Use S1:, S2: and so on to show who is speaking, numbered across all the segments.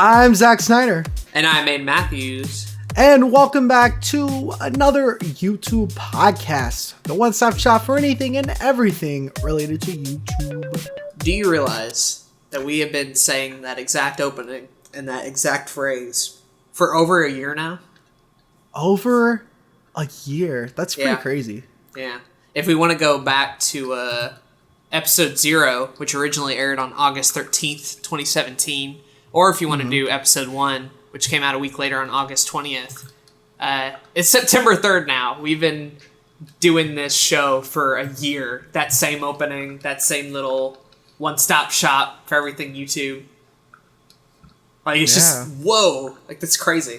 S1: I'm Zach Snyder.
S2: And I'm Aden Matthews.
S1: And welcome back to another YouTube podcast. The one-stop shop for anything and everything related to YouTube.
S2: Do you realize that we have been saying that exact opening and that exact phrase for over a year now?
S1: Over a year? That's pretty crazy.
S2: Yeah. If we want to go back to episode 0, which originally aired on August 13th, 2017, or if you want to do episode 1, which came out a week later on August 20th, it's September 3rd now. We've been doing this show for a year. That same opening, that same little one-stop shop for everything YouTube. Like, it's just, whoa. Like, that's crazy.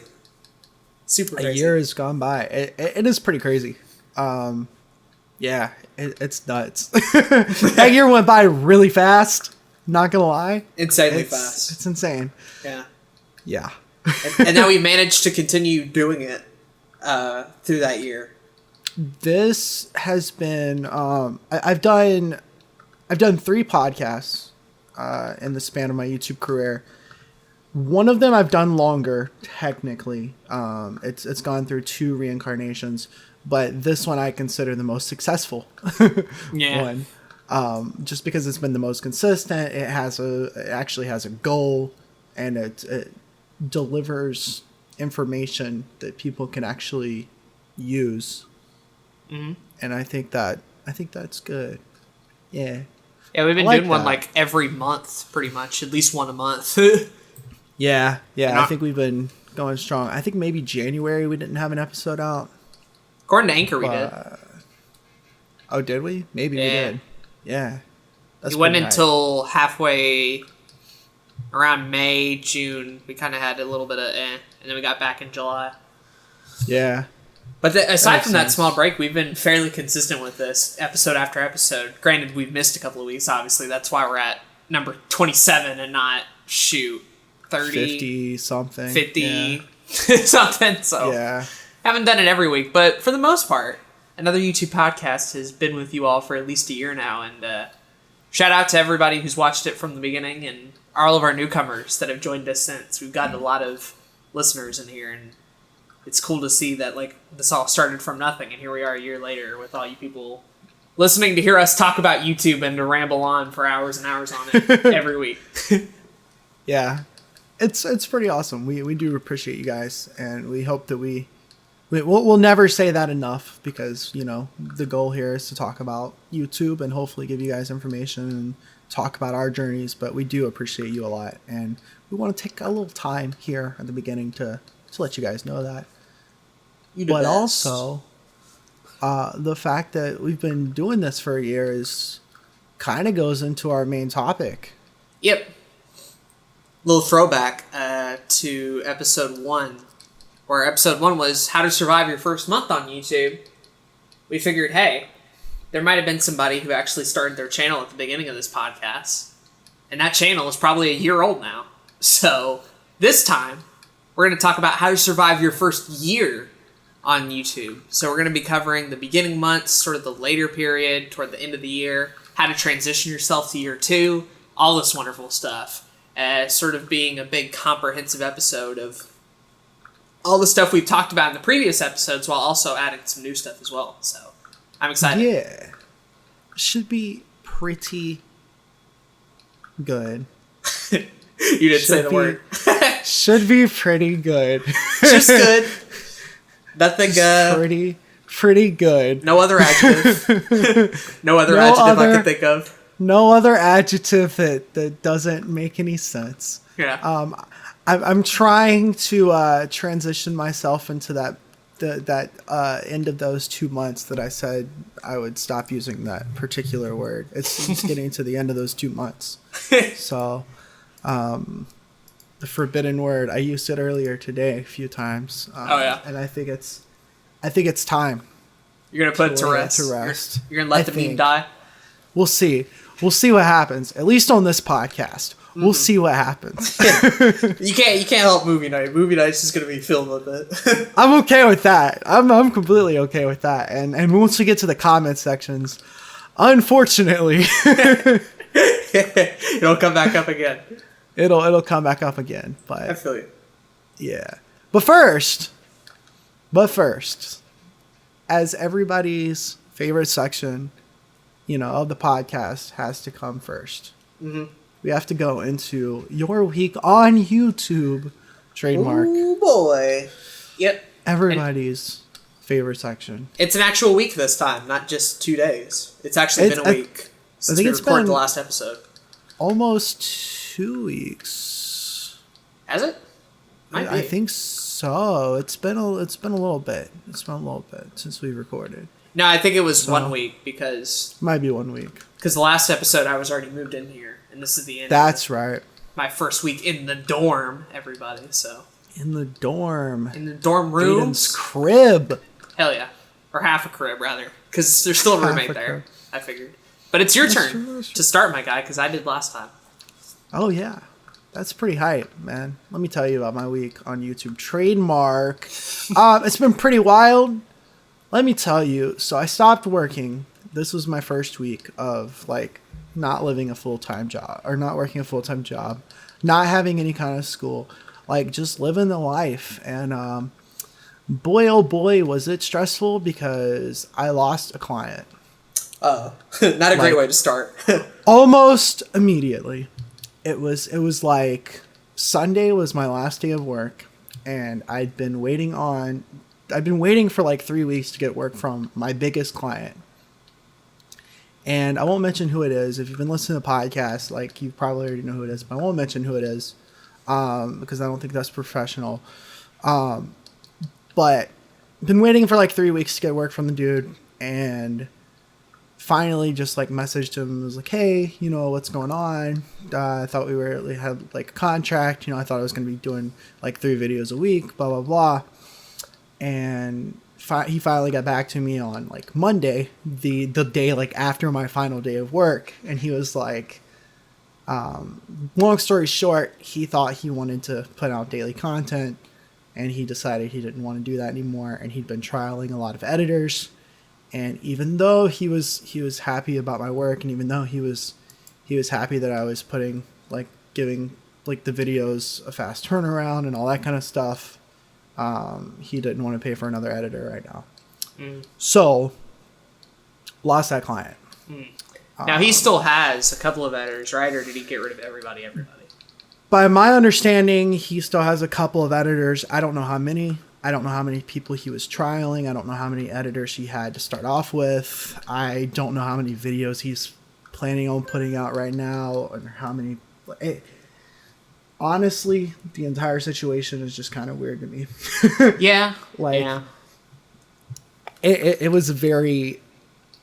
S2: Super crazy.
S1: A year has gone by. It is pretty crazy. It's nuts. That year went by really fast. Not gonna lie.
S2: Insanely fast.
S1: It's insane.
S2: Yeah.
S1: Yeah.
S2: and now we managed to continue doing it through that year.
S1: This has been I've done 3 podcasts in the span of my YouTube career. One of them I've done longer, technically. It's gone through 2 reincarnations, but this one I consider the most successful one. Just because it's been the most consistent. It actually has a goal, and it delivers information that people can actually use. Mm-hmm. And I think that's good. Yeah.
S2: Yeah, we've been doing one like every month, pretty much, at least one a month.
S1: Yeah. I think we've been going strong. I think maybe January we didn't have an episode out.
S2: According to Anchor, we did.
S1: Oh, did we? Maybe we did. Yeah.
S2: It went until halfway around May, June. We kind of had a little bit of and then we got back in July.
S1: Yeah.
S2: But aside from that small break, we've been fairly consistent with this, episode after episode. Granted, we've missed a couple of weeks, obviously. That's why we're at number 27 and not, 30.
S1: 50 something.
S2: 50 something. So haven't done it every week. But for the most part, another YouTube podcast has been with you all for at least a year now. And shout out to everybody who's watched it from the beginning and all of our newcomers that have joined us since. We've gotten a lot of listeners in here, and it's cool to see that like this all started from nothing, and here we are a year later with all you people listening to hear us talk about YouTube and to ramble on for hours and hours on it every week.
S1: Yeah, it's pretty awesome. We do appreciate you guys, and we hope that we'll never say that enough, because the goal here is to talk about YouTube and hopefully give you guys information and talk about our journeys. But we do appreciate you a lot, and we want to take a little time here at the beginning to let you guys know that. But also, the fact that we've been doing this for a year is kind of goes into our main topic.
S2: Yep. Little throwback to episode 1, where episode 1 was how to survive your first month on YouTube. We figured, hey, there might have been somebody who actually started their channel at the beginning of this podcast, and that channel is probably a year old now. So this time, we're going to talk about how to survive your first year on YouTube. So we're going to be covering the beginning months, sort of the later period, toward the end of the year, how to transition yourself to year 2, all this wonderful stuff. Sort of being a big comprehensive episode of all the stuff we've talked about in the previous episodes, while also adding some new stuff as well. So I'm excited.
S1: Yeah. Should be pretty good.
S2: You didn't say the word.
S1: Should be pretty good.
S2: Just good. Nothing.
S1: Pretty good.
S2: No other adjective. No other adjective I can think of.
S1: No other adjective that doesn't make any sense.
S2: Yeah.
S1: I'm trying to transition myself into that end of those 2 months that I said I would stop using that particular word. It's getting to the end of those 2 months. So, the forbidden word, I used it earlier today a few times. And I think it's time.
S2: You're gonna put it to rest. You're gonna let the meme die.
S1: We'll see. We'll see what happens. At least on this podcast, we'll see what happens.
S2: You can't help movie night. Movie night's just gonna be filled with it.
S1: I'm okay with that. I'm completely okay with that. And once we get to the comment sections, unfortunately,
S2: it'll come back up again.
S1: it'll come back up again.
S2: I
S1: But
S2: feel you.
S1: yeah. But first, as everybody's favorite section, of the podcast has to come first.
S2: Mm-hmm.
S1: We have to go into your week on YouTube trademark.
S2: Oh boy. Yep.
S1: Everybody's favorite section.
S2: It's an actual week this time, not just 2 days. It's actually been a week since we recorded the last episode.
S1: Almost 2 weeks.
S2: Has it?
S1: I think so. It's been a little bit. It's been a little bit since we recorded.
S2: No, I think it was 1 week because
S1: might be 1 week.
S2: Because the last episode I was already moved in here, and this is the end.
S1: That's right.
S2: My first week in the dorm, everybody. So
S1: in the dorm.
S2: In the dorm rooms.
S1: Aiden's crib.
S2: Hell yeah, or half a crib rather, because there's still a roommate there. I figured, but it's your turn to start, my guy, because I did last time.
S1: Oh yeah. That's pretty hype, man. Let me tell you about my week on YouTube. Trademark. It's been pretty wild. Let me tell you. So I stopped working. This was my first week of not living a full-time job or not working a full-time job, not having any kind of school, just living the life. And boy, oh boy, was it stressful because I lost a client.
S2: Not a great way to start.
S1: Almost immediately. It was Sunday was my last day of work, and I'd been waiting for 3 weeks to get work from my biggest client. And I won't mention who it is. If you've been listening to the podcast, you probably already know who it is, but I won't mention who it is because I don't think that's professional. But been waiting for 3 weeks to get work from the dude, and finally just messaged him and was like, hey, what's going on? I thought we had a contract, I thought I was going to be doing 3 videos a week, blah, blah, blah. And he finally got back to me on Monday, the day after my final day of work. And he was long story short, he thought he wanted to put out daily content, and he decided he didn't want to do that anymore. And he'd been trialing a lot of editors. And even though he was happy about my work, and even though he was happy that I was putting giving the videos a fast turnaround and all that kind of stuff, he didn't want to pay for another editor right now. So lost that client.
S2: Now he still has a couple of editors, right? Or did he get rid of everybody?
S1: By my understanding, he still has a couple of editors. I don't know how many. I don't know how many people he was trialing. I don't know how many editors he had to start off with. I don't know how many videos he's planning on putting out right now, or how many. Honestly, the entire situation is just kind of weird to me.
S2: Yeah.
S1: It was very.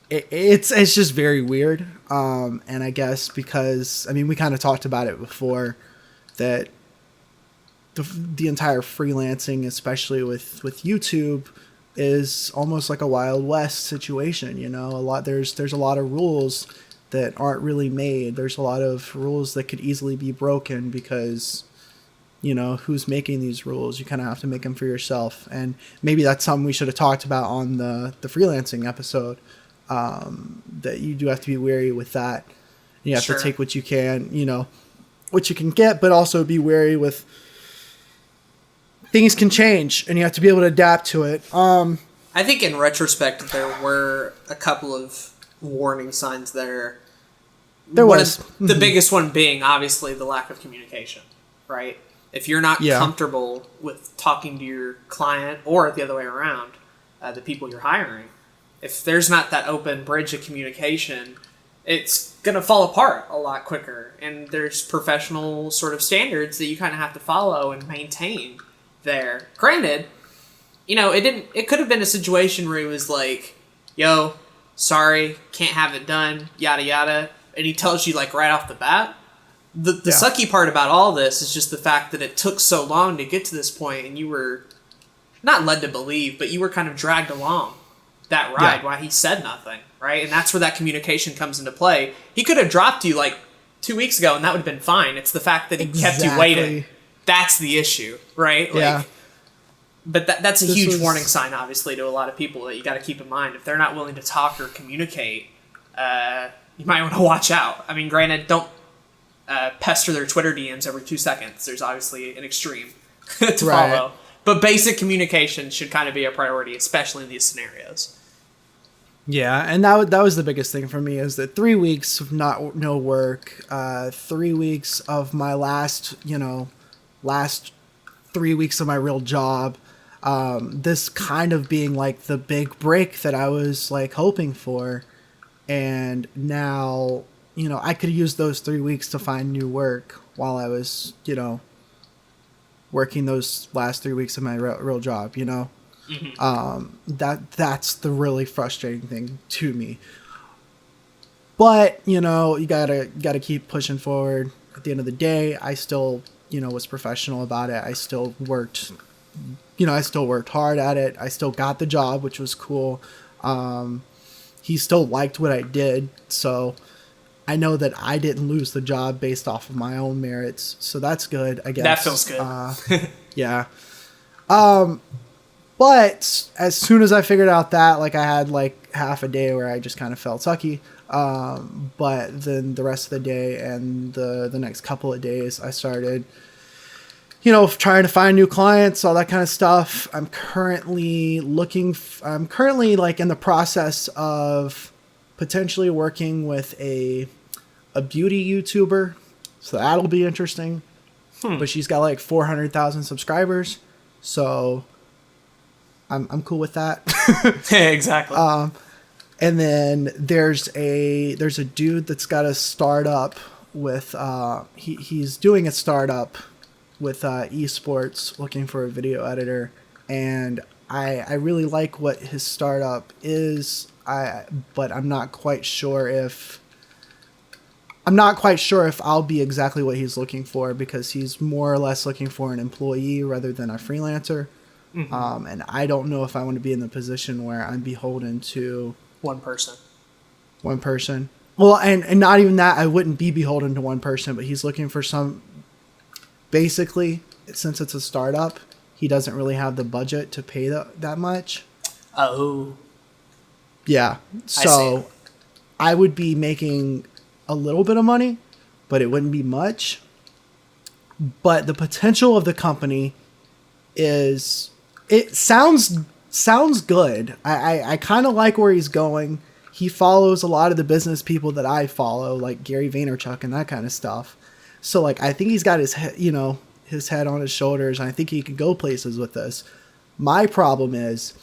S1: It's just very weird. And I guess because we kind of talked about it before, that the entire freelancing, especially with YouTube, is almost like a Wild West situation. There's a lot of rules that aren't really made. There's a lot of rules that could easily be broken because, who's making these rules? You kind of have to make them for yourself. And maybe that's something we should have talked about on the freelancing episode, that you do have to be wary with that. You have to take what you can, what you can get, but also be wary with things can change, and you have to be able to adapt to it.
S2: I think in retrospect, there were a couple of warning signs there. The biggest one being, obviously, the lack of communication, right? If you're not comfortable with talking to your client, or the other way around, the people you're hiring, if there's not that open bridge of communication, it's going to fall apart a lot quicker. And there's professional sort of standards that you kind of have to follow and maintain there. Granted, it could have been a situation where he was like, yo, sorry, can't have it done, yada yada, and he tells you right off the bat. The sucky part about all this is just the fact that it took so long to get to this point, and you were not led to believe, but you were kind of dragged along that ride while he said nothing, right? And that's where that communication comes into play. He could have dropped you 2 weeks ago, and that would have been fine. It's the fact that he kept you waiting. That's the issue, right? But that's a huge warning sign, obviously, to a lot of people that you got to keep in mind. If they're not willing to talk or communicate, you might want to watch out. Granted, don't pester their Twitter DMs every 2 seconds. There's obviously an extreme to
S1: Right.
S2: follow. But basic communication should kind of be a priority, especially in these scenarios.
S1: Yeah, and that was the biggest thing for me is that 3 weeks of no work, 3 weeks of my last 3 weeks of my real job, this kind of being like the big break that I was like hoping for, and now I could use those 3 weeks to find new work while I was working those last 3 weeks of my real job. That's the really frustrating thing to me. But you gotta keep pushing forward. At the end of the day, I still was professional about it. I still worked hard at it. I still got the job, which was cool. He still liked what I did, so I know that I didn't lose the job based off of my own merits, so that's good, I guess.
S2: That feels good.
S1: Yeah. But as soon as I figured out that, like, I had like half a day where I just kind of felt sucky. But then the rest of the day and the next couple of days, I started, trying to find new clients, all that kind of stuff. I'm currently like in the process of potentially working with a beauty YouTuber. So that'll be interesting. But she's got like 400,000 subscribers. So I'm cool with that.
S2: Exactly.
S1: And then there's a dude that's got a startup with he's doing a startup with esports, looking for a video editor, and I really like what his startup is. But I'm not quite sure if I'll be exactly what he's looking for, because he's more or less looking for an employee rather than a freelancer. Mm-hmm. And I don't know if I want to be in the position where I'm beholden to
S2: one person.
S1: Well, and not even that, I wouldn't be beholden to one person, but he's looking for basically, since it's a startup, he doesn't really have the budget to pay that much.
S2: Oh.
S1: Yeah. So I would be making a little bit of money, but it wouldn't be much. But the potential of the company sounds good. I kind of like where he's going. He follows a lot of the business people that I follow, like Gary Vaynerchuk and that kind of stuff. So like, I think he's got his head on his shoulders, and I think he could go places with this. My problem is,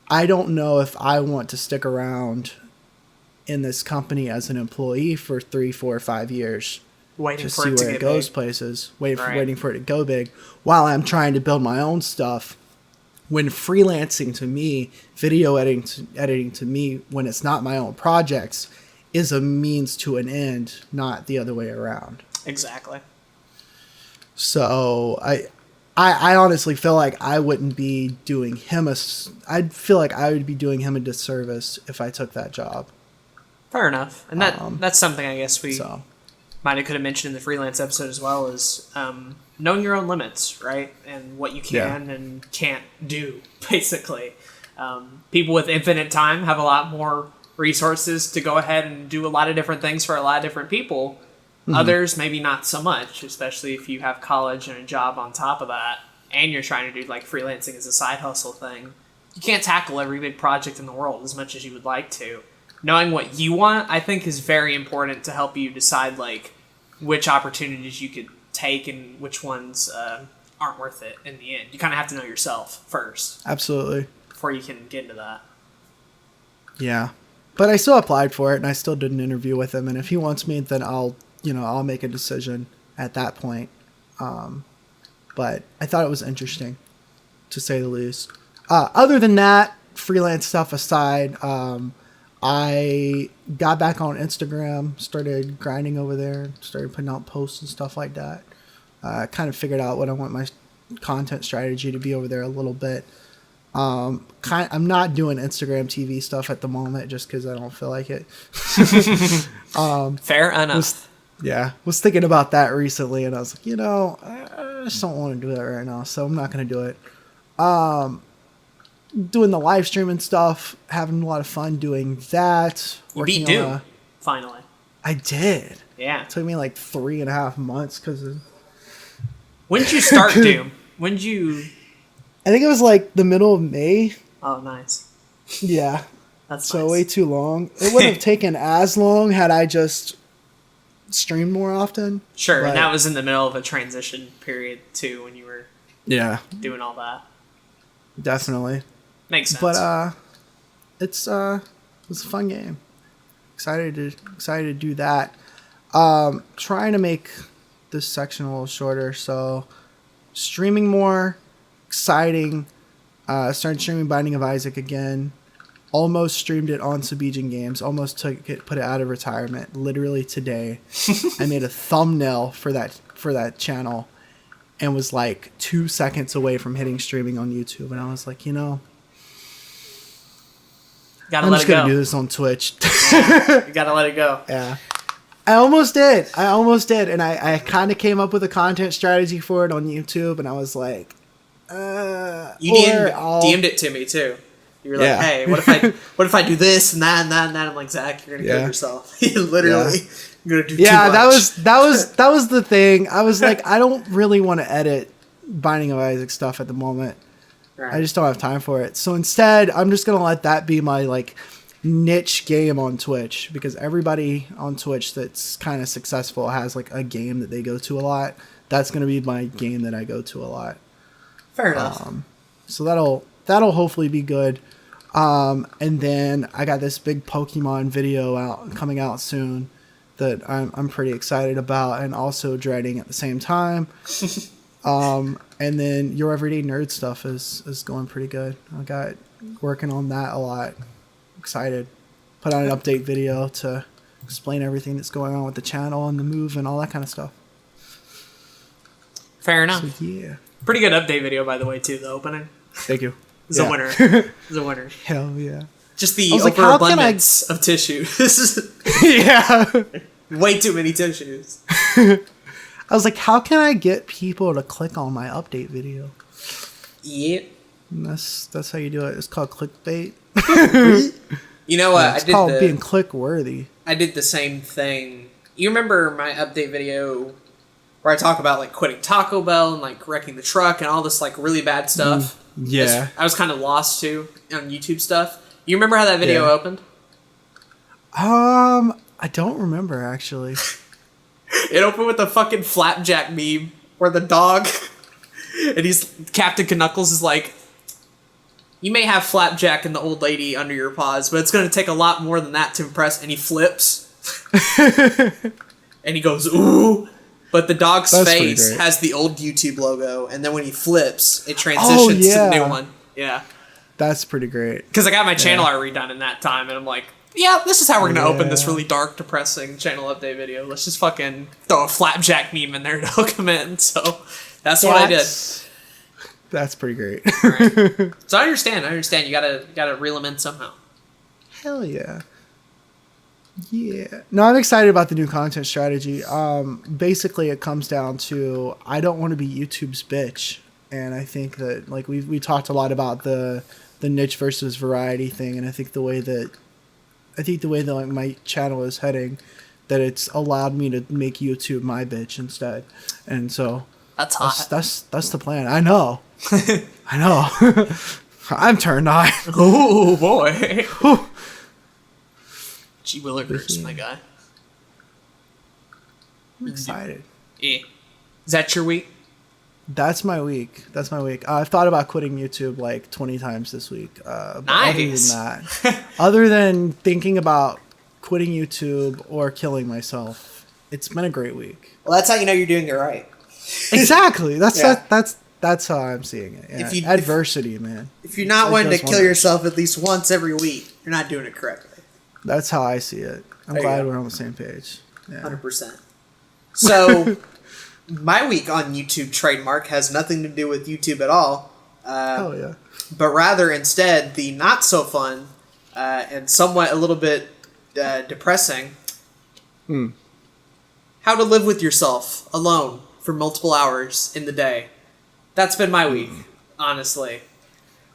S1: I don't know if I want to stick around in this company as an employee for 3, 4, 5 years.
S2: Waiting
S1: to
S2: for
S1: see
S2: it to
S1: where
S2: get
S1: it goes
S2: big.
S1: Places. Waiting for it to go big, while I'm trying to build my own stuff. When freelancing to me, video editing to me, when it's not my own projects, is a means to an end, not the other way around.
S2: Exactly.
S1: So I honestly feel like I wouldn't be doing him I'd feel like I would be doing him a disservice if I took that job.
S2: Fair enough. And that's something I guess we might have could have mentioned in the freelance episode as well, is knowing your own limits, right? And what you can and can't do, basically. People with infinite time have a lot more resources to go ahead and do a lot of different things for a lot of different people. Mm-hmm. Others, maybe not so much, especially if you have college and a job on top of that, and you're trying to do like freelancing as a side hustle thing. You can't tackle every big project in the world as much as you would like to. Knowing what you want, I think, is very important to help you decide like which opportunities you could take and which ones aren't worth it in the end. You kind of have to know yourself first.
S1: Absolutely.
S2: Before you can get into that.
S1: Yeah. But I still applied for it, and I still did an interview with him, and if he wants me, then I'll make a decision at that point. But I thought it was interesting, to say the least. Other than that, freelance stuff aside, I got back on Instagram, started grinding over there, started putting out posts and stuff like that. Kind of figured out what I want my content strategy to be over there a little bit. I'm not doing Instagram TV stuff at the moment just because I don't feel like it.
S2: Fair enough.
S1: Was thinking about that recently, and I was like, I just don't want to do that right now, so I'm not going to do it. Doing the live streaming stuff, having a lot of fun doing that.
S2: You beat Doom, finally.
S1: I did.
S2: Yeah.
S1: It took me like 3.5 months because
S2: When did you start Doom? When did you...
S1: I think it was like the middle of May.
S2: Oh, nice.
S1: Yeah.
S2: That's
S1: so
S2: nice.
S1: way too long. It wouldn't have taken as long had I just streamed more often.
S2: Sure,
S1: but,
S2: and that was in the middle of a transition period too when you were doing all that.
S1: Definitely.
S2: Makes sense.
S1: But it's a fun game. Excited to do that. Trying to make this section a little shorter, so streaming more, exciting. Started streaming Binding of Isaac again. Almost streamed it on Sabijan Games. Almost put it out of retirement. Literally today, I made a thumbnail for that channel, and was like 2 seconds away from hitting streaming on YouTube. And I was like, I'm just gonna do this on Twitch.
S2: You gotta let it go.
S1: Yeah. I almost did, and I kind of came up with a content strategy for it on YouTube, and I was like,
S2: you DM'd it to me too. You were like, hey, what if I do this and that and that and that? I'm like, Zach, you're gonna kill yourself. You literally you're gonna do too much.
S1: that was the thing. I was like, I don't really want to edit Binding of Isaac stuff at the moment. Right. I just don't have time for it. So instead, I'm just gonna let that be my like niche game on Twitch, because everybody on Twitch that's kind of successful has like a game that they go to a lot. That's gonna be my game that I go to a lot.
S2: Fair enough.
S1: So that'll hopefully be good. And then I got this big Pokemon video coming out soon that I'm pretty excited about and also dreading at the same time. And then Your Everyday Nerd stuff is going pretty good. I got working on that a lot. Excited. Put out an update video to explain everything that's going on with the channel and the move and all that kind of stuff.
S2: Fair enough.
S1: So, yeah.
S2: Pretty good update video, by the way, too, the opening.
S1: Thank you.
S2: It's a winner. It's a winner.
S1: Hell yeah.
S2: Just the overabundance of tissues.
S1: Yeah.
S2: Way too many tissues.
S1: I was like, how can I get people to click on my update video?
S2: Yep.
S1: And that's how you do it. It's called clickbait.
S2: You know what?
S1: It's called being click worthy.
S2: I did the same thing. You remember my update video where I talk about like quitting Taco Bell and like wrecking the truck and all this like really bad stuff?
S1: Yeah.
S2: I was kind of lost too on YouTube stuff. You remember how that video opened?
S1: I don't remember actually.
S2: It opened with a fucking flapjack meme where the dog and Captain Knuckles is like, you may have Flapjack and the old lady under your paws, but it's going to take a lot more than that to impress. And he flips. And he goes, ooh. But the dog's face has the old YouTube logo. And then when he flips, it transitions to the new one. Yeah.
S1: That's pretty great.
S2: Because I got my channel art redone in that time. And I'm like, yeah, this is how we're going to open this really dark, depressing channel update video. Let's just fucking throw a Flapjack meme in there to hook him in. So that's what I did.
S1: That's pretty great.
S2: Right. So I understand. You gotta reel them in somehow.
S1: Hell yeah. Yeah. No, I'm excited about the new content strategy. Basically, it comes down to I don't want to be YouTube's bitch, and I think that like we talked a lot about the niche versus variety thing, and I think the way that like, my channel is heading, that it's allowed me to make YouTube my bitch instead, and so.
S2: That's hot.
S1: That's the plan. I know. I know. I'm turned on.
S2: Oh boy. Gee willikers, my guy.
S1: I'm excited.
S2: Yeah. Is that your week?
S1: That's my week. I've thought about quitting YouTube like 20 times this week. But
S2: nice.
S1: Other than that, other than thinking about quitting YouTube or killing myself, it's been a great week.
S2: Well, that's how you know you're doing it right.
S1: Exactly. That's how I'm seeing it. Yeah. Adversity, man.
S2: If you're not wanting to kill yourself at least once every week, you're not doing it correctly.
S1: That's how I see it. I'm glad we're on the same page. Yeah.
S2: 100%. So, my week on YouTube trademark has nothing to do with YouTube at all.
S1: Oh yeah.
S2: But rather, instead, the not so fun and somewhat a little bit depressing. How to live with yourself alone for multiple hours in the day. That's been my week, honestly.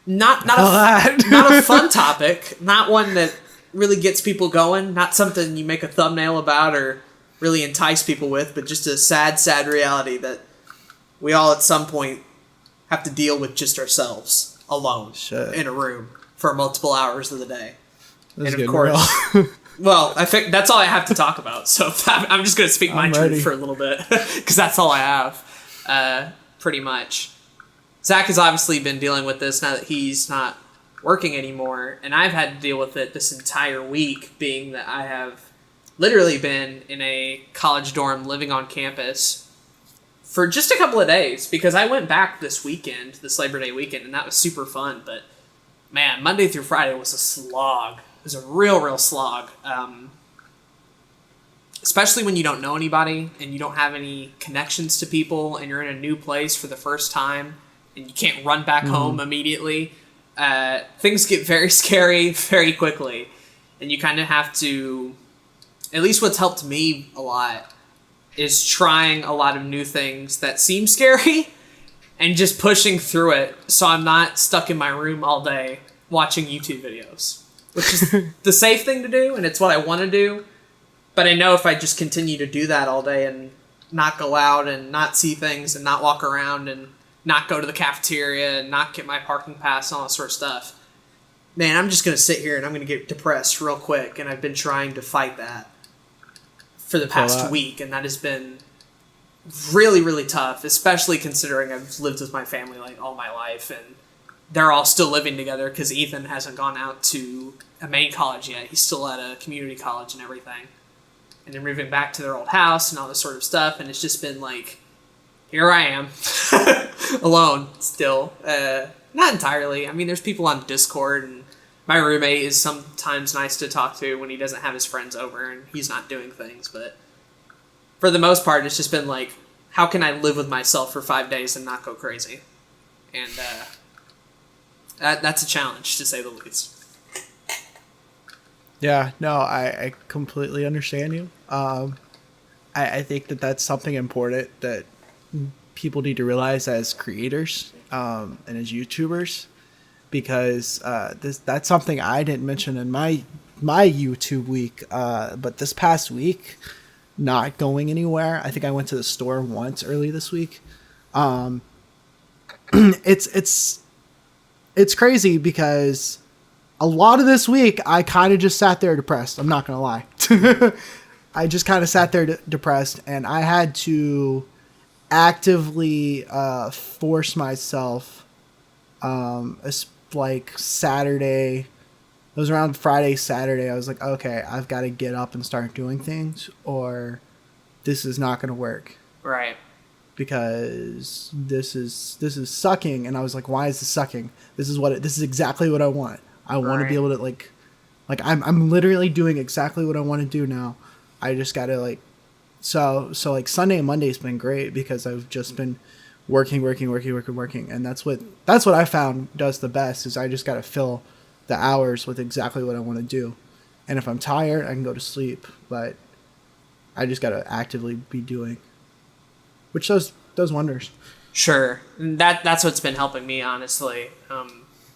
S2: Not a fun topic. Not one that really gets people going. Not something you make a thumbnail about or really entice people with, but just a sad reality that we all at some point have to deal with just ourselves alone in a room for multiple hours of the day.
S1: And of course,
S2: well, I think that's all I have to talk about. So I'm just going to speak my truth for a little bit because that's all I have, pretty much. Zach has obviously been dealing with this now that he's not working anymore, and I've had to deal with it this entire week, being that I have literally been in a college dorm living on campus for just a couple of days because I went back this weekend, this Labor Day weekend, and that was super fun. But man, Monday through Friday was a slog. It was a real slog. Especially when you don't know anybody and you don't have any connections to people and you're in a new place for the first time and you can't run back home immediately. Things get very scary very quickly. And you kind of have to... At least what's helped me a lot is trying a lot of new things that seem scary and just pushing through it so I'm not stuck in my room all day watching YouTube videos, which is the safe thing to do, and it's what I want to do. But I know if I just continue to do that all day and not go out and not see things and not walk around and not go to the cafeteria and not get my parking pass and all that sort of stuff, man, I'm just going to sit here and I'm going to get depressed real quick. And I've been trying to fight that for the past week, and that has been really tough, especially considering I've lived with my family like all my life, and they're all still living together because Ethan hasn't gone out to a main college yet. He's still at a community college and everything. And they're moving back to their old house and all this sort of stuff, and it's just been like, here I am, alone still. Not entirely. I mean, there's people on Discord, and my roommate is sometimes nice to talk to when he doesn't have his friends over and he's not doing things. But for the most part, it's just been like, how can I live with myself for 5 days and not go crazy? And that's a challenge, to say the least.
S1: Yeah, no, I completely understand you. I think that that's something important that people need to realize as creators and as YouTubers, because that's something I didn't mention in my YouTube week. But this past week, not going anywhere. I think I went to the store once early this week. It's crazy because a lot of this week I kind of just sat there depressed. I'm not gonna lie. I just kind of sat there depressed, and I had to actively force myself. Like Saturday, it was around Friday, Saturday. I was like, okay, I've got to get up and start doing things, or this is not going to work.
S2: Right.
S1: Because this is sucking, and I was like, why is this sucking? This is exactly what I want. I want to be able to like I'm literally doing exactly what I want to do now. I just got to like, so like Sunday and Monday's been great because I've just been working, and that's what I found does the best is I just got to fill the hours with exactly what I want to do. And if I'm tired, I can go to sleep, but I just got to actively be doing, which does wonders.
S2: Sure. That's what's been helping me, honestly.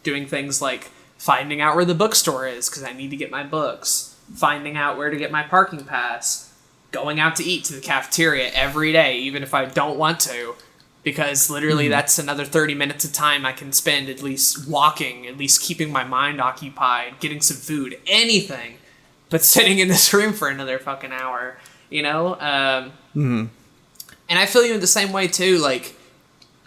S2: Doing things like finding out where the bookstore is because I need to get my books, finding out where to get my parking pass, going out to eat to the cafeteria every day, even if I don't want to, because literally that's another 30 minutes of time I can spend at least walking, at least keeping my mind occupied, getting some food, anything, but sitting in this room for another fucking hour, you know? And I feel you in the same way too. Like,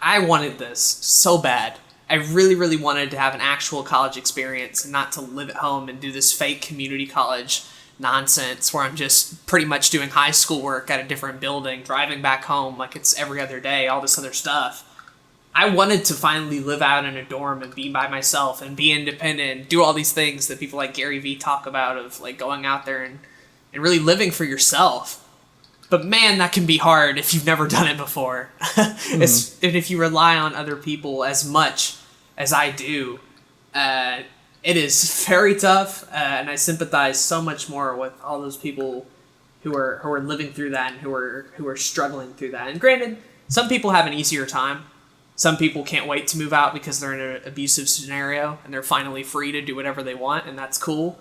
S2: I wanted this so bad. I really wanted to have an actual college experience and not to live at home and do this fake community college nonsense where I'm just pretty much doing high school work at a different building, driving back home like it's every other day, all this other stuff. I wanted to finally live out in a dorm and be by myself and be independent and do all these things that people like Gary Vee talk about of like going out there and really living for yourself. But man, that can be hard if you've never done it before. And if you rely on other people as much as I do, it is very tough, and I sympathize so much more with all those people who are living through that and who are struggling through that. And granted, some people have an easier time. Some people can't wait to move out because they're in an abusive scenario and they're finally free to do whatever they want, and that's cool.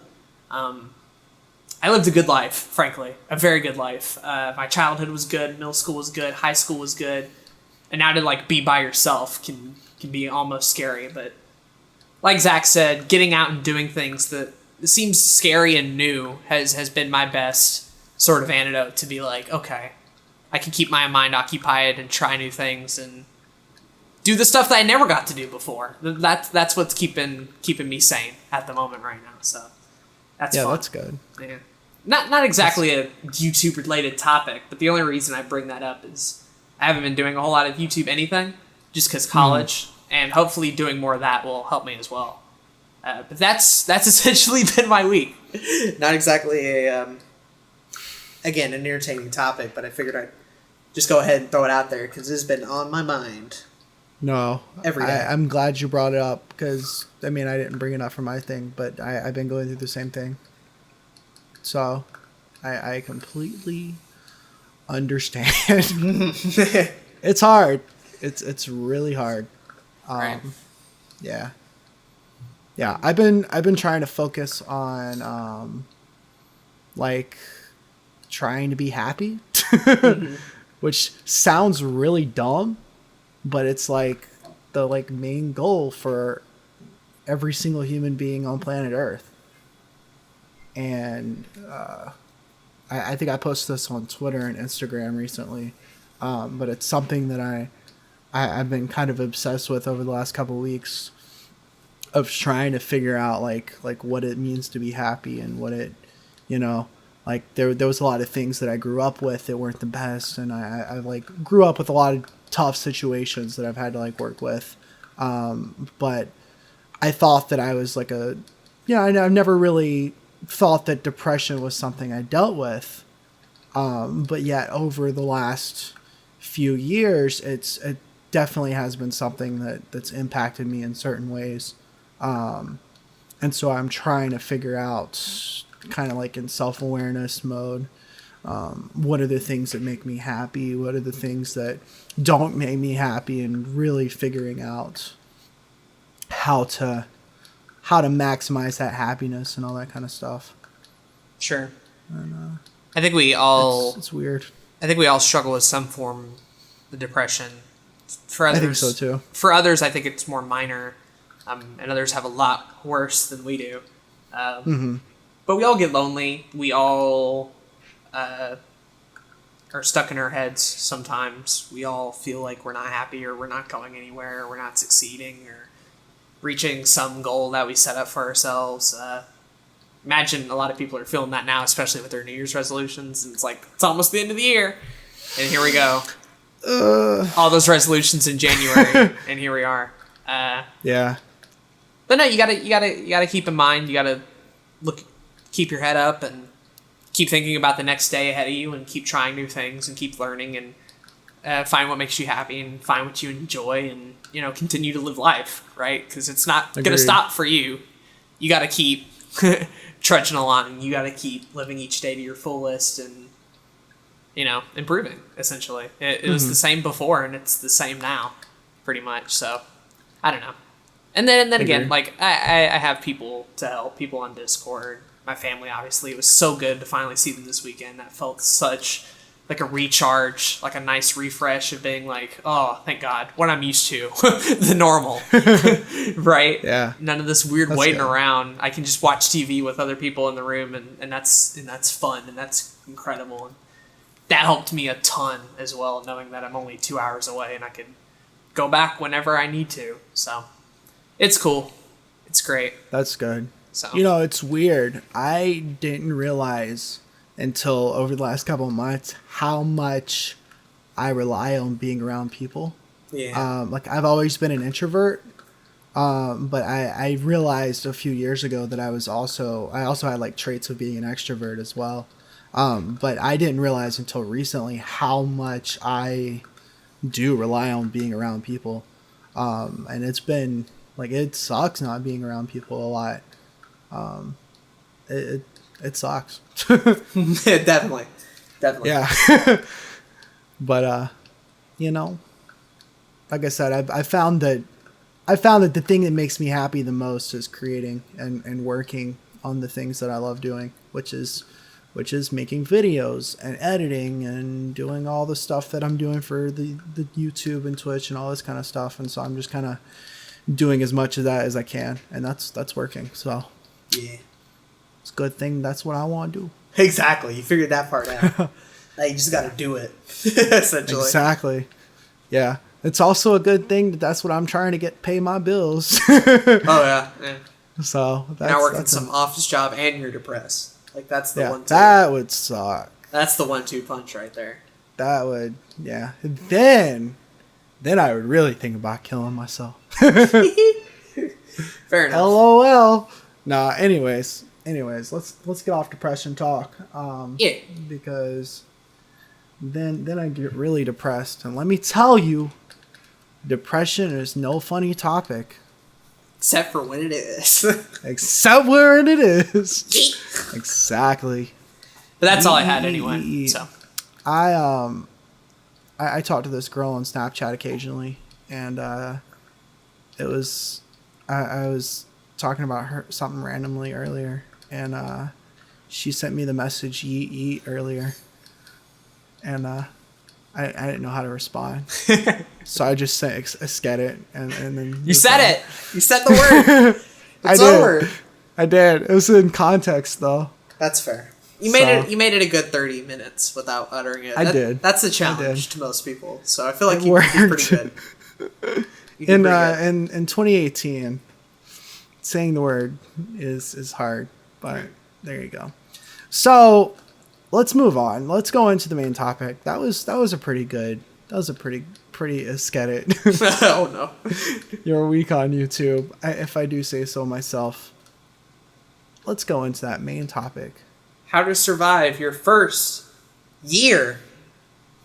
S2: I lived a good life, frankly, a very good life. My childhood was good, middle school was good, high school was good, and now to like be by yourself can be almost scary. But like Zach said, getting out and doing things that seems scary and new has been my best sort of antidote to be like, okay, I can keep my mind occupied and try new things and do the stuff that I never got to do before. That's what's keeping me sane at the moment right now. So that's fun.
S1: That's good.
S2: Yeah. Not exactly a YouTube related topic, but the only reason I bring that up is I haven't been doing a whole lot of YouTube anything, just because college, and hopefully doing more of that will help me as well. But that's essentially been my week. Not exactly again, an entertaining topic, but I figured I'd just go ahead and throw it out there because it's been on my mind.
S1: No,
S2: every day.
S1: I'm glad you brought it up because, I mean, I didn't bring it up for my thing, but I've been going through the same thing. So, I completely understand. It's hard. It's really hard.
S2: Right.
S1: Yeah. Yeah, I've been trying to focus on like trying to be happy, which sounds really dumb, but it's like the like main goal for every single human being on planet Earth. And I think I posted this on Twitter and Instagram recently, but it's something that I've been kind of obsessed with over the last couple of weeks, of trying to figure out like what it means to be happy and what it, like there was a lot of things that I grew up with that weren't the best, and I like grew up with a lot of tough situations that I've had to like work with, but I thought that I was like I've never really thought that depression was something I dealt with, but yet over the last few years it definitely has been something that's impacted me in certain ways, and so I'm trying to figure out, kind of like in self-awareness mode, what are the things that make me happy, what are the things that don't make me happy, and really figuring out how to maximize that happiness and all that kind of stuff.
S2: Sure.
S1: And,
S2: I think we all...
S1: It's weird.
S2: I think we all struggle with some form of depression. For others,
S1: I think so too.
S2: For others, I think it's more minor, and others have a lot worse than we do. But we all get lonely. We all are stuck in our heads sometimes. We all feel like we're not happy, or we're not going anywhere, or we're not succeeding, or reaching some goal that we set up for ourselves. Imagine a lot of people are feeling that now, especially with their New Year's resolutions. And it's like, it's almost the end of the year. And here we go. All those resolutions in January. And here we are.
S1: Yeah.
S2: But no, you gotta keep in mind, you gotta keep your head up and keep thinking about the next day ahead of you, and keep trying new things and keep learning, and find what makes you happy and find what you enjoy, and continue to live life, right? Because it's not going to stop for you. You got to keep trudging along. You got to keep living each day to your fullest, and improving. Essentially, it was the same before, and it's the same now, pretty much. So I don't know. And then again, like I have people to help, people on Discord, my family. Obviously, it was so good to finally see them this weekend. That felt such like a recharge, like a nice refresh of being like, oh, thank God, what I'm used to, the normal, right?
S1: Yeah.
S2: None of this weird waiting around. I can just watch TV with other people in the room, and that's fun, and that's incredible. And that helped me a ton as well, knowing that I'm only 2 hours away and I could go back whenever I need to. So it's cool. It's great.
S1: That's good.
S2: So
S1: it's weird. I didn't realize until over the last couple of months how much I rely on being around people.
S2: Yeah.
S1: Like I've always been an introvert, but I realized a few years ago that I also had like traits of being an extrovert as well. But I didn't realize until recently how much I do rely on being around people. And it's been like, it sucks not being around people a lot. It sucks.
S2: Definitely.
S1: Yeah. But, like I said, I found that the thing that makes me happy the most is creating and working on the things that I love doing, which is making videos and editing and doing all the stuff that I'm doing for the YouTube and Twitch and all this kind of stuff. And so I'm just kind of doing as much of that as I can, and that's working. So
S2: yeah,
S1: it's a good thing. That's what I want to do.
S2: Exactly. You figured that part out. Like, you just got to do it, essentially.
S1: Exactly. Yeah. It's also a good thing that that's what I'm trying to pay my bills.
S2: Oh, yeah.
S1: So that's
S2: now working some office job and you're depressed. Like, that's the one.
S1: That would suck.
S2: That's the 1-2 punch right there.
S1: That would, yeah. Then I would really think about killing myself.
S2: Fair enough.
S1: LOL. Nah. Anyways, let's get off depression talk.
S2: Yeah.
S1: Because then I get really depressed, and let me tell you, depression is no funny topic.
S2: Except for when it is.
S1: Except when it is. Exactly.
S2: But that's all I had anyway. So
S1: I talk to this girl on Snapchat occasionally, and it was I was talking about her something randomly earlier, and she sent me the message yeet earlier, and I didn't know how to respond. So I just sent sket it, and then
S2: you said it. You said the word. It's over.
S1: I did. It was in context though.
S2: That's fair. You made it a good 30 minutes without uttering it.
S1: I did.
S2: That's a challenge to most people. So I feel like you did pretty good.
S1: In 2018, saying the word is hard, but there you go. So let's move on. Let's go into the main topic. That was a pretty ascetic.
S2: Oh no.
S1: You're weak on YouTube, if I do say so myself. Let's go into that main topic.
S2: How to survive your first year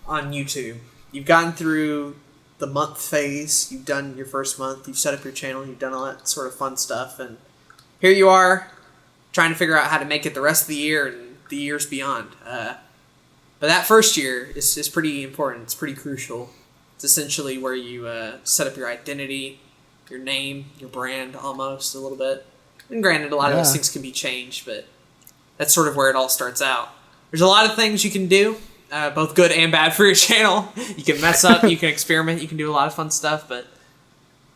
S2: on YouTube. You've gotten through the month phase. You've done your first month. You've set up your channel. You've done all that sort of fun stuff. And here you are trying to figure out how to make it the rest of the year and the years beyond. But that first year is pretty important. It's pretty crucial. It's essentially where you set up your identity, your name, your brand almost a little bit. And granted, a lot of those things can be changed, but that's sort of where it all starts out. There's a lot of things you can do, both good and bad for your channel. You can mess up, you can experiment, you can do a lot of fun stuff, but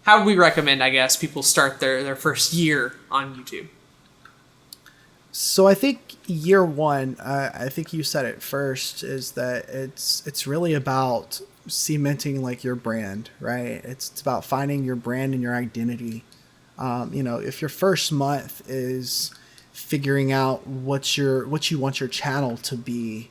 S2: how would we recommend, I guess, people start their first year on YouTube?
S1: So I think year one, I think you said it first, is that it's really about cementing like your brand, right? It's about finding your brand and your identity. If your first month is figuring out what you want your channel to be,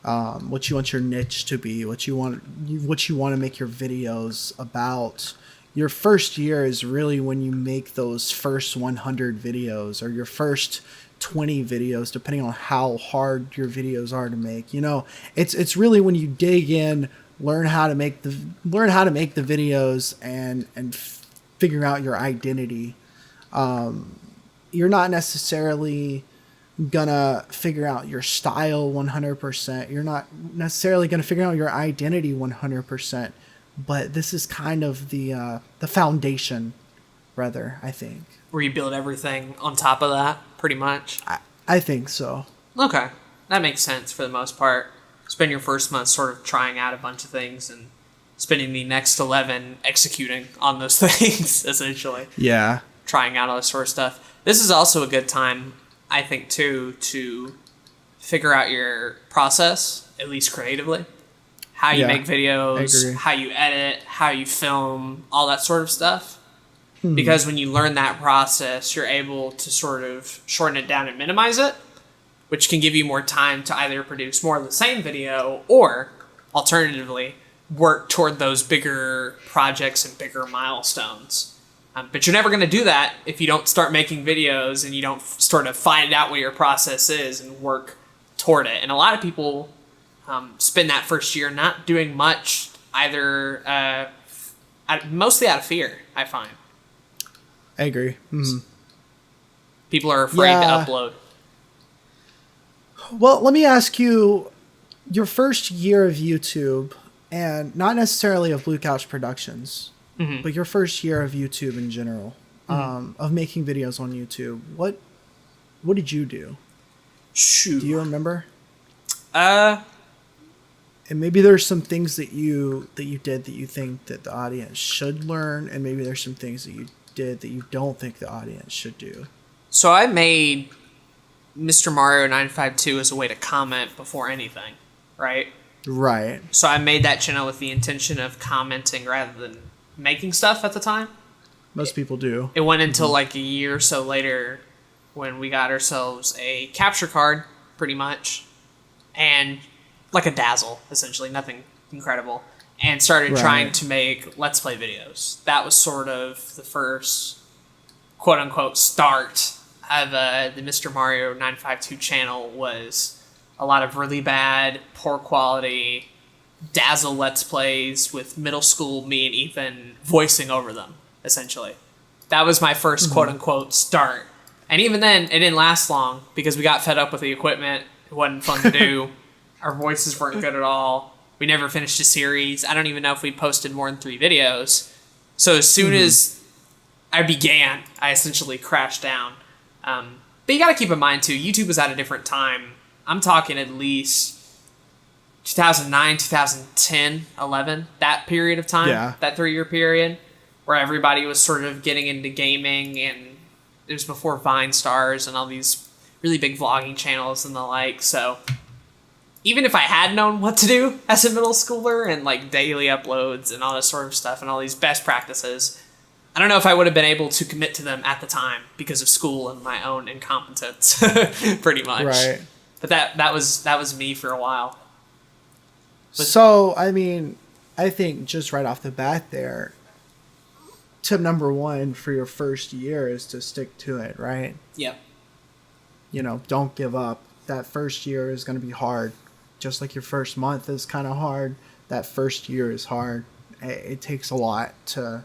S1: what you want your niche to be, what you want to make your videos about. Your first year is really when you make those first 100 videos or your first 20 videos, depending on how hard your videos are to make. It's really when you dig in, learn how to make the videos and figure out your identity. You're not necessarily gonna figure out your style 100%. You're not necessarily gonna figure out your identity 100%. But this is kind of the foundation, rather, I think.
S2: Where you build everything on top of that, pretty much?
S1: I think so.
S2: Okay. That makes sense for the most part. Spend your first month sort of trying out a bunch of things and spending the next 11 executing on those things, essentially.
S1: Yeah.
S2: Trying out all this sort of stuff. This is also a good time, I think, too, to figure out your process, at least creatively. How you make videos, how you edit, how you film, all that sort of stuff. Because when you learn that process, you're able to sort of shorten it down and minimize it, which can give you more time to either produce more of the same video or, alternatively, work toward those bigger projects and bigger milestones. But you're never going to do that if you don't start making videos and you don't sort of find out what your process is and work toward it. And a lot of people spend that first year not doing much, either mostly out of fear, I find.
S1: I agree. Mm-hmm.
S2: People are afraid to upload.
S1: Well, let me ask you, your first year of YouTube, and not necessarily of Blue Couch Productions, but your first year of YouTube in general, of making videos on YouTube, What did you do?
S2: Shoot.
S1: Do you remember?
S2: Uh,
S1: And maybe there's some things that you did that you think that the audience should learn, and maybe there's some things that you did that you don't think the audience should do.
S2: so I made Mr. Mario 952 as a way to comment before anything, right?
S1: Right.
S2: So I made that channel with the intention of commenting rather than making stuff at the time.
S1: Most people do.
S2: It went until like a year or so later when we got ourselves a capture card, pretty much, and like a Dazzle, essentially, nothing incredible, and started trying to make Let's Play videos. That was sort of the first quote-unquote start of the Mr. Mario 952 channel. Was a lot of really bad, poor quality Dazzle Let's Plays with middle school me and Ethan voicing over them, essentially. That was my first quote-unquote start. And even then, it didn't last long because we got fed up with the equipment. It wasn't fun to do. Our voices weren't good at all. We never finished a series. I don't even know if we posted more than 3 videos. So as soon as I began, I essentially crashed down. But you got to keep in mind, too, YouTube was at a different time. I'm talking at least 2009, 2010, 11, that period of time, that 3-year period, where everybody was sort of getting into gaming, and it was before Vine Stars and all these really big vlogging channels and the like. So even if I had known what to do as a middle schooler and like daily uploads and all this sort of stuff and all these best practices, I don't know if I would have been able to commit to them at the time because of school and my own incompetence, pretty much.
S1: Right.
S2: But that was me for a while.
S1: So, I mean, I think just right off the bat there, tip number 1 for your first year is to stick to it, right?
S2: Yep.
S1: You know, don't give up. That first year is going to be hard. Just like your first month is kind of hard, that first year is hard. It takes a lot to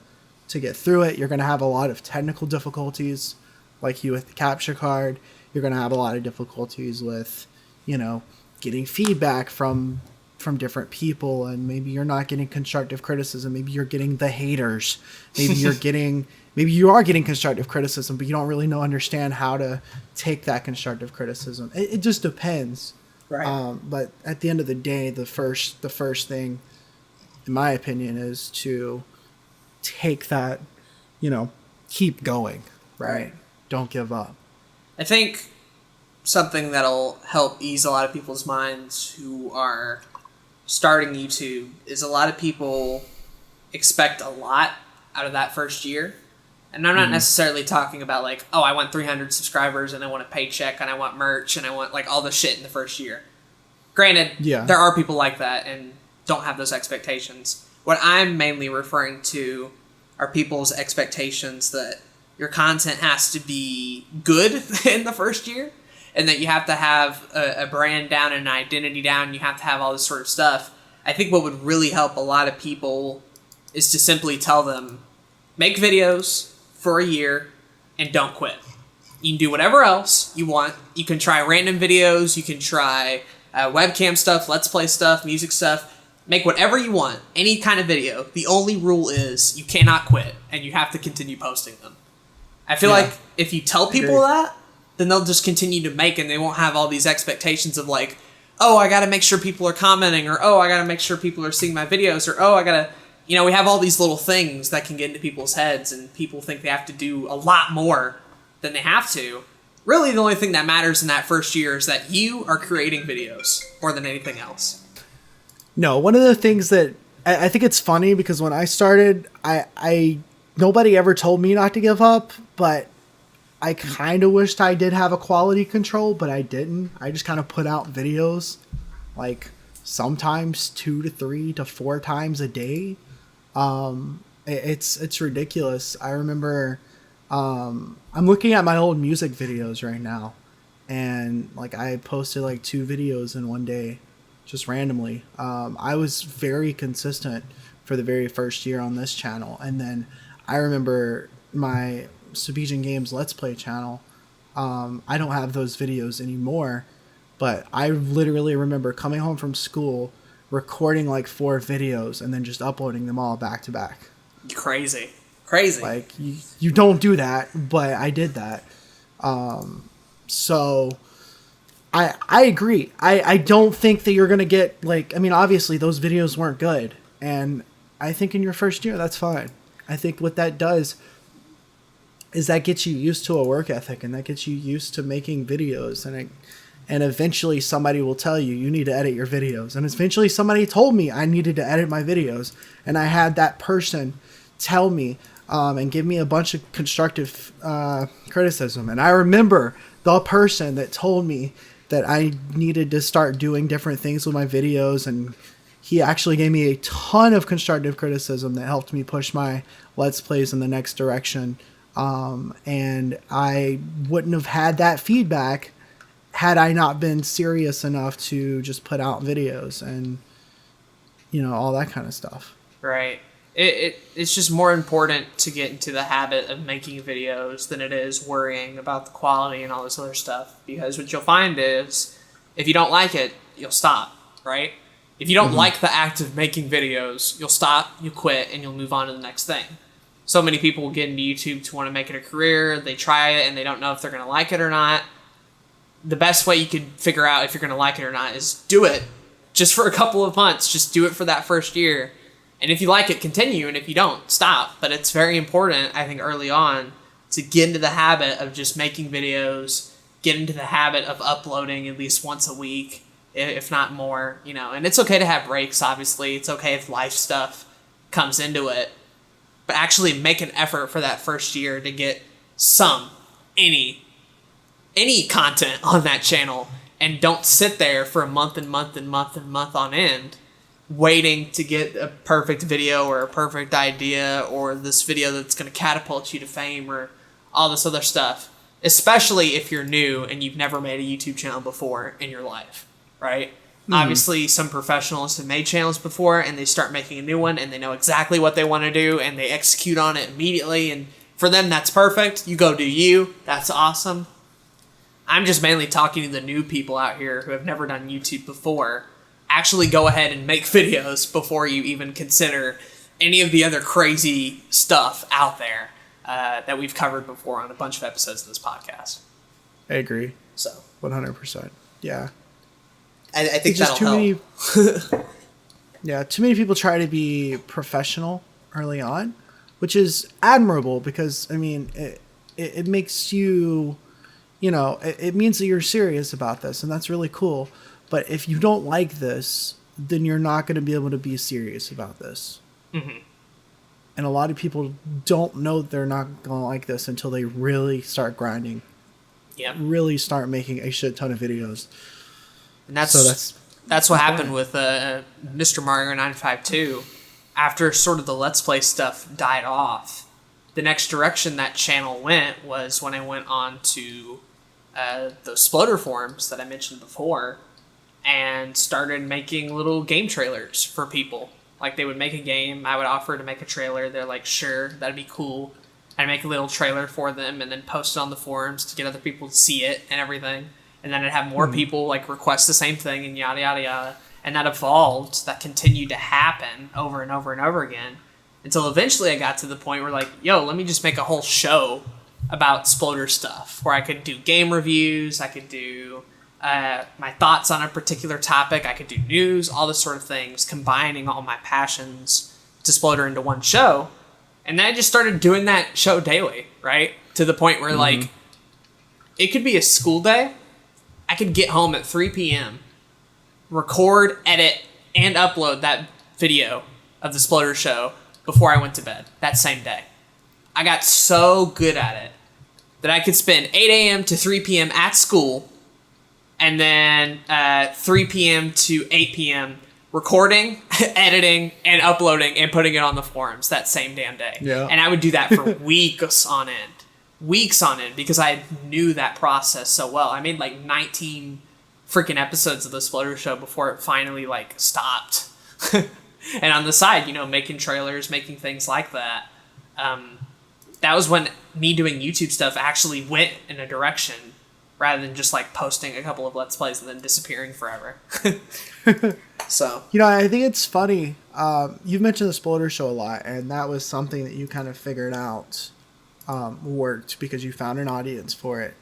S1: get through it. You're going to have a lot of technical difficulties, like you with the capture card. You're going to have a lot of difficulties with, you know, getting feedback from different people, and maybe you're not getting constructive criticism. Maybe you're getting the haters. Maybe you are getting constructive criticism, but you don't really understand how to take that constructive criticism. It just depends.
S2: Right.
S1: But at the end of the day, the first thing, in my opinion, is to take that, you know, keep going, right? Don't give up.
S2: I think something that'll help ease a lot of people's minds who are starting YouTube is a lot of people expect a lot out of that first year. And I'm not necessarily talking about like, oh, I want 300 subscribers and I want a paycheck and I want merch and I want like all the shit in the first year. Granted, there are people like that and don't have those expectations. What I'm mainly referring to are people's expectations that your content has to be good in the first year and that you have to have a brand down and an identity down. You have to have all this sort of stuff. I think what would really help a lot of people is to simply tell them, make videos for a year and don't quit. You can do whatever else you want. You can try random videos. You can try webcam stuff, let's play stuff, music stuff. Make whatever you want, any kind of video. The only rule is you cannot quit and you have to continue posting them. I feel like if you tell people that, then they'll just continue to make, and they won't have all these expectations of like, oh, I got to make sure people are commenting, or oh, I got to make sure people are seeing my videos, or oh, I got to, you know, we have all these little things that can get into people's heads, and people think they have to do a lot more than they have to. Really, the only thing that matters in that first year is that you are creating videos more than anything else.
S1: No, one of the things that I think it's funny because when I started, I nobody ever told me not to give up, but I kind of wished I did have a quality control, but I didn't. I just kind of put out videos like sometimes 2 to 3 to 4 times a day. It's ridiculous. I remember I'm looking at my old music videos right now, and like I posted like 2 videos in one day just randomly. I was very consistent for the very first year on this channel, and then I remember my Subijin Games Let's Play channel. I don't have those videos anymore, but I literally remember coming home from school, recording like 4 videos, and then just uploading them all back to back. Crazy. Like you don't do that, but I did that. So I agree. I don't think that you're going to get, like, I mean, obviously those videos weren't good. And I think in your first year, that's fine. I think what that does is that gets you used to a work ethic, and that gets you used to making videos. And eventually somebody will tell you, you need to edit your videos. And eventually somebody told me I needed to edit my videos. And I had that person tell me and give me a bunch of constructive criticism. And I remember the person that told me that I needed to start doing different things with my videos, and he actually gave me a ton of constructive criticism that helped me push my Let's Plays in the next direction. And I wouldn't have had that feedback had I not been serious enough to just put out videos and, all that kind of stuff.
S2: Right. It's just more important to get into the habit of making videos than it is worrying about the quality and all this other stuff. Because what you'll find is, if you don't like it, you'll stop, right? If you don't like the act of making videos, you'll stop, you'll quit, and you'll move on to the next thing. So many people get into YouTube to want to make it a career. They try it, and they don't know if they're going to like it or not. The best way you could figure out if you're going to like it or not is do it just for a couple of months. Just do it for that first year. And if you like it, continue. And if you don't, stop. But it's very important, I think, early on to get into the habit of just making videos, get into the habit of uploading at least once a week, if not more, And it's okay to have breaks, obviously. It's okay if life stuff comes into it. But actually make an effort for that first year to get any content on that channel, and don't sit there for a month and month and month and month on end waiting to get a perfect video or a perfect idea or this video that's going to catapult you to fame or all this other stuff, especially if you're new and you've never made a YouTube channel before in your life, right? Obviously, some professionals have made channels before, and they start making a new one, and they know exactly what they want to do, and they execute on it immediately, and for them, that's perfect. You go do you. That's awesome. I'm just mainly talking to the new people out here who have never done YouTube before. Actually go ahead and make videos before you even consider any of the other crazy stuff out there that we've covered before on a bunch of episodes of this podcast.
S1: I agree.
S2: So
S1: 100%. Yeah.
S2: I think that'll help.
S1: Too many people try to be professional early on, which is admirable because, I mean, it makes you, it means that you're serious about this, and that's really cool. But if you don't like this, then you're not going to be able to be serious about this. Mm-hmm. And a lot of people don't know they're not going to like this until they really start grinding.
S2: Yep.
S1: Really start making a shit ton of videos.
S2: And that's what happened with Mr. Mario 952. After sort of the Let's Play stuff died off, the next direction that channel went was when I went on to those Sploder forums that I mentioned before and started making little game trailers for people. Like, they would make a game, I would offer to make a trailer, they're like, sure, that'd be cool. I'd make a little trailer for them and then post it on the forums to get other people to see it and everything. And then I'd have more people like request the same thing and yada, yada, yada. And that evolved, that continued to happen over and over and over again. Until eventually I got to the point where, like, yo, let me just make a whole show about Sploder stuff. Where I could do game reviews, I could do my thoughts on a particular topic, I could do news, all this sort of things, combining all my passions to Sploder into one show. And then I just started doing that show daily, right? To the point where, like, it could be a school day. I could get home at 3 p.m., record, edit, and upload that video of the Sploder show before I went to bed that same day. I got so good at it that I could spend 8 a.m. to 3 p.m. at school and then 3 p.m. to 8 p.m. recording, editing, and uploading and putting it on the forums that same damn day.
S1: Yeah.
S2: And I would do that for weeks on end. Weeks on end, because I knew that process so well. I made like 19 freaking episodes of the Sploder show before it finally like stopped. And on the side, making trailers, making things like that. That was when me doing YouTube stuff actually went in a direction rather than just like posting a couple of Let's Plays and then disappearing forever. So,
S1: I think it's funny. You've mentioned the Sploder show a lot, and that was something that you kind of figured out worked because you found an audience for it.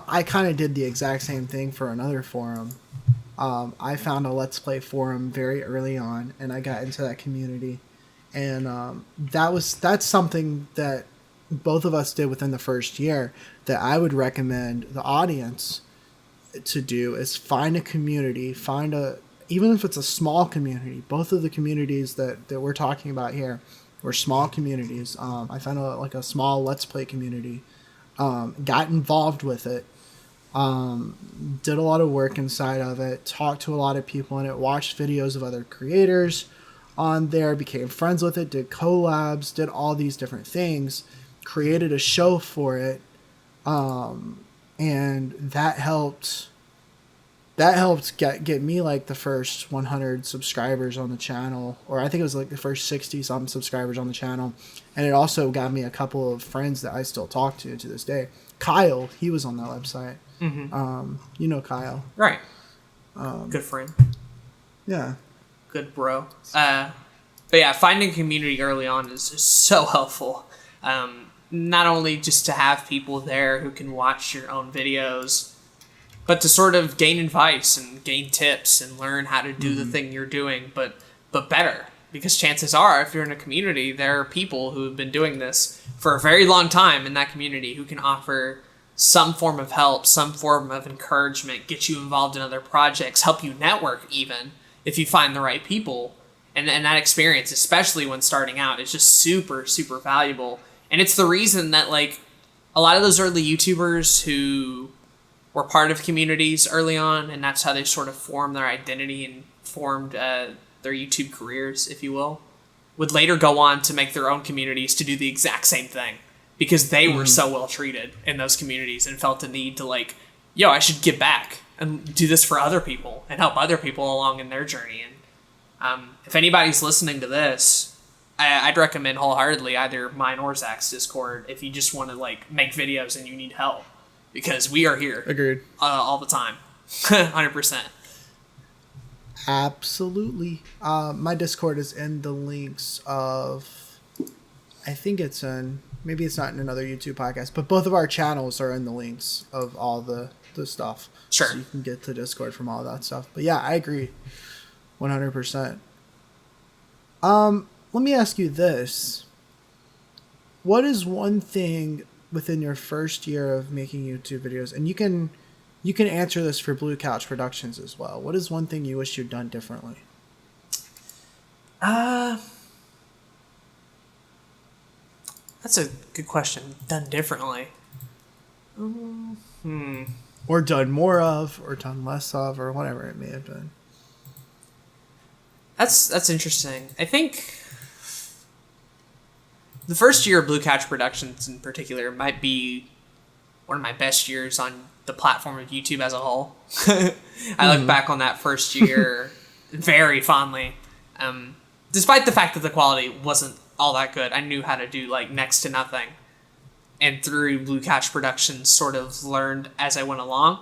S1: I kind of did the exact same thing for another forum. I found a Let's Play forum very early on, and I got into that community, and that's something that both of us did within the first year that I would recommend the audience to do is find a community, even if it's a small community. Both of the communities that we're talking about here were small communities. I found a small Let's Play community, got involved with it, did a lot of work inside of it, talked to a lot of people in it, watched videos of other creators on there, became friends with it, did collabs, did all these different things, created a show for it, and that helped get me like the first 100 subscribers on the channel, or I think it was like the first 60 something subscribers on the channel, and it also got me a couple of friends that I still talk to this day. Kyle, he was on that website. Mm-hmm. Kyle,
S2: right? Good friend.
S1: Yeah.
S2: Good bro. But yeah, finding community early on is just so helpful. Not only just to have people there who can watch your own videos, but to sort of gain advice and gain tips and learn how to do the thing you're doing, but better. Because chances are, if you're in a community, there are people who have been doing this for a very long time in that community who can offer some form of help, some form of encouragement, get you involved in other projects, help you network even, if you find the right people. And that experience, especially when starting out, is just super, super valuable. And it's the reason that, like, a lot of those early YouTubers who were part of communities early on, and that's how they sort of formed their identity and formed their YouTube careers, if you will, would later go on to make their own communities to do the exact same thing because they were so well treated in those communities and felt a need to, like, yo, I should give back and do this for other people and help other people along in their journey. And if anybody's listening to this, I'd recommend wholeheartedly either mine or Zach's Discord if you just want to, like, make videos and you need help. Because we are here.
S1: Agreed.
S2: All the time. 100%.
S1: Absolutely. My Discord is in the links of... I think it's in... Maybe it's not in another YouTube podcast, but both of our channels are in the links of all the stuff.
S2: Sure.
S1: So you can get to Discord from all that stuff. But yeah, I agree. 100%. Let me ask you this. What is one thing within your first year of making YouTube videos, and you can answer this for Blue Couch Productions as well. What is one thing you wish you'd done differently?
S2: That's a good question. Done differently.
S1: Or done more of, or done less of, or whatever it may have been.
S2: That's interesting. I think the first year of Blue Couch Productions in particular might be one of my best years on the platform of YouTube as a whole. I look back on that first year very fondly. Despite the fact that the quality wasn't all that good, I knew how to do, like, next to nothing. And through Blue Couch Productions sort of learned as I went along.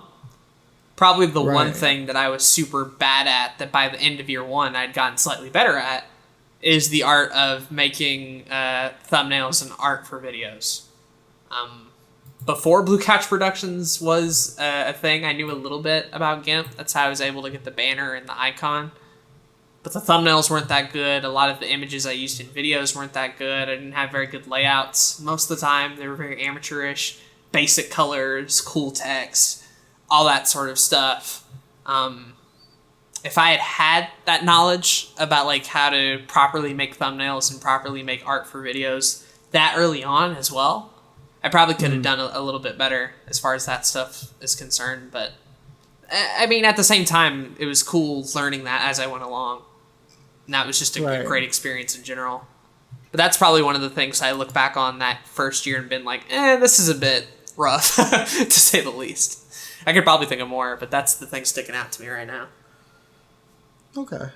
S2: Probably the one thing that I was super bad at that by the end of year one I'd gotten slightly better at is the art of making thumbnails and art for videos. Before Blue Couch Productions was a thing, I knew a little bit about GIMP. That's how I was able to get the banner and the icon. But the thumbnails weren't that good. A lot of the images I used in videos weren't that good. I didn't have very good layouts most of the time. They were very amateurish, basic colors, cool text, all that sort of stuff. If I had that knowledge about, like, how to properly make thumbnails and properly make art for videos that early on as well, I probably could have done a little bit better as far as that stuff is concerned. But I mean, at the same time, it was cool learning that as I went along. And that was just a great experience in general. But that's probably one of the things I look back on that first year and been like, this is a bit rough, to say the least. I could probably think of more, but that's the thing sticking out to me right now.
S1: Okay.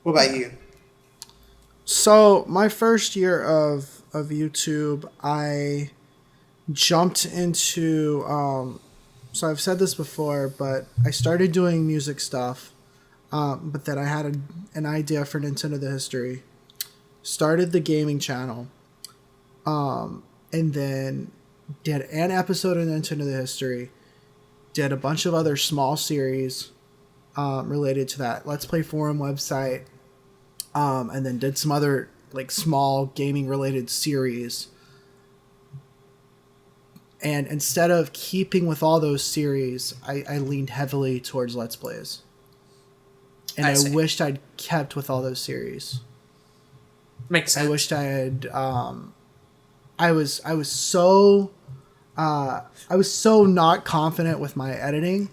S2: What about you?
S1: So my first year of YouTube, I jumped into so I've said this before, but I started doing music stuff, but then I had an idea for Nintendo the History, started the gaming channel, and then did an episode of Nintendo the History, did a bunch of other small series related to that Let's Play forum website, and then did some other like small gaming related series. And instead of keeping with all those series, I leaned heavily towards Let's Plays. And I wished I'd kept with all those series.
S2: Makes sense.
S1: I wished I had. I was so not confident with my editing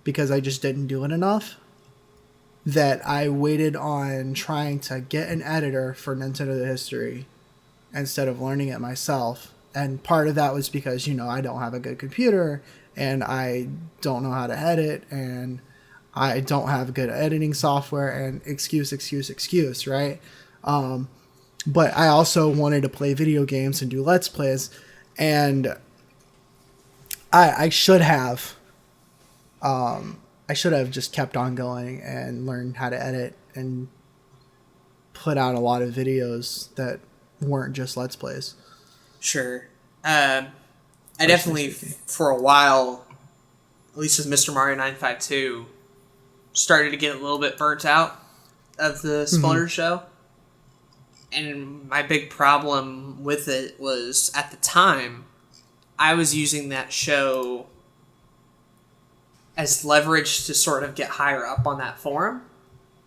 S1: because I just didn't do it enough that I waited on trying to get an editor for Nintendo the History instead of learning it myself. And part of that was because, I don't have a good computer and I don't know how to edit and I don't have good editing software and excuse, right? But I also wanted to play video games and do Let's Plays, and I should have just kept on going and learned how to edit and put out a lot of videos that weren't just Let's Plays.
S2: Sure. I definitely, for a while, at least with Mr. Mario 952, started to get a little bit burnt out of the Splinter show. And my big problem with it was, at the time, I was using that show as leverage to sort of get higher up on that forum,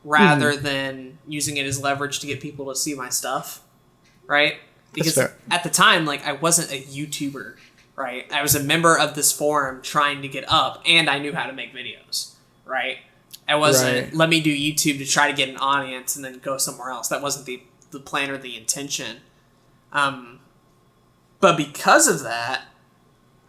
S2: rather than using it as leverage to get people to see my stuff, right? Because at the time, like, I wasn't a YouTuber, right? I was a member of this forum trying to get up, and I knew how to make videos, right? I wasn't, let me do YouTube to try to get an audience and then go somewhere else. That wasn't the plan or the intention. But because of that,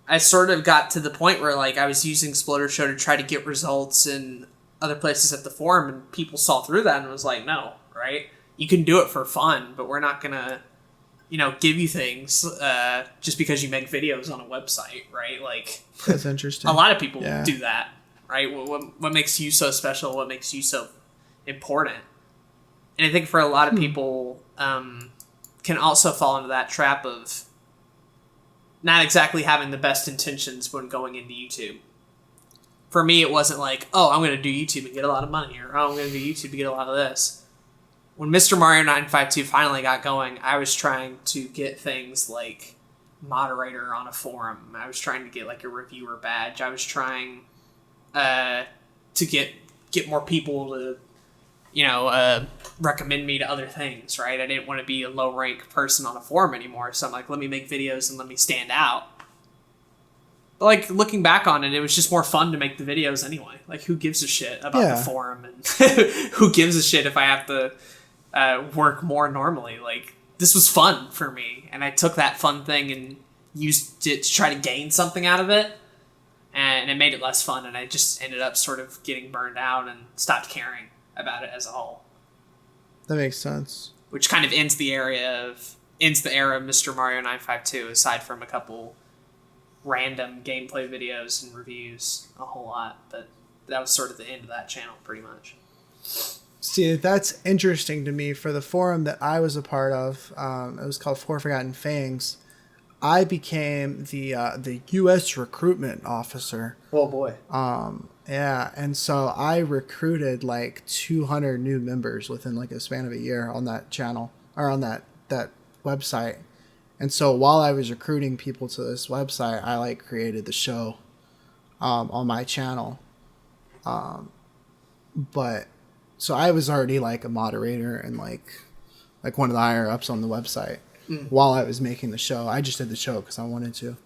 S2: I sort of got to the point where, like, I was using Splinter Show to try to get results in other places at the forum, and people saw through that and was like, no, right? You can do it for fun, but we're not going to, give you things just because you make videos on a website, right? Like,
S1: that's interesting.
S2: A lot of people do that, right? What makes you so special? What makes you so important? And I think for a lot of people, can also fall into that trap of not exactly having the best intentions when going into YouTube. For me, it wasn't like, oh, I'm going to do YouTube and get a lot of money, or oh, I'm going to do YouTube to get a lot of this. When Mr. Mario 952 finally got going, I was trying to get things like moderator on a forum. I was trying to get like a reviewer badge. I was trying to get more people to, recommend me to other things, right? I didn't want to be a low-rank person on a forum anymore, so I'm like, let me make videos and let me stand out. But, like, looking back on it, it was just more fun to make the videos anyway. Like, who gives a shit about the forum? And who gives a shit if I have to work more normally? Like, this was fun for me, and I took that fun thing and used it to try to gain something out of it, and it made it less fun, and I just ended up sort of getting burned out and stopped caring about it as a whole.
S1: That makes sense.
S2: Which kind of ends the era of Mr. Mario 952, aside from a couple random gameplay videos and reviews, a whole lot. But that was sort of the end of that channel, pretty much.
S1: See, that's interesting to me. For the forum that I was a part of, it was called Four Forgotten Fangs. I became the U.S. recruitment officer.
S2: Oh boy.
S1: Yeah, and so I recruited like 200 new members within like a span of a year on that channel, or on that website. And so while I was recruiting people to this website, I like created the show on my channel. But so I was already like a moderator and like one of the higher ups on the website while I was making the show. I just did the show because I wanted to.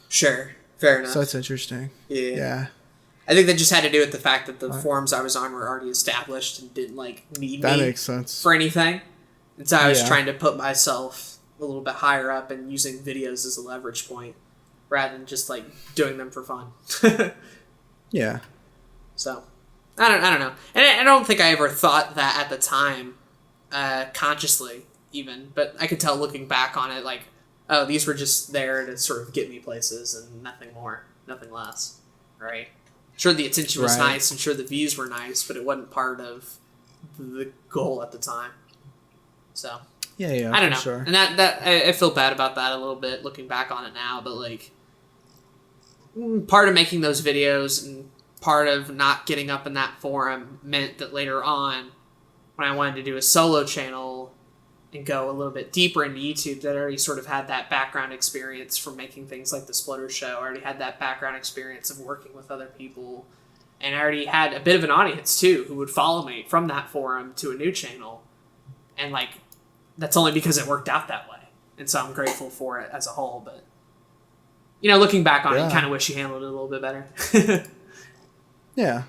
S2: Sure, fair enough.
S1: So it's interesting.
S2: Yeah. I think that just had to do with the fact that the forums I was on were already established and didn't like need
S1: that
S2: me
S1: makes sense.
S2: for anything. And so I was trying to put myself a little bit higher up and using videos as a leverage point rather than just like doing them for fun.
S1: Yeah.
S2: So I don't know. And I don't think I ever thought that at the time, consciously even, but I could tell looking back on it, like, oh, these were just there to sort of get me places and nothing more, nothing less. Right. Sure, the attention was nice, and sure, the views were nice, but it wasn't part of the goal at the time. So
S1: Yeah,
S2: I don't
S1: for
S2: know.
S1: sure.
S2: And I feel bad about that a little bit looking back on it now, but like part of making those videos and part of not getting up in that forum meant that later on when I wanted to do a solo channel and go a little bit deeper into YouTube, that I already sort of had that background experience from making things like the Splitter Show. I already had that background experience of working with other people. And I already had a bit of an audience, too, who would follow me from that forum to a new channel. And, like, that's only because it worked out that way. And so I'm grateful for it as a whole. But, you know, looking back on it, you kind of wish you handled it a little bit better.
S1: Yeah.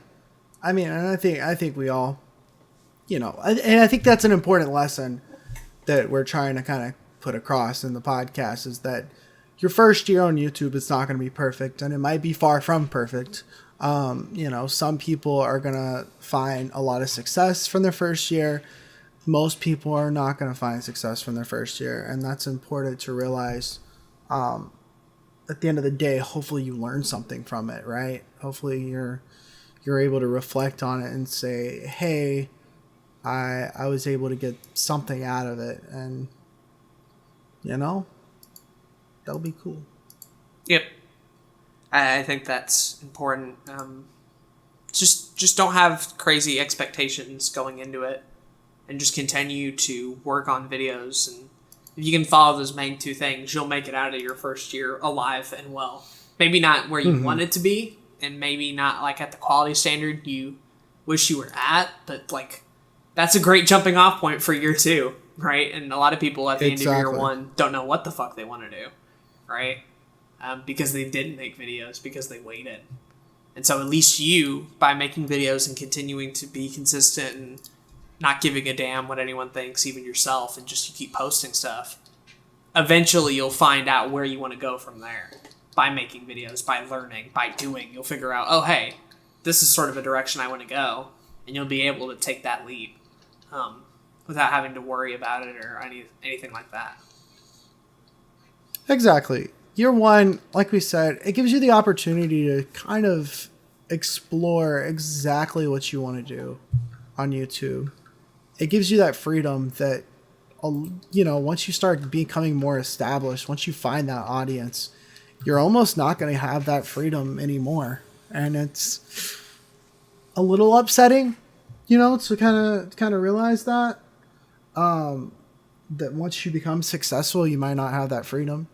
S1: I mean, and I think we all, you know, and I think that's an important lesson that we're trying to kind of put across in the podcast, is that your first year on YouTube is not going to be perfect, and it might be far from perfect. You know, some people are going to find a lot of success from their first year. Most people are not going to find success from their first year, and that's important to realize. At the end of the day, hopefully you learn something from it, right? Hopefully you're able to reflect on it and say, hey, I was able to get something out of it, and you know, that'll be cool.
S2: Yep. I think that's important. Just don't have crazy expectations going into it, and just continue to work on videos. And if you can follow those main two things, you'll make it out of your first year alive and well. Maybe not where you want it to be, and maybe not like at the quality standard you wish you were at, but like that's a great jumping off point for year two, right? And a lot of people at the end of year one don't know what the fuck they want to do, right? Because they didn't make videos, because they waited. And so at least you, by making videos and continuing to be consistent and not giving a damn what anyone thinks, even yourself, and just you keep posting stuff, eventually you'll find out where you want to go from there. By making videos, by learning, by doing, you'll figure out, oh, hey, this is sort of a direction I want to go, and you'll be able to take that leap without having to worry about it or anything like that.
S1: Exactly. Year one, like we said, it gives you the opportunity to kind of explore exactly what you want to do on YouTube. It gives you that freedom that, you know, once you start becoming more established, once you find that audience, you're almost not going to have that freedom anymore. And it's a little upsetting, you know, to kind of realize that, that once you become successful, you might not have that freedom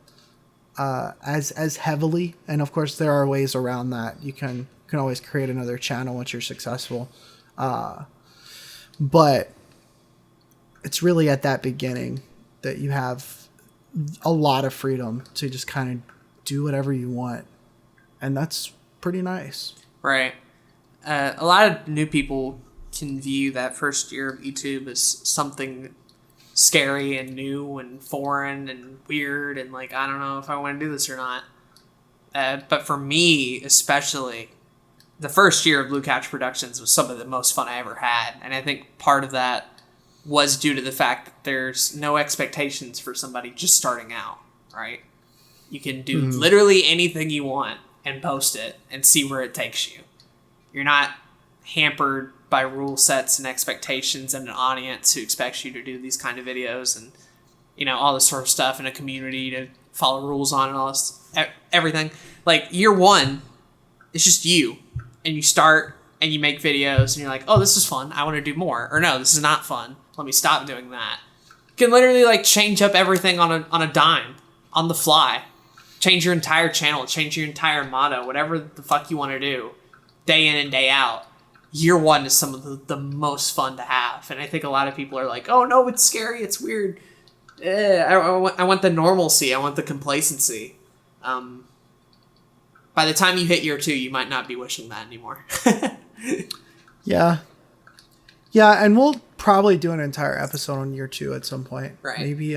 S1: as heavily. And of course there are ways around that. You can always create another channel once you're successful. But it's really at that beginning that you have a lot of freedom to just kind of do whatever you want. And that's pretty nice.
S2: Right. A lot of new people can view that first year of YouTube as something scary and new and foreign and weird and like, I don't know if I want to do this or not. But for me, especially, the first year of Blue Couch Productions was some of the most fun I ever had. And I think part of that was due to the fact that there's no expectations for somebody just starting out, right? You can do literally anything you want and post it and see where it takes you. You're not hampered by rule sets and expectations and an audience who expects you to do these kind of videos and, you know, all this sort of stuff, and a community to follow rules on and all this, everything. Like, year one, it's just you. And you start and you make videos and you're like, oh, this is fun, I want to do more. Or no, this is not fun, let me stop doing that. You can literally like change up everything on a dime, on the fly. Change your entire channel, change your entire motto, whatever the fuck you want to do, day in and day out. Year one is some of the most fun to have. And I think a lot of people are like, oh no, it's scary, it's weird. I want the normalcy, I want the complacency. By the time you hit year two, you might not be wishing that anymore.
S1: Yeah. Yeah, and we'll probably do an entire episode on year two at some point.
S2: Right.
S1: Maybe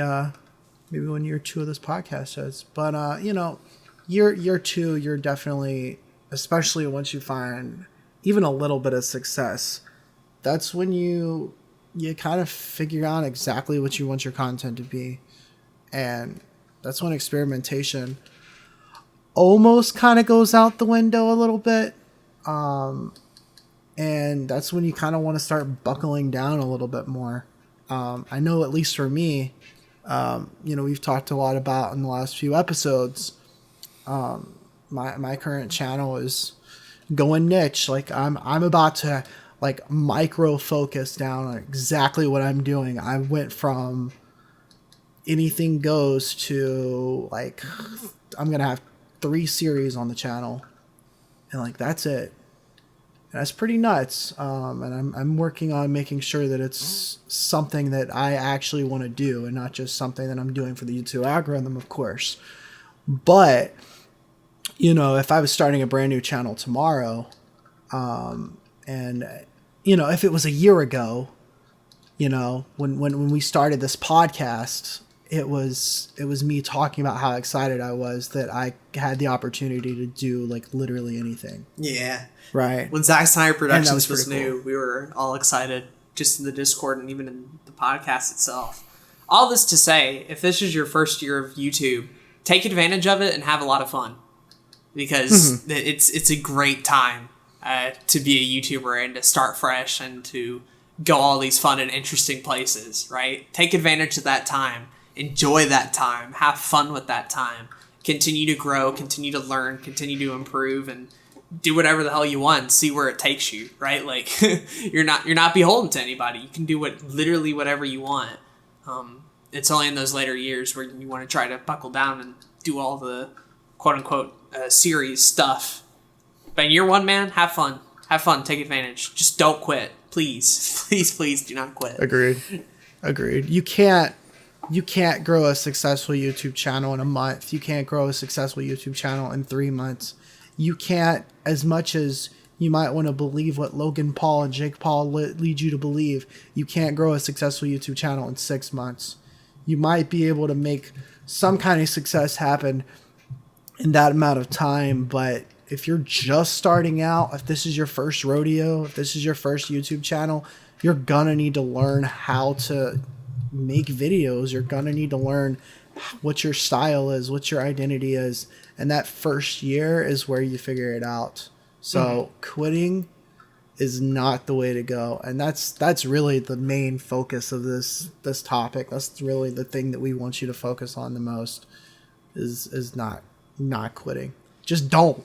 S1: when year two of this podcast is. But you know, year two, you're definitely, especially once you find even a little bit of success, that's when you kind of figure out exactly what you want your content to be. And that's when experimentation almost kind of goes out the window a little bit. And that's when you kind of want to start buckling down a little bit more I know at least for me, we've talked a lot about in the last few episodes. My current channel is going niche. Like I'm about to like micro focus down on exactly what I'm doing. I went from anything goes to like I'm gonna have 3 series on the channel, and like that's it. And that's pretty nuts. And I'm working on making sure that it's something that I actually want to do, and not just something that I'm doing for the YouTube algorithm, of course. But if I was starting a brand new channel tomorrow, and if it was a year ago, when we started this podcast, it was me talking about how excited I was that I had the opportunity to do like literally anything.
S2: Yeah.
S1: Right.
S2: When Zach Snyder Productions
S1: was
S2: new,
S1: cool.
S2: We were all excited just in the Discord and even in the podcast itself. All this to say, if this is your first year of YouTube, take advantage of it and have a lot of fun, because it's a great time to be a YouTuber and to start fresh and to go all these fun and interesting places, right? Take advantage of that time. Enjoy that time. Have fun with that time. Continue to grow, continue to learn, continue to improve, and do whatever the hell you want. See where it takes you, right? Like you're not beholden to anybody. You can do literally whatever you want. It's only in those later years where you want to try to buckle down and do all the quote unquote series stuff. But in year 1, man, have fun. Have fun. Take advantage. Just don't quit. Please, please, please do not quit.
S1: Agreed. You can't grow a successful YouTube channel in a month. You can't grow a successful YouTube channel in 3 months. You can't, as much as you might want to believe what Logan Paul and Jake Paul lead you to believe, you can't grow a successful YouTube channel in 6 months. You might be able to make some kind of success happen in that amount of time, but if you're just starting out, if this is your first rodeo, if this is your first YouTube channel, you're gonna need to learn how to make videos. You're gonna need to learn what your style is, what your identity is, and that first year is where you figure it out. So quitting is not the way to go, and that's really the main focus of this topic. That's really the thing that we want you to focus on the most is not quitting. Just don't.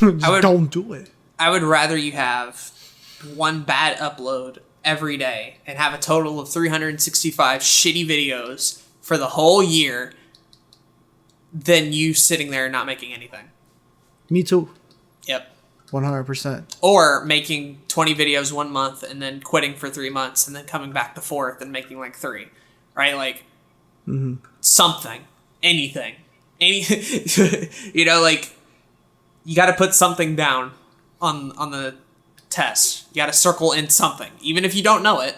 S1: Don't do it.
S2: I would rather you have one bad upload every day and have a total of 365 shitty videos for the whole year than you sitting there and not making anything.
S1: Me too.
S2: Yep.
S1: 100%.
S2: Or making 20 videos 1 month and then quitting for 3 months and then coming back the 4th and making like 3. Right? Like something. Anything. Like you got to put something down on the test. You got to circle in something, even if you don't know it,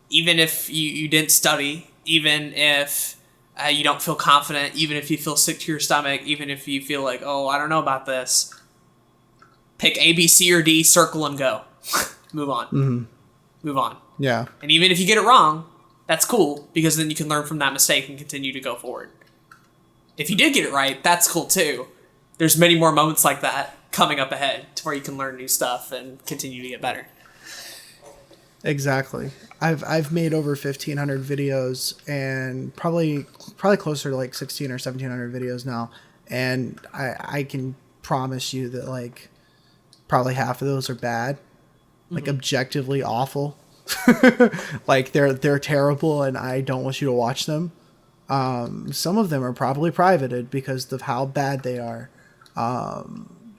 S2: even if you didn't study, even if you don't feel confident, even if you feel sick to your stomach, even if you feel like, oh, I don't know about this. Pick A, B, C, or D, circle and go. Move on. Move on.
S1: Yeah.
S2: And even if you get it wrong, that's cool, because then you can learn from that mistake and continue to go forward. If you did get it right, that's cool too. There's many more moments like that coming up ahead to where you can learn new stuff and continue to get better.
S1: Exactly. I've made over 1,500 videos and probably closer to like 1,600 or 1,700 videos now, and I can promise you that like probably half of those are bad, like objectively awful. Like they're terrible, and I don't want you to watch them. Some of them are probably privated because of how bad they are.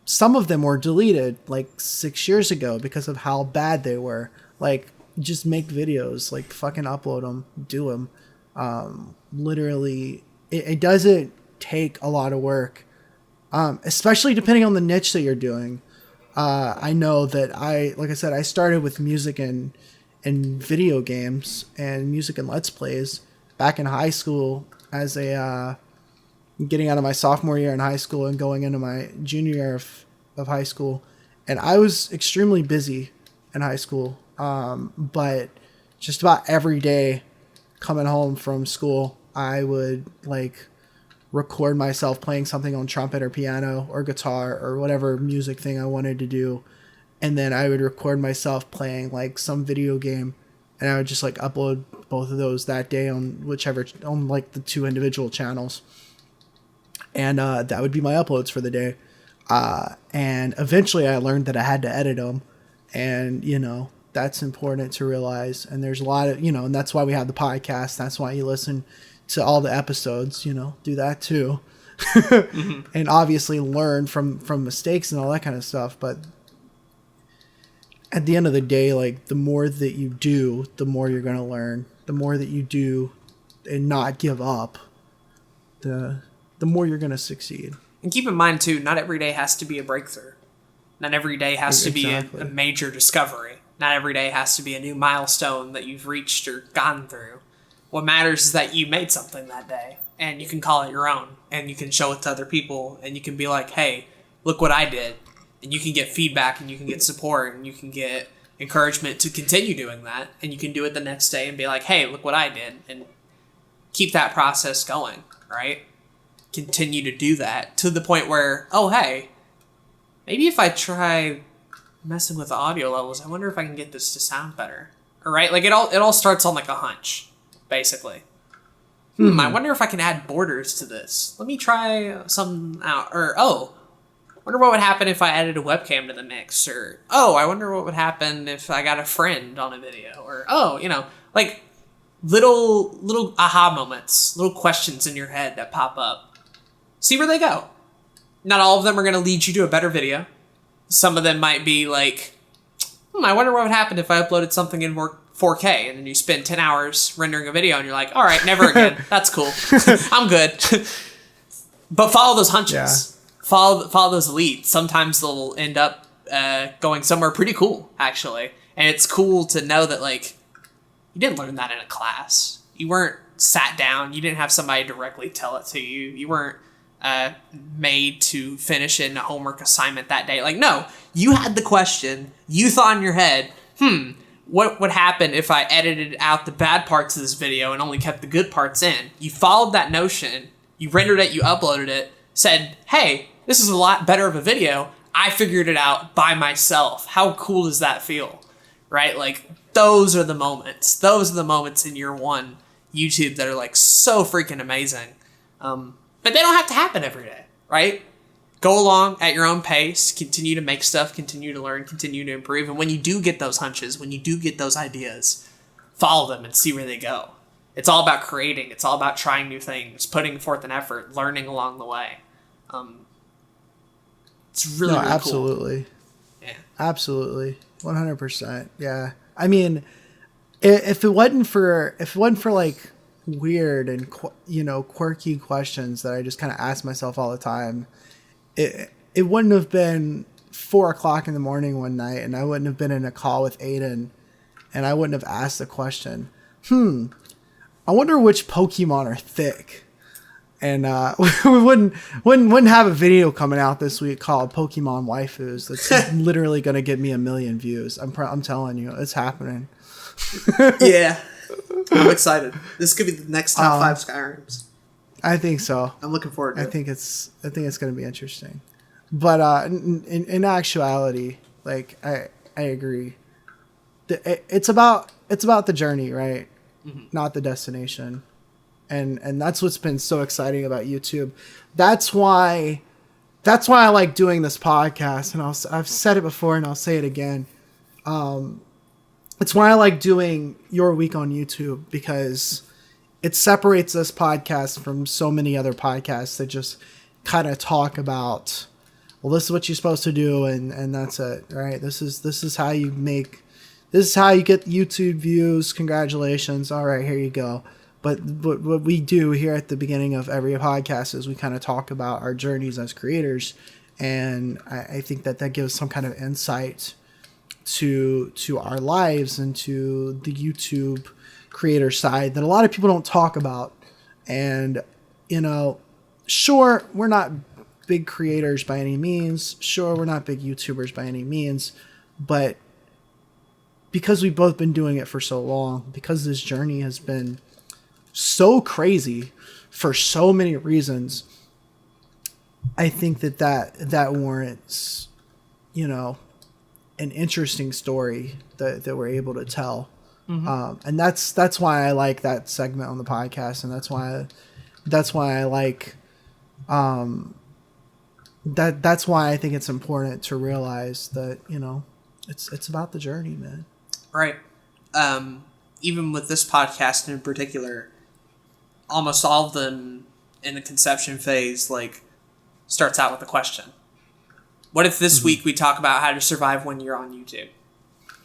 S1: Some of them were deleted like 6 years ago because of how bad they were. Like, just make videos, like fucking upload them, do them. Literally, it doesn't take a lot of work, especially depending on the niche that you're doing. I know that like I said, I started with music and video games and music and Let's Plays back in high school as getting out of my sophomore year in high school and going into my junior year of high school. And I was extremely busy in high school. But just about every day coming home from school, I would like record myself playing something on trumpet or piano or guitar or whatever music thing I wanted to do. And then I would record myself playing like some video game, and I would just like upload both of those that day on like the 2 individual channels. And that would be my uploads for the day. And eventually I learned that I had to edit them. And, that's important to realize. And there's a lot of, and that's why we have the podcast. That's why you listen to all the episodes, do that too. Mm-hmm. And obviously learn from mistakes and all that kind of stuff. But at the end of the day, like, the more that you do, the more you're going to learn. The more that you do and not give up, the more you're going to succeed.
S2: And keep in mind, too, not every day has to be a breakthrough. Not every day has to be a major discovery. Not every day has to be a new milestone that you've reached or gone through. What matters is that you made something that day, and you can call it your own, and you can show it to other people, and you can be like, hey, look what I did. And you can get feedback, and you can get support, and you can get encouragement to continue doing that, and you can do it the next day and be like, hey, look what I did, and keep that process going, right? Continue to do that to the point where, oh, hey, maybe if I try messing with the audio levels, I wonder if I can get this to sound better. All right, like it all starts on like a hunch, basically. I wonder if I can add borders to this. Let me try something out. Or, oh, wonder what would happen if I added a webcam to the mix. Or, oh, I wonder what would happen if I got a friend on a video. Or, oh, like little aha moments, little questions in your head that pop up. See where they go. Not all of them are going to lead you to a better video. Some of them might be like, I wonder what would happen if I uploaded something in 4K, and then you spend 10 hours rendering a video, and you're like, all right, never again. That's cool. I'm good. But follow those hunches. Yeah. Follow those leads. Sometimes they'll end up going somewhere pretty cool, actually. And it's cool to know that, like, you didn't learn that in a class. You weren't sat down. You didn't have somebody directly tell it to you. You weren't made to finish it in a homework assignment that day. Like, no, you had the question. You thought in your head, what would happen if I edited out the bad parts of this video and only kept the good parts in? You followed that notion. You rendered it. You uploaded it. Said, hey, this is a lot better of a video. I figured it out by myself. How cool does that feel? Right? Like, those are the moments. Those are the moments in year one YouTube that are, like, so freaking amazing. But they don't have to happen every day, right? Go along at your own pace, continue to make stuff, continue to learn, continue to improve. And when you do get those hunches, when you do get those ideas, follow them and see where they go. It's all about creating. It's all about trying new things, putting forth an effort, learning along the way. It's really
S1: absolutely
S2: cool. Yeah.
S1: Absolutely. 100%. Yeah. I mean, if it wasn't for like weird and quirky questions that I just kind of ask myself all the time, it wouldn't have been 4:00 in the morning one night, and I wouldn't have been in a call with Aden, and I wouldn't have asked the question, I wonder which Pokemon are thick. And we wouldn't have a video coming out this week called Pokemon Waifus that's literally going to get me 1 million views. I'm telling you, it's happening.
S2: Yeah. I'm excited. This could be the next top 5 Skyrims.
S1: I think so.
S2: I'm looking forward to it.
S1: I think it's going to be interesting. But in actuality, like I agree. It's about the journey, right? Mm-hmm. Not the destination. And that's what's been so exciting about YouTube. That's why I like doing this podcast, and I've said it before and I'll say it again. It's why I like doing Your Week on YouTube, because it separates this podcast from so many other podcasts that just kind of talk about, well, this is what you're supposed to do, and that's it, right? This is how you get YouTube views. Congratulations. All right, here you go. But what we do here at the beginning of every podcast is we kind of talk about our journeys as creators, and I think that gives some kind of insight to our lives and to the YouTube creator side that a lot of people don't talk about. And sure, we're not big creators by any means. Sure, we're not big YouTubers by any means, but because we've both been doing it for so long, because this journey has been so crazy for so many reasons, I think that warrants, an interesting story that we're able to tell. And that's why I like that segment on the podcast, and that's why I like that's why I think it's important to realize that, you know, it's about the journey, man.
S2: Right. Even with this podcast in particular, almost all of them in the conception phase, like, starts out with a question. What if this week we talk about how to survive when you're on YouTube?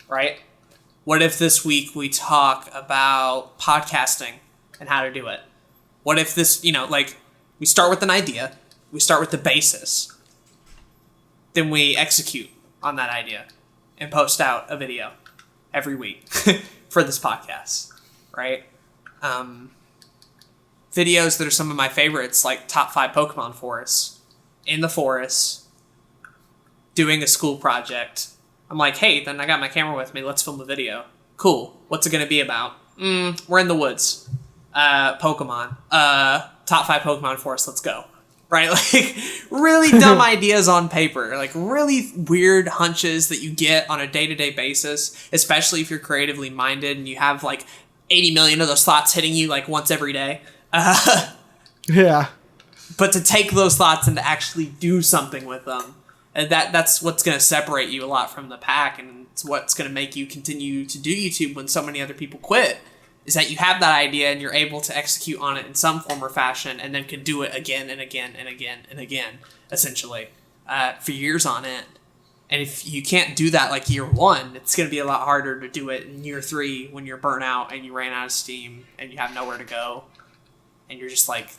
S2: Right? What if this week we talk about podcasting and how to do it? What if this, you know, like, we start with an idea, we start with the basis, then we execute on that idea and post out a video every week for this podcast, right? Videos that are some of my favorites, like top 5 Pokemon forests, in the forest, doing a school project. I'm like, hey, then I got my camera with me, let's film a video. Cool. What's it going to be about? We're in the woods. Pokemon. Top 5 Pokemon forest, let's go. Right? Like, really dumb ideas on paper. Like, really weird hunches that you get on a day-to-day basis, especially if you're creatively minded and you have, like, 80 million of those thoughts hitting you, like, once every day.
S1: Yeah.
S2: But to take those thoughts and to actually do something with them, that's what's going to separate you a lot from the pack, and it's what's going to make you continue to do YouTube when so many other people quit, is that you have that idea and you're able to execute on it in some form or fashion and then can do it again and again and again and again, essentially, for years on end. And if you can't do that like year 1, it's going to be a lot harder to do it in year 3 when you're burnt out and you ran out of steam and you have nowhere to go and you're just like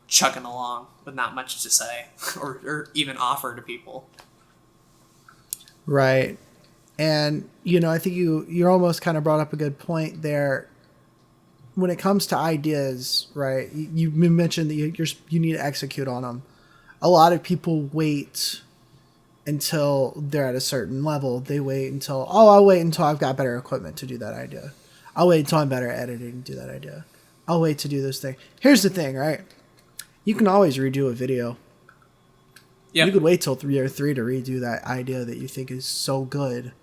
S2: chugging along with not much to say or even offer to people.
S1: Right. And, you know, I think you're almost kind of brought up a good point there. When it comes to ideas, right, you mentioned that you need to execute on them. A lot of people wait until they're at a certain level. They wait until, I'll wait until I've got better equipment to do that idea. I'll wait until I'm better at editing to do that idea. I'll wait to do this thing. Here's the thing, right? You can always redo a video. Yep. You could wait till year 3 to redo that idea that you think is so good.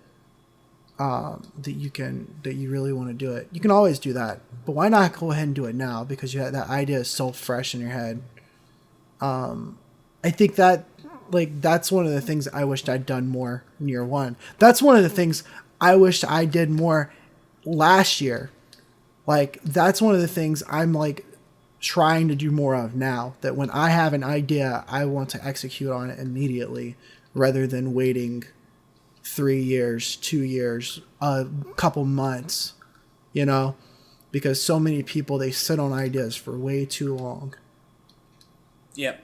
S1: That you really want to do it. You can always do that, but why not go ahead and do it now? Because that idea is so fresh in your head. I think that's one of the things I wished I'd done more in year 1. That's one of the things I wished I did more last year. Like, that's one of the things I'm like trying to do more of now, that when I have an idea, I want to execute on it immediately rather than waiting 3 years, 2 years, a couple months, you know, because so many people, they sit on ideas for way too long.
S2: Yep.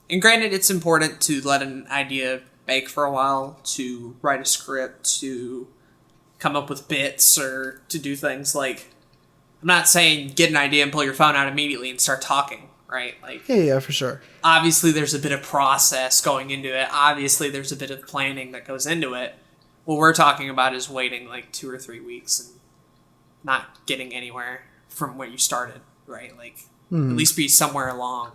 S2: And granted, it's important to let an idea bake for a while, to write a script, to come up with bits, or to do things like, I'm not saying get an idea and pull your phone out immediately and start talking, right? Like,
S1: yeah, for sure.
S2: Obviously, there's a bit of process going into it. Obviously, there's a bit of planning that goes into it. What we're talking about is waiting like 2 or 3 weeks and not getting anywhere from where you started, right? Like, at least be somewhere along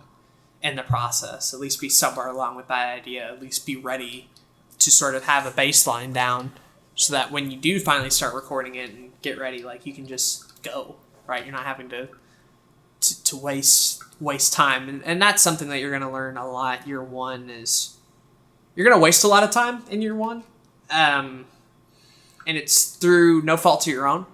S2: in the process. At least be somewhere along with that idea. At least be ready to sort of have a baseline down so that when you do finally start recording it and get ready, like, you can just go, right? You're not having to waste time. And that's something that you're going to learn a lot year 1 is you're going to waste a lot of time in year 1. And it's through no fault to your own,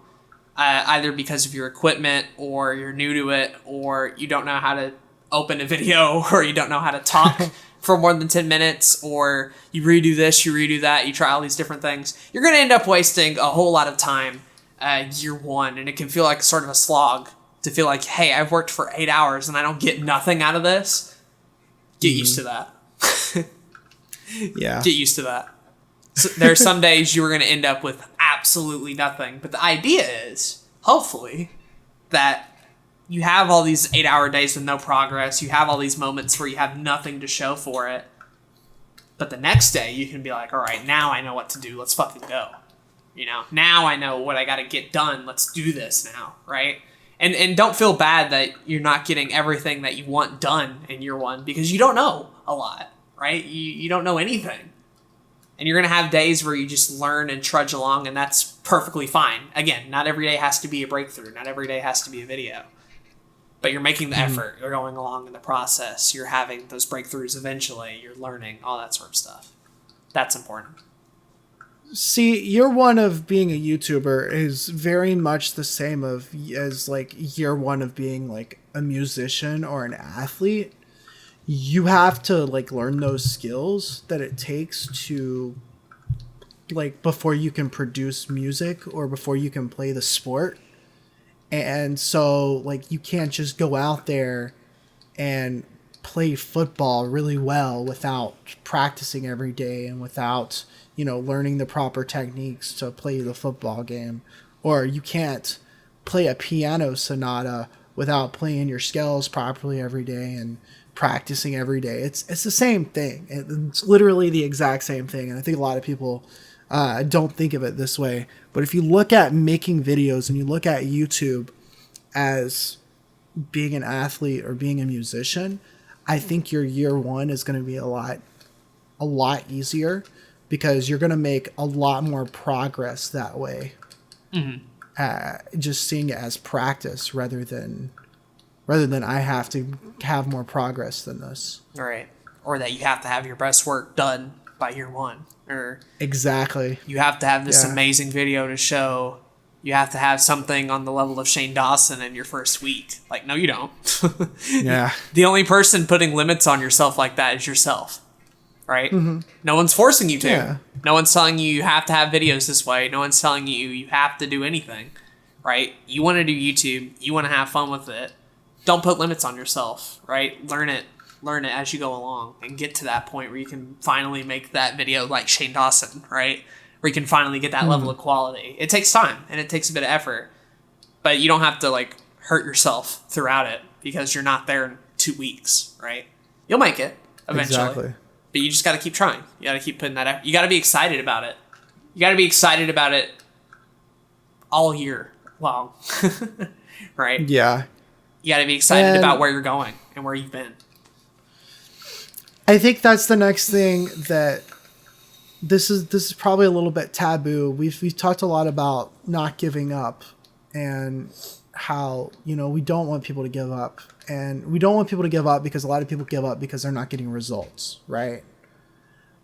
S2: either because of your equipment or you're new to it or you don't know how to open a video or you don't know how to talk for more than 10 minutes or you redo this, you redo that, you try all these different things. You're going to end up wasting a whole lot of time year 1, and it can feel like sort of a slog to feel like, hey, I've worked for 8 hours and I don't get nothing out of this. Get used to that.
S1: Yeah.
S2: Get used to that. So there are some days you are going to end up with absolutely nothing. But the idea is, hopefully, that you have all these 8-hour days with no progress. You have all these moments where you have nothing to show for it. But the next day you can be like, all right, now I know what to do. Let's fucking go. You know, now I know what I got to get done. Let's do this now, right? And don't feel bad that you're not getting everything that you want done in year 1 because you don't know a lot, right? You don't know anything. And you're going to have days where you just learn and trudge along, and that's perfectly fine. Again, not every day has to be a breakthrough. Not every day has to be a video. But you're making the effort. You're going along in the process. You're having those breakthroughs eventually. You're learning, all that sort of stuff. That's important.
S1: See, year one of being a YouTuber is very much the same as like year one of being like a musician or an athlete. You have to like learn those skills that it takes to like before you can produce music or before you can play the sport. And so like you can't just go out there and play football really well without practicing every day and without, you know, learning the proper techniques to play the football game. Or you can't play a piano sonata without playing your scales properly every day and practicing every day. It's the same thing. It's literally the exact same thing. And I think a lot of people don't think of it this way. But if you look at making videos and you look at YouTube as being an athlete or being a musician, I think your year one is going to be a lot easier because you're going to make a lot more progress that way. Just seeing it as practice rather than I have to have more progress than this.
S2: Right. Or that you have to have your best work done by year one. Or
S1: exactly.
S2: You have to have this amazing video to show. You have to have something on the level of Shane Dawson in your first week. Like, no, you don't.
S1: Yeah.
S2: The only person putting limits on yourself like that is yourself. Right? No one's forcing you to.
S1: Yeah.
S2: No one's telling you have to have videos this way. No one's telling you have to do anything. Right? You want to do YouTube. You want to have fun with it. Don't put limits on yourself. Right? Learn it as you go along and get to that point where you can finally make that video like Shane Dawson, right? Where you can finally get that level of quality. It takes time and it takes a bit of effort, but you don't have to like hurt yourself throughout it because you're not there in 2 weeks, right? You'll make it eventually,
S1: exactly.
S2: But you just got to keep trying. You got to keep putting that effort. You got to be excited about it. You got to be excited about it all year long, right?
S1: Yeah.
S2: You got to be excited about where you're going and where you've been.
S1: I think that's the next thing that this is probably a little bit taboo. We've talked a lot about not giving up and how, you know, we don't want people to give up. And we don't want people to give up because a lot of people give up because they're not getting results, right?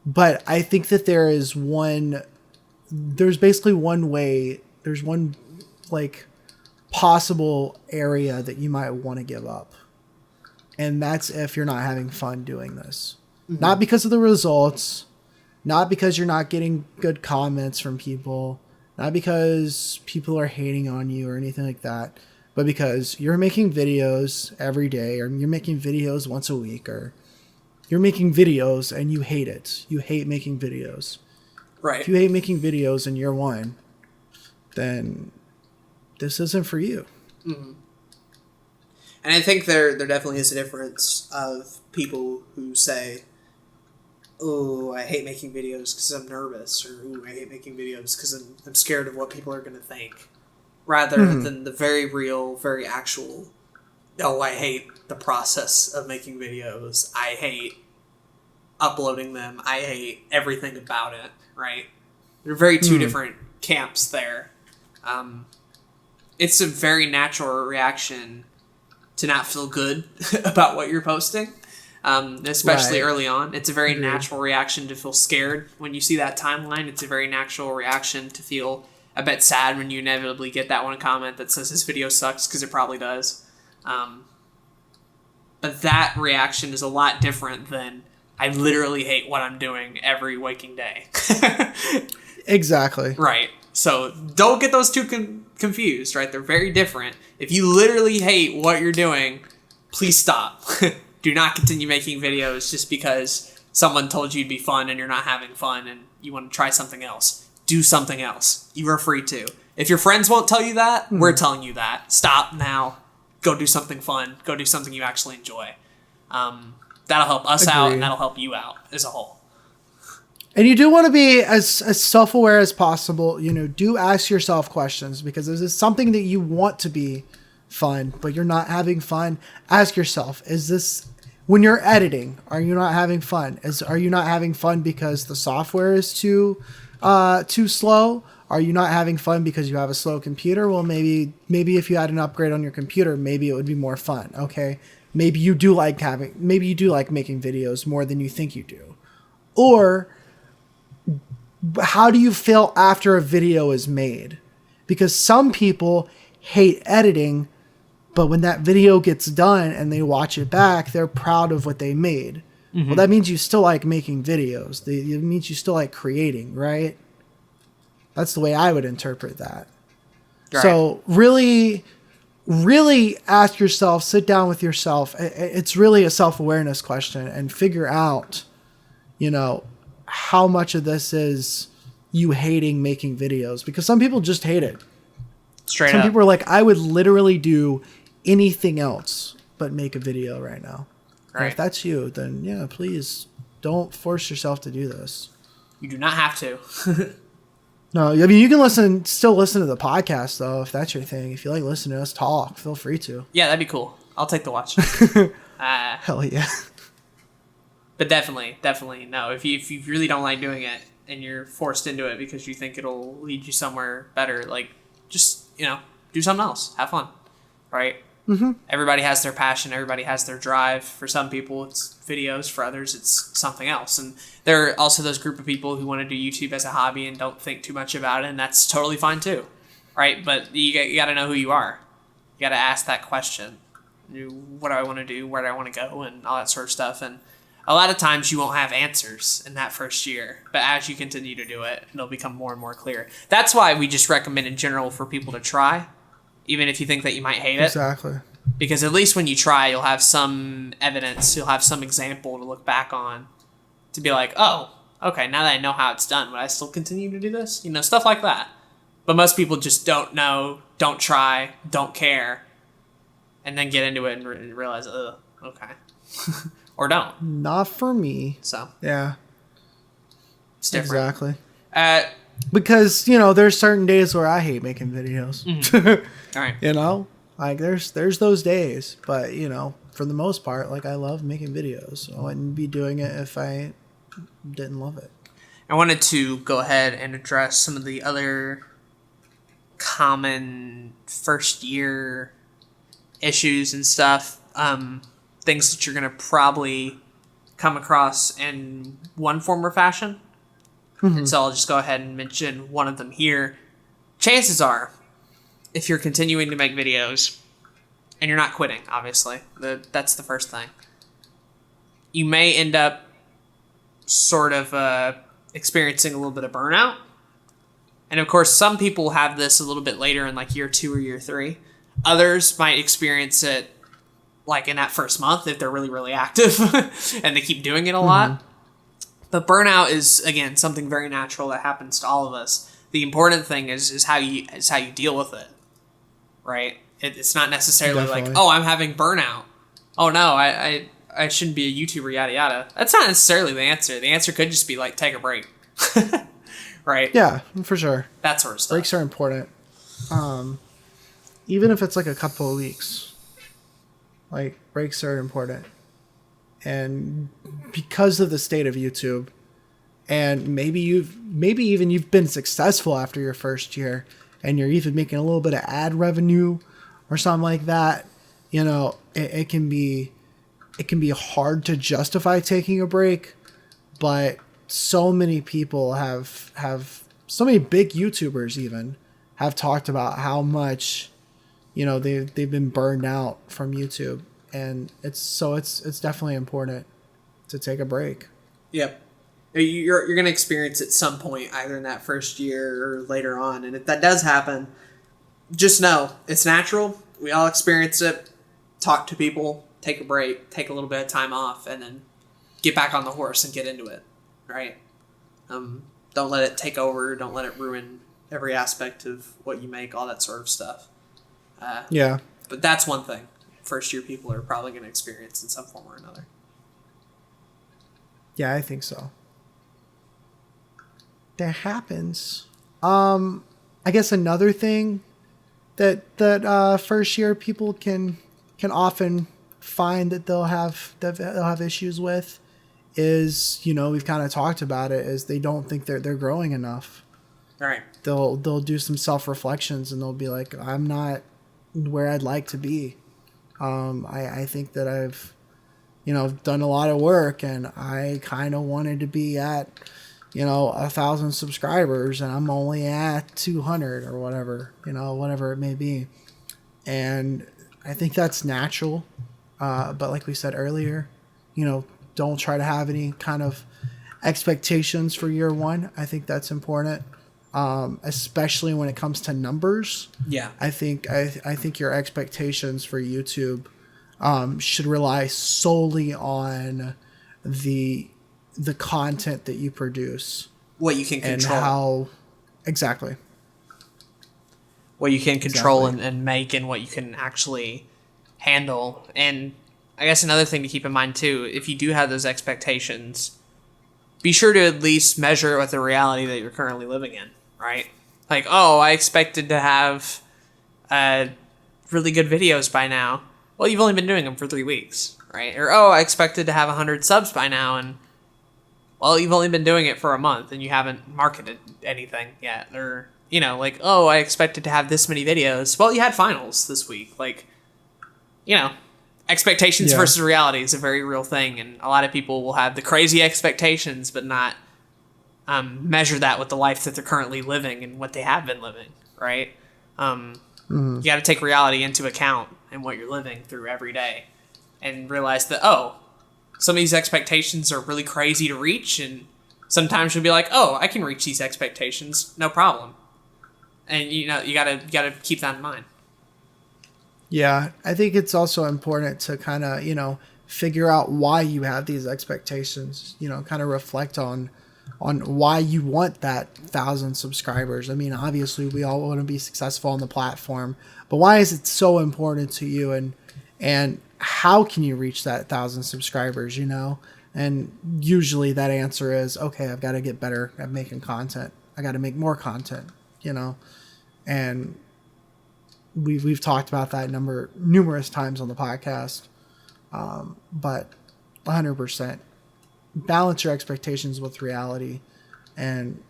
S1: But I think that there's basically one way, there's one like possible area that you might want to give up. And that's if you're not having fun doing this. Not because of the results, not because you're not getting good comments from people, not because people are hating on you or anything like that, but because you're making videos every day, or you're making videos once a week, or you're making videos and you hate it. You hate making videos.
S2: Right.
S1: If you hate making videos in year one, then this isn't for you.
S2: And I think there definitely is a difference of people who say, oh, I hate making videos because I'm nervous, or oh, I hate making videos because I'm scared of what people are going to think, rather than the very real, very actual, oh, I hate the process of making videos. I hate uploading them. I hate everything about it, right? They're very two different camps there. It's a very natural reaction to not feel good about what you're posting, especially early on. It's a very natural reaction to feel scared when you see that timeline. It's a very natural reaction to feel a bit sad when you inevitably get that one comment that says this video sucks, because it probably does. But that reaction is a lot different than I literally hate what I'm doing every waking day.
S1: Exactly.
S2: Right. So don't get those two confused, right? They're very different. If you literally hate what you're doing, please stop. Do not continue making videos just because someone told you it'd be fun and you're not having fun and you want to try something else. Do something else. You are free to. If your friends won't tell you that, we're telling you that. Stop now. Go do something fun. Go do something you actually enjoy. That'll help us out, and that'll help you out as a whole.
S1: And you do want to be as self-aware as possible. You know, do ask yourself questions, because this is something that you want to be fun, but you're not having fun. Ask yourself, is this when you're editing, are you not having fun? Are you not having fun because the software is too slow? Are you not having fun because you have a slow computer? Well, maybe if you had an upgrade on your computer, maybe it would be more fun. Okay, maybe you do like making videos more than you think you do. Or how do you feel after a video is made? Because some people hate editing, but when that video gets done and they watch it back, they're proud of what they made. Well, that means you still like making videos. It means you still like creating, right? That's the way I would interpret that. Right. So really, really ask yourself, sit down with yourself. It's really a self-awareness question, and figure out, how much of this is you hating making videos, because some people just hate it.
S2: Straight
S1: some
S2: up.
S1: people are like, I would literally do anything else but make a video right now. Right. And if that's you, then yeah, please don't force yourself to do this.
S2: You do not have to.
S1: No, I mean, you can still listen to the podcast though, if that's your thing. If you like listening to us talk, feel free to.
S2: Yeah, that'd be cool. I'll take the watch.
S1: Hell yeah.
S2: But definitely no. If you really don't like doing it and you're forced into it because you think it'll lead you somewhere better, like just do something else. Have fun, right? Mm-hmm. Everybody has their passion. Everybody has their drive. For some people, it's videos. For others, it's something else. And there are also those group of people who want to do YouTube as a hobby and don't think too much about it, and that's totally fine too, right? But you got to know who you are. You got to ask that question. What do I want to do? Where do I want to go? And all that sort of stuff. And a lot of times you won't have answers in that first year, but as you continue to do it, it'll become more and more clear. That's why we just recommend in general for people to try, even if you think that you might hate it.
S1: Exactly.
S2: Because at least when you try, you'll have some evidence, you'll have some example to look back on to be like, oh, okay, now that I know how it's done, would I still continue to do this? Stuff like that. But most people just don't know, don't try, don't care, and then get into it and realize, okay. Or don't.
S1: Not for me.
S2: So.
S1: Yeah.
S2: It's different.
S1: Exactly. Because, there's certain days where I hate making videos.
S2: Mm-hmm. All right.
S1: Like there's those days, but for the most part, like I love making videos. I wouldn't be doing it if I didn't love it.
S2: I wanted to go ahead and address some of the other common first year issues and stuff. Things that you're going to probably come across in one form or fashion. Mm-hmm. And so I'll just go ahead and mention one of them here. Chances are, if you're continuing to make videos, and you're not quitting, obviously, that's the first thing, you may end up sort of experiencing a little bit of burnout. And of course, some people have this a little bit later in like year 2 or year 3. Others might experience it like in that first month if they're really, really active and they keep doing it a lot. But burnout is, again, something very natural that happens to all of us. The important thing is how you deal with it, right? It's not necessarily Definitely. Like, oh, I'm having burnout. Oh no, I shouldn't be a YouTuber, yada yada. That's not necessarily the answer. The answer could just be like, take a break, right?
S1: Yeah, for sure.
S2: That sort of stuff.
S1: Breaks are important. Even if it's like a couple of weeks. Like, breaks are important. And because of the state of YouTube, and maybe even you've been successful after your first year, and you're even making a little bit of ad revenue or something like that, it can be hard to justify taking a break. But so many people have so many big YouTubers even have talked about how much they've been burned out from YouTube, and it's definitely important to take a break.
S2: Yep. You're going to experience it at some point, either in that first year or later on. And if that does happen, just know it's natural. We all experience it. Talk to people, take a break, take a little bit of time off, and then get back on the horse and get into it. Right? Don't let it take over. Don't let it ruin every aspect of what you make, all that sort of stuff.
S1: Yeah.
S2: But that's one thing first year people are probably going to experience in some form or another.
S1: Yeah, I think so. That happens. I guess another thing that first year people can often find that they'll have issues with is, we've kind of talked about it, is they don't think they're growing enough.
S2: All right.
S1: They'll do some self-reflections and they'll be like, I'm not where I'd like to be. I think that I've done a lot of work and I kind of wanted to be at 1,000 subscribers and I'm only at 200 or whatever it may be. And I think that's natural. But like we said earlier, don't try to have any kind of expectations for year one. I think that's important. Especially when it comes to numbers.
S2: Yeah.
S1: I think your expectations for YouTube should rely solely on the content that you produce.
S2: What you can control.
S1: Exactly.
S2: What you can control and make, and what you can actually handle. And I guess another thing to keep in mind too, if you do have those expectations, be sure to at least measure it with the reality that you're currently living in, right? Like, oh, I expected to have really good videos by now. Well, you've only been doing them for 3 weeks, right? Or, oh, I expected to have 100 subs by now, and, well, you've only been doing it for a month, and you haven't marketed anything yet. Or, like, oh, I expected to have this many videos. Well, you had finals this week. Like, expectations versus reality is a very real thing, and a lot of people will have the crazy expectations, but not measure that with the life that they're currently living and what they have been living, right? You got to take reality into account and what you're living through every day, and realize that, oh, some of these expectations are really crazy to reach, and sometimes you'll be like, oh, I can reach these expectations, no problem. And you gotta keep that in mind.
S1: Yeah, I think it's also important to kind of, figure out why you have these expectations, kind of reflect on why you want that 1,000 subscribers. I mean, obviously we all want to be successful on the platform, but why is it so important to you, and how can you reach that 1,000 subscribers, And usually that answer is, okay, I've got to get better at making content. I got to make more content, and we've talked about that numerous times on the podcast. But 100%. Balance your expectations with reality, and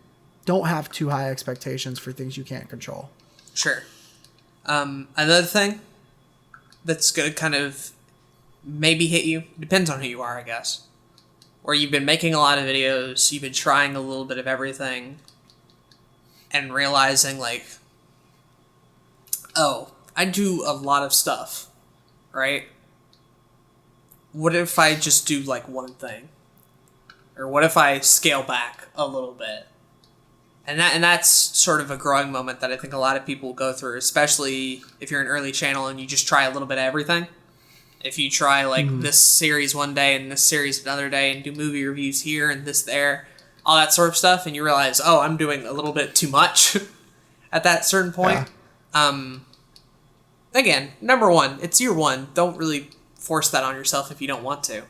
S1: don't have too high expectations for things you can't control.
S2: Sure. Another thing that's going to kind of maybe hit you, depends on who you are, I guess, where you've been making a lot of videos, you've been trying a little bit of everything, and realizing, like, oh, I do a lot of stuff, right? What if I just do, like, one thing? Or what if I scale back a little bit? And that's sort of a growing moment that I think a lot of people go through, especially if you're an early channel and you just try a little bit of everything. If you try, like, this series one day and this series another day and do movie reviews here and this there, all that sort of stuff, and you realize, oh, I'm doing a little bit too much at that certain point. Yeah. Again, number one, it's year one. Don't really force that on yourself if you don't want to.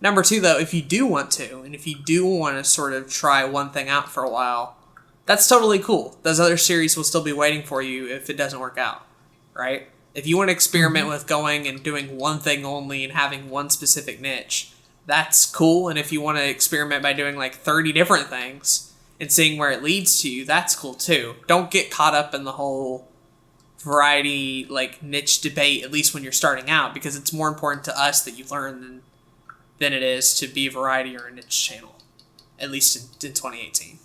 S2: Number two, though, if you do want to, and if you do want to sort of try one thing out for a while, that's totally cool. Those other series will still be waiting for you if it doesn't work out, right? If you want to experiment with going and doing one thing only and having one specific niche, that's cool. And if you want to experiment by doing like 30 different things and seeing where it leads to you, that's cool too. Don't get caught up in the whole variety, like, niche debate, at least when you're starting out, because it's more important to us that you learn than it is to be a variety or a niche channel, at least in 2018.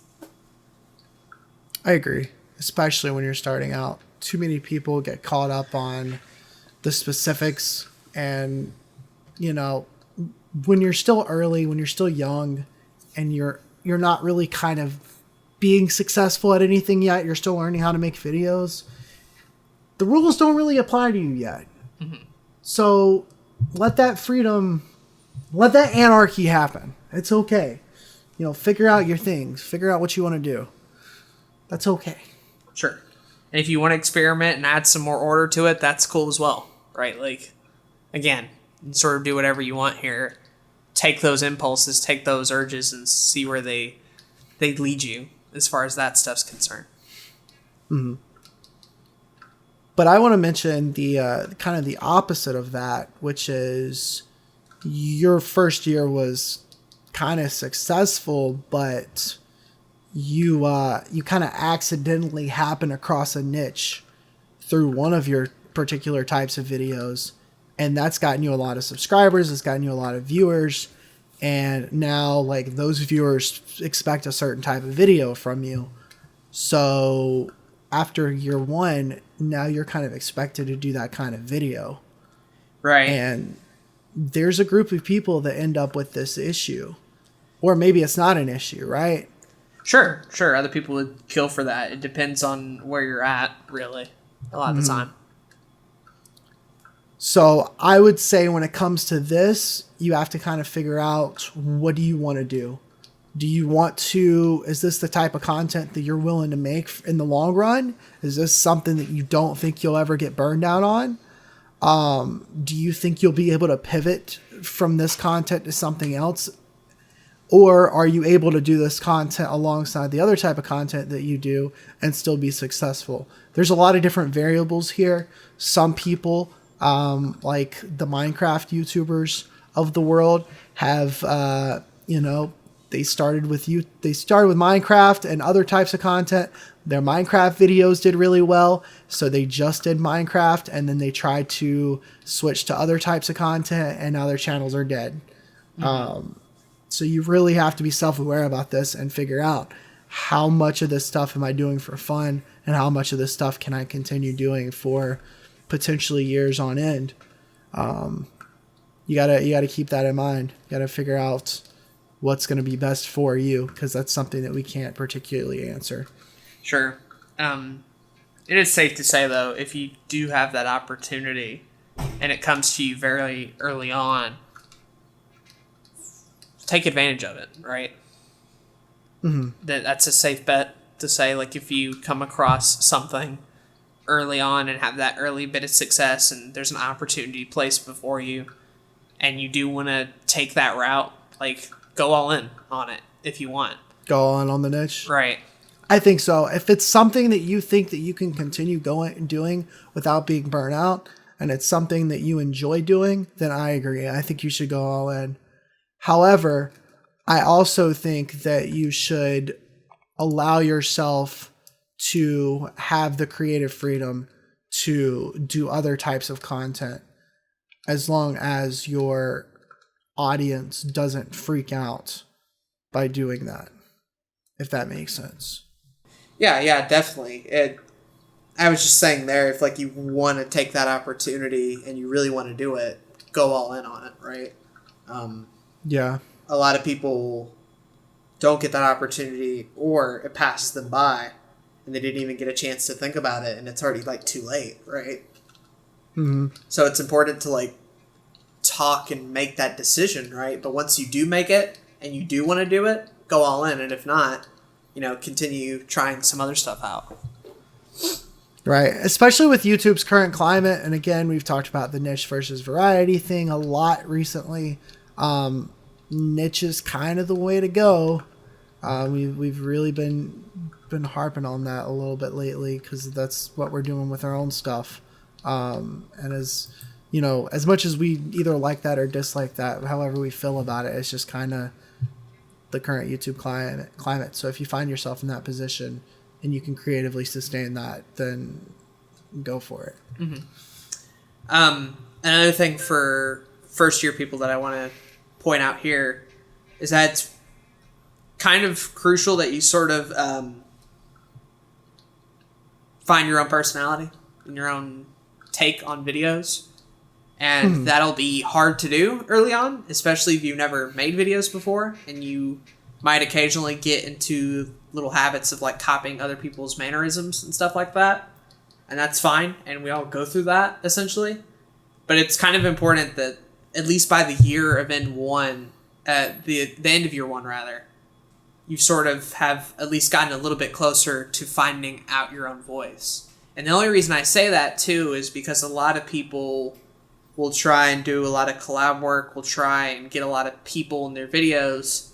S1: I agree, especially when you're starting out. Too many people get caught up on the specifics, and, when you're still early, when you're still young, and you're not really kind of being successful at anything yet, you're still learning how to make videos, the rules don't really apply to you yet. Mm-hmm. So let that anarchy happen. It's okay. Figure out your things. Figure out what you want to do. That's okay.
S2: Sure. And if you want to experiment and add some more order to it, that's cool as well, right? Like, again, sort of do whatever you want here. Take those impulses, take those urges, and see where they lead you as far as that stuff's concerned.
S1: Mm-hmm. But I want to mention the kind of the opposite of that, which is your first year was kind of successful, but you kind of accidentally happen across a niche through one of your particular types of videos, and that's gotten you a lot of subscribers, it's gotten you a lot of viewers, and now like those viewers expect a certain type of video from you. So after year one, now you're kind of expected to do that kind of video.
S2: Right.
S1: And there's a group of people that end up with this issue. Or maybe it's not an issue, right?
S2: Sure. Other people would kill for that. It depends on where you're at, really, a lot of the time.
S1: So I would say when it comes to this, you have to kind of figure out, what do you want to do? Do you want to, is this the type of content that you're willing to make in the long run? Is this something that you don't think you'll ever get burned out on? Do you think you'll be able to pivot from this content to something else? Or are you able to do this content alongside the other type of content that you do and still be successful? There's a lot of different variables here. Some people, like the Minecraft YouTubers of the world, have, they started with Minecraft and other types of content. Their Minecraft videos did really well, so they just did Minecraft, and then they tried to switch to other types of content, and now their channels are dead. So you really have to be self-aware about this and figure out, how much of this stuff am I doing for fun, and how much of this stuff can I continue doing for potentially years on end. You gotta keep that in mind. You gotta figure out what's going to be best for you, because that's something that we can't particularly answer.
S2: Sure. It is safe to say, though, if you do have that opportunity and it comes to you very early on, take advantage of it, right?
S1: Mm-hmm.
S2: That's a safe bet to say, like, if you come across something early on and have that early bit of success and there's an opportunity placed before you and you do want to take that route, like, go all in on it if you want.
S1: Go all in on the niche?
S2: Right.
S1: I think so. If it's something that you think that you can continue going and doing without being burnt out, and it's something that you enjoy doing, then I agree. I think you should go all in. However, I also think that you should allow yourself to have the creative freedom to do other types of content, as long as your audience doesn't freak out by doing that, if that makes sense.
S2: Yeah, definitely. I was just saying there, if like you want to take that opportunity and you really want to do it, go all in on it, right?
S1: Yeah.
S2: A lot of people don't get that opportunity, or it passes them by and they didn't even get a chance to think about it, and it's already like too late, right?
S1: Mm-hmm.
S2: So it's important to like talk and make that decision, right? But once you do make it and you do want to do it, go all in. And if not, continue trying some other stuff out.
S1: Right. Especially with YouTube's current climate. And again, we've talked about the niche versus variety thing a lot recently. Niche is kind of the way to go. We've really been harping on that a little bit lately, because that's what we're doing with our own stuff. And as much as we either like that or dislike that, however we feel about it, it's just kind of the current YouTube climate. So if you find yourself in that position and you can creatively sustain that, then go for it.
S2: Mm-hmm. Another thing for first year people that I want to point out here is that it's kind of crucial that you sort of find your own personality and your own take on videos. And that'll be hard to do early on, especially if you've never made videos before, and you might occasionally get into little habits of like copying other people's mannerisms and stuff like that. And that's fine, and we all go through that essentially. But it's kind of important that at least by the year of end one, the end of year one rather, you sort of have at least gotten a little bit closer to finding out your own voice. And the only reason I say that too is because a lot of people will try and do a lot of collab work, will try and get a lot of people in their videos,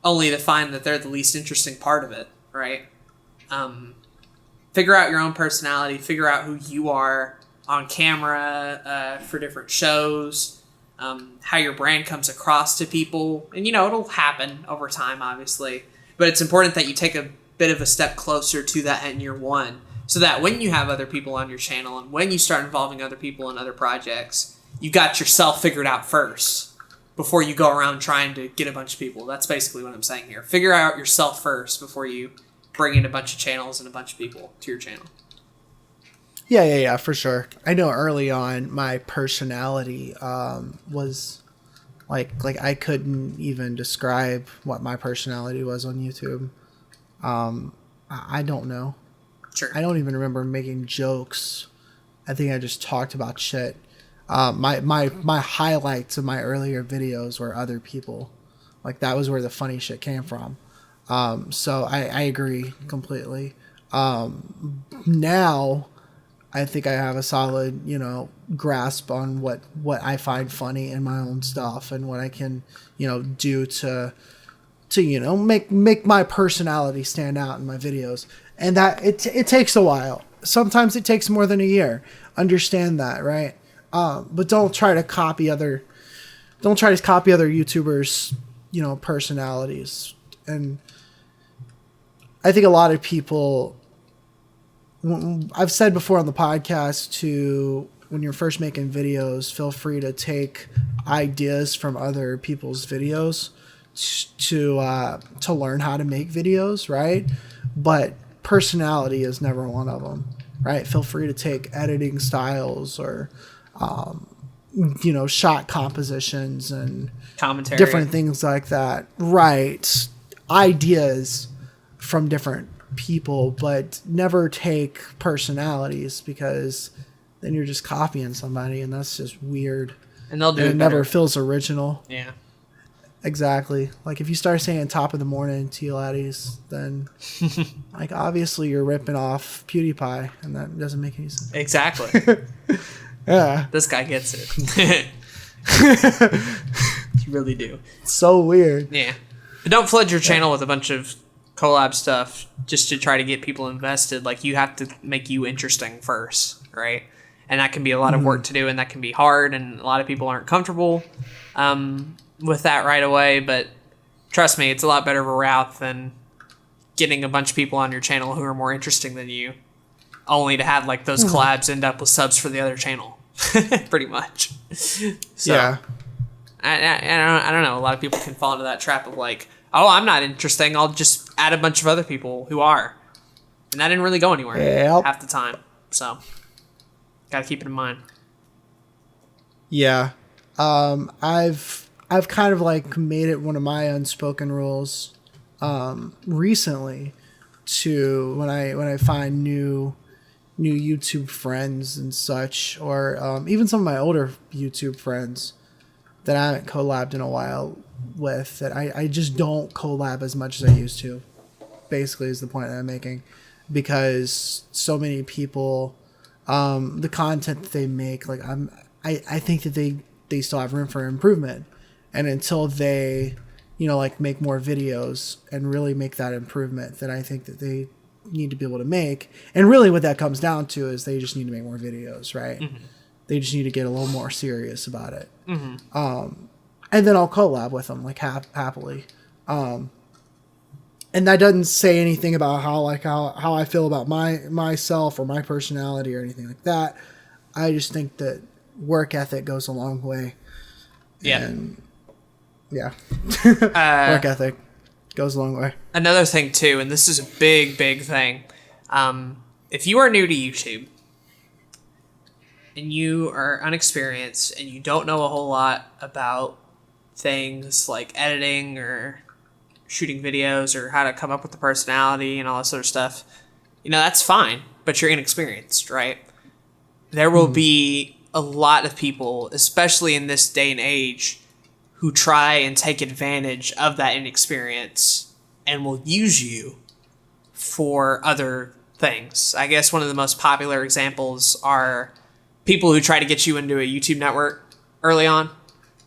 S2: only to find that they're the least interesting part of it, right? figure out your own personality, figure out who you are on camera for different shows, how your brand comes across to people. And, it'll happen over time, obviously. But it's important that you take a bit of a step closer to that in year one, so that when you have other people on your channel and when you start involving other people in other projects, you got yourself figured out first before you go around trying to get a bunch of people. That's basically what I'm saying here. Figure out yourself first before you bring in a bunch of channels and a bunch of people to your channel.
S1: Yeah, for sure. I know early on my personality was like I couldn't even describe what my personality was on YouTube. I don't know.
S2: Sure.
S1: I don't even remember making jokes. I think I just talked about shit. My highlights of my earlier videos were other people. Like, that was where the funny shit came from. So I agree completely. Now I think I have a solid, grasp on what I find funny in my own stuff and what I can, do to make my personality stand out in my videos. And that it takes a while. Sometimes it takes more than a year. Understand that, right? But don't try to copy other YouTubers, personalities. And I think a lot of people, I've said before on the podcast, when you're first making videos, feel free to take ideas from other people's videos to learn how to make videos, right? But personality is never one of them, right? Feel free to take editing styles or shot compositions and
S2: commentary,
S1: different things like that, right? Ideas from different people, but never take personalities, because then you're just copying somebody, and that's just weird.
S2: And they'll do
S1: and
S2: it
S1: it
S2: better.
S1: Never feels original.
S2: Yeah.
S1: Exactly. Like, if you start saying top of the morning to your laddies, then like, obviously you're ripping off PewDiePie, and that doesn't make any sense.
S2: Exactly.
S1: Yeah.
S2: This guy gets it. You really do.
S1: It's so weird.
S2: Yeah. But don't flood your channel with a bunch of collab stuff just to try to get people invested. Like, you have to make you interesting first, right? And that can be a lot of work to do, and that can be hard, and a lot of people aren't comfortable with that right away. But trust me, it's a lot better of a route than getting a bunch of people on your channel who are more interesting than you, only to have like those collabs end up with subs for the other channel. Pretty much. So,
S1: yeah.
S2: I don't know. A lot of people can fall into that trap of like, oh, I'm not interesting, I'll just add a bunch of other people who are. And that didn't really go anywhere half the time. So, gotta keep it in mind.
S1: Yeah. I've kind of like made it one of my unspoken rules recently to when I find new YouTube friends and such, or even some of my older YouTube friends that I haven't collabed in a while with, that I just don't collab as much as I used to, basically, is the point that I'm making. Because so many people, the content that they make, like, I think that they still have room for improvement. And until they, like, make more videos and really make that improvement, then I think that they need to be able to make. And really what that comes down to is they just need to make more videos, right? Mm-hmm. They just need to get a little more serious about it. Mm-hmm. And then I'll collab with them, like, happily. And that doesn't say anything about how I feel about myself or my personality or anything like that. I just think that work ethic goes a long way.
S2: Yeah.
S1: And yeah. Work ethic goes a long way.
S2: Another thing too, and this is a big thing. If you are new to YouTube and you are unexperienced and you don't know a whole lot about things like editing or shooting videos or how to come up with the personality and all that sort of stuff, that's fine, but you're inexperienced, right? There will be a lot of people, especially in this day and age, who try and take advantage of that inexperience and will use you for other things. I guess one of the most popular examples are people who try to get you into a YouTube network early on,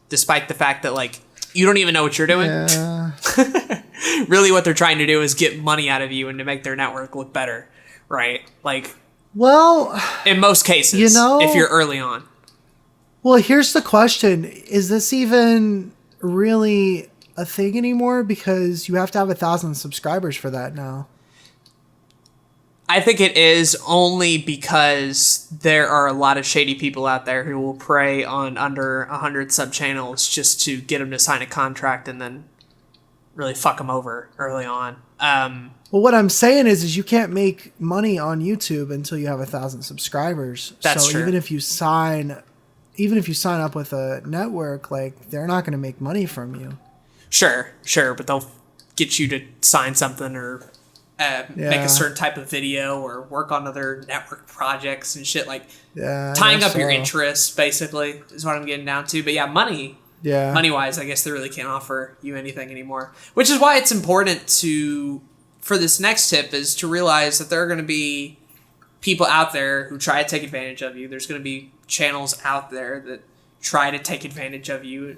S2: despite the fact that, like, you don't even know what you're doing. Yeah. Really what they're trying to do is get money out of you and to make their network look better, right? Like,
S1: Well,
S2: in most cases,
S1: you know,
S2: if you're early on.
S1: well, here's the question. Is this even really a thing anymore? Because you have to have 1,000 subscribers for that now.
S2: I think it is only because there are a lot of shady people out there who will prey on under 100 sub channels just to get them to sign a contract and then really fuck them over early on.
S1: Well, what I'm saying is you can't make money on YouTube until you have 1,000 subscribers.
S2: That's
S1: so
S2: true.
S1: even if you sign up with a network, like, they're not going to make money from you.
S2: Sure, but they'll get you to sign something or make a certain type of video or work on other network projects and shit, like tying up your interests, basically, is what I'm getting down to. But yeah, money-wise, I guess they really can't offer you anything anymore. Which is why it's important for this next tip, is to realize that there are going to be people out there who try to take advantage of you. There's going to be channels out there that try to take advantage of you.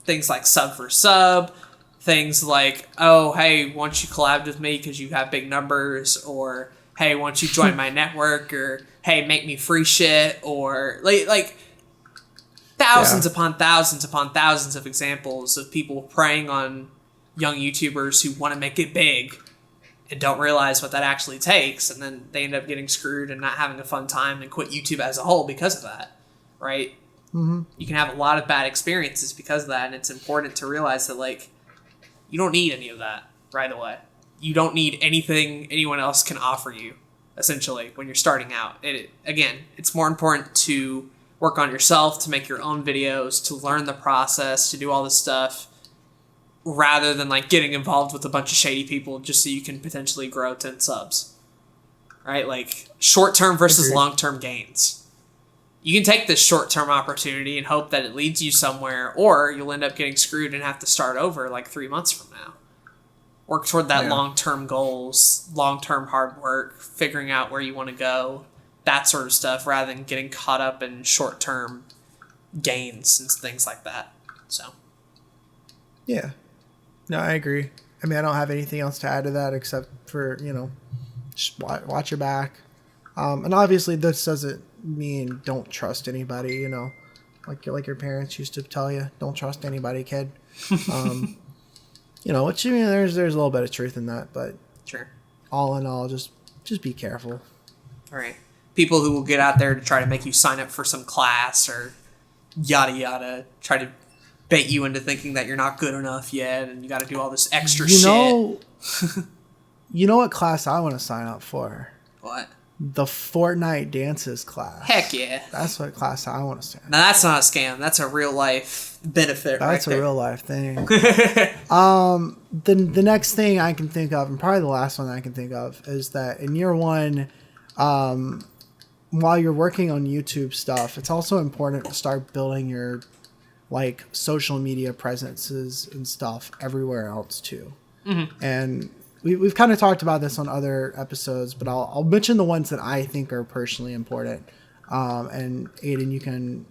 S2: Things like sub for sub, things like, oh, hey, why don't you collab with me because you have big numbers, or hey, why don't you join my network, or hey, make me free shit, or like thousands upon thousands upon thousands of examples of people preying on young YouTubers who want to make it big and don't realize what that actually takes, and then they end up getting screwed and not having a fun time and quit YouTube as a whole because of that, right?
S1: Mm-hmm.
S2: You can have a lot of bad experiences because of that, and it's important to realize that, like, you don't need any of that right away. You don't need anything anyone else can offer you, essentially, when you're starting out. Again, it's more important to work on yourself, to make your own videos, to learn the process, to do all this stuff, rather than, like, getting involved with a bunch of shady people just so you can potentially grow 10 subs. Right? Like, short-term versus long-term gains. You can take this short-term opportunity and hope that it leads you somewhere, or you'll end up getting screwed and have to start over like 3 months from now. Work toward that long-term goals, long-term hard work, figuring out where you want to go, that sort of stuff, rather than getting caught up in short-term gains and things like that. So,
S1: yeah. No, I agree. I mean, I don't have anything else to add to that except for, just watch your back. And obviously this doesn't mean don't trust anybody, like your parents used to tell you, don't trust anybody, kid. Which, there's a little bit of truth in that, but
S2: sure.
S1: All in all, just be careful.
S2: All right. People who will get out there to try to make you sign up for some class or yada yada, try to bait you into thinking that you're not good enough yet and you got to do all this extra shit.
S1: You know what class I want to sign up for?
S2: What?
S1: The Fortnite dances class.
S2: Heck yeah.
S1: That's what class I want to sign up.
S2: Now that's not a scam. That's a real life benefit.
S1: That's
S2: right
S1: a
S2: there.
S1: real life thing. The next thing I can think of, and probably the last one I can think of, is that in year one, while you're working on YouTube stuff, it's also important to start building your social media presences and stuff everywhere else too.
S2: Mm-hmm.
S1: And we've kind of talked about this on other episodes, but I'll mention the ones that I think are personally important. And Aden, you can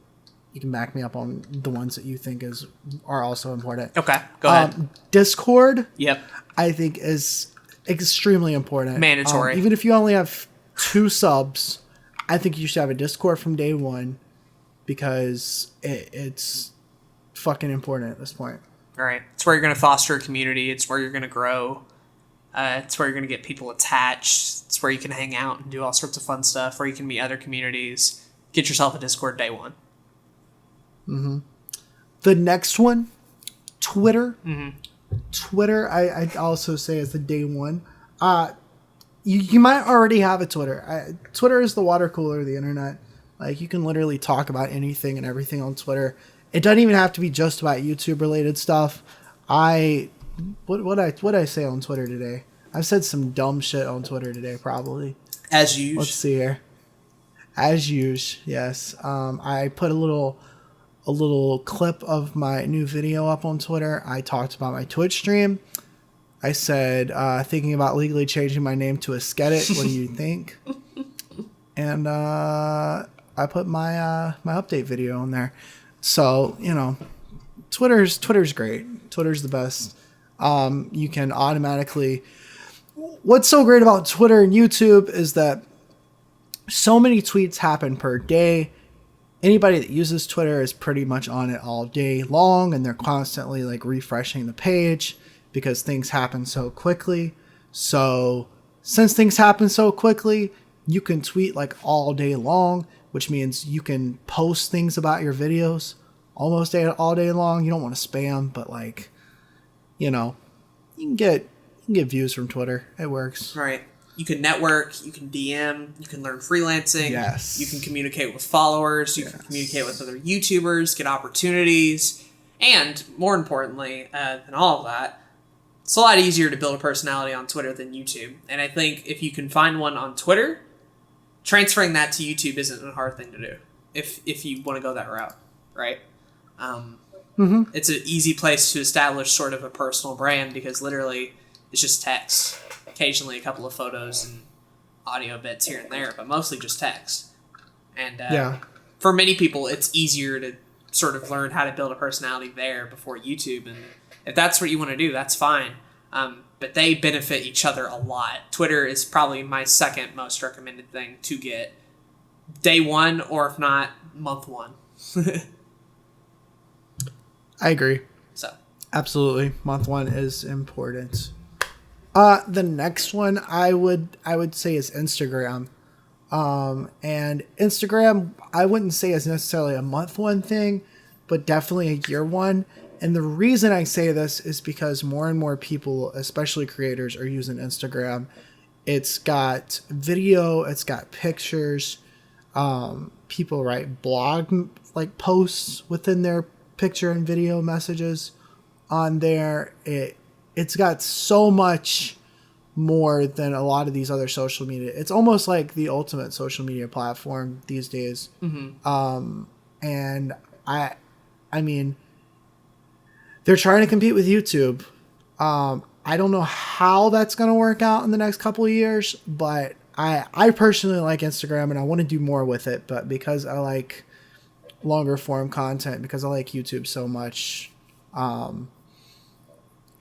S1: back me up on the ones that you think are also important.
S2: Okay, go ahead.
S1: Discord.
S2: Yep.
S1: I think is extremely important.
S2: Mandatory.
S1: Even if you only have 2 subs, I think you should have a Discord from day one because it's fucking important at this point.
S2: All right. It's where you're going to foster a community. It's where you're going to grow. It's where you're going to get people attached. It's where you can hang out and do all sorts of fun stuff, where you can meet other communities. Get yourself a Discord day one.
S1: Mm-hmm. The next one, Twitter.
S2: Mm-hmm.
S1: Twitter, I also say is the day one. You might already have a Twitter. Twitter is the water cooler of the internet. Like, you can literally talk about anything and everything on Twitter. It doesn't even have to be just about YouTube related stuff. What I say on Twitter today? I've said some dumb shit on Twitter today, probably.
S2: As usual.
S1: Let's see here. As usual, yes. I put a little clip of my new video up on Twitter. I talked about my Twitch stream. I said, thinking about legally changing my name to Asketit. What do you think? And I put my update video on there. So, Twitter's great. Twitter's the best. You can automatically what's so great about Twitter and YouTube is that so many tweets happen per day. Anybody that uses Twitter is pretty much on it all day long, and they're constantly like refreshing the page because things happen so quickly. So since things happen so quickly, you can tweet like all day long, which means you can post things about your videos almost all day long. You don't want to spam, but like, you know, you can get views from Twitter. It works.
S2: Right. You can network, you can DM, you can learn freelancing.
S1: Yes.
S2: You can communicate with followers, you can communicate with other YouTubers, get opportunities, and more importantly than all of that, it's a lot easier to build a personality on Twitter than YouTube. And I think if you can find one on Twitter, transferring that to YouTube isn't a hard thing to do if you want to go that route, right? It's an easy place to establish sort of a personal brand because literally it's just text. Occasionally a couple of photos and audio bits here and there, but mostly just text. And for many people, it's easier to sort of learn how to build a personality there before YouTube. And if that's what you want to do, that's fine. But they benefit each other a lot. Twitter is probably my second most recommended thing to get day one, or if not, month one.
S1: I agree.
S2: So
S1: absolutely, month one is important. The next one I would say is Instagram. And Instagram, I wouldn't say is necessarily a month one thing, but definitely a year one. And the reason I say this is because more and more people, especially creators, are using Instagram. It's got video, it's got pictures. People write blog like posts within their picture and video messages on there. It's got so much more than a lot of these other social media. It's almost like the ultimate social media platform these days. And I mean, they're trying to compete with YouTube. I don't know how that's going to work out in the next couple of years, but I personally like Instagram and I want to do more with it. But because I like longer form content, because I like YouTube so much,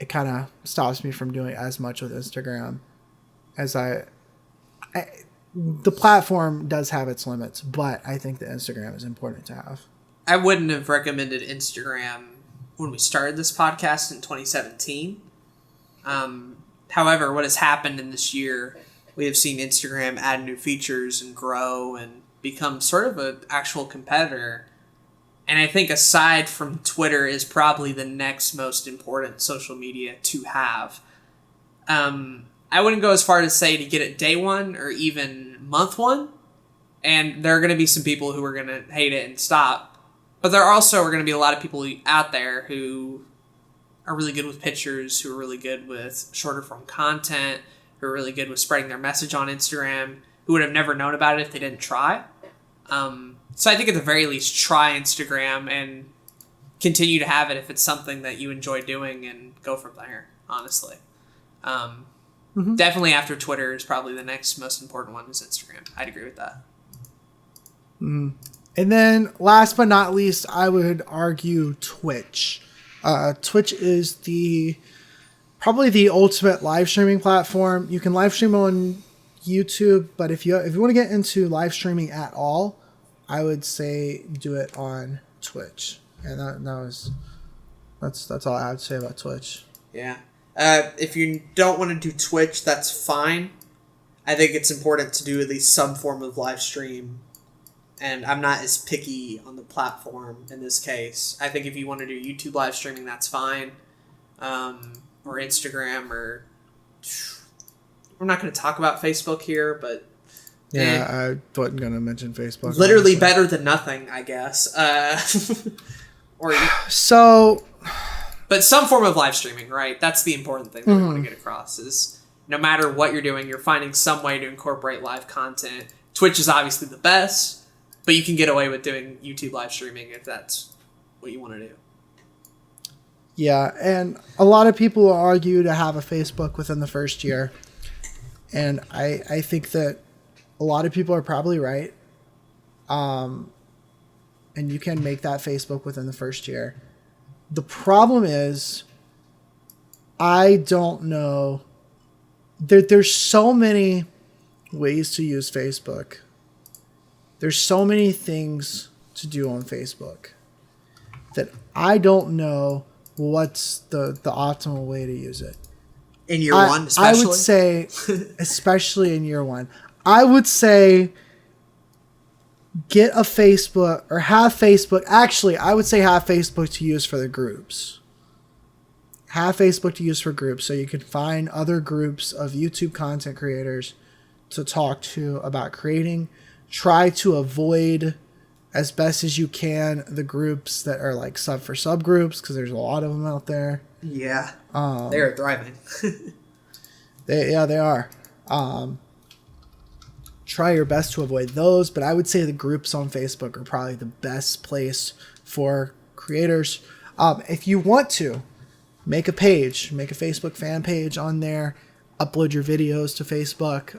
S1: it kind of stops me from doing as much with Instagram as the platform does have its limits, but I think that Instagram is important to have.
S2: I wouldn't have recommended Instagram when we started this podcast in 2017. However, what has happened in this year, we have seen Instagram add new features and grow and become sort of an actual competitor. And I think aside from Twitter is probably the next most important social media to have. I wouldn't go as far to say to get it day one or even month one. And there are going to be some people who are going to hate it and stop. But there also are going to be a lot of people out there who are really good with pictures, who are really good with shorter form content, who are really good with spreading their message on Instagram, who would have never known about it if they didn't try. So I think at the very least, try Instagram and continue to have it if it's something that you enjoy doing and go from there, honestly. Definitely after Twitter is probably the next most important one is Instagram. I'd agree with that.
S1: And then last but not least, I would argue Twitch. Twitch is probably the ultimate live streaming platform. You can live stream on YouTube, but if you want to get into live streaming at all, I would say do it on Twitch. And that's all I have to say about Twitch.
S2: Yeah. If you don't want to do Twitch, that's fine. I think it's important to do at least some form of live stream. And I'm not as picky on the platform in this case. I think if you want to do YouTube live streaming, that's fine. Or Instagram, or... We're not going to talk about Facebook here, but...
S1: Yeah, I wasn't going to mention Facebook.
S2: Literally honestly. Better than nothing, I guess.
S1: So...
S2: But some form of live streaming, right? That's the important thing that we want to get across is no matter what you're doing, you're finding some way to incorporate live content. Twitch is obviously the best, but you can get away with doing YouTube live streaming if that's what you want to do.
S1: Yeah, and a lot of people argue to have a Facebook within the first year. And I think that a lot of people are probably right. And you can make that Facebook within the first year. The problem is, I don't know there's so many ways to use Facebook. There's so many things to do on Facebook that I don't know what's the optimal way to use it.
S2: In year one, especially?
S1: I would say, especially in year one, I would say get a Facebook or have Facebook. Actually, I would say have Facebook to use for the groups. Have Facebook to use for groups so you can find other groups of YouTube content creators to talk to about creating. Try to avoid as best as you can the groups that are like sub for subgroups because there's a lot of them out there.
S2: Yeah. They are thriving.
S1: They are. Try your best to avoid those, but I would say the groups on Facebook are probably the best place for creators. If you want to, make a page, make a Facebook fan page on there, upload your videos to Facebook,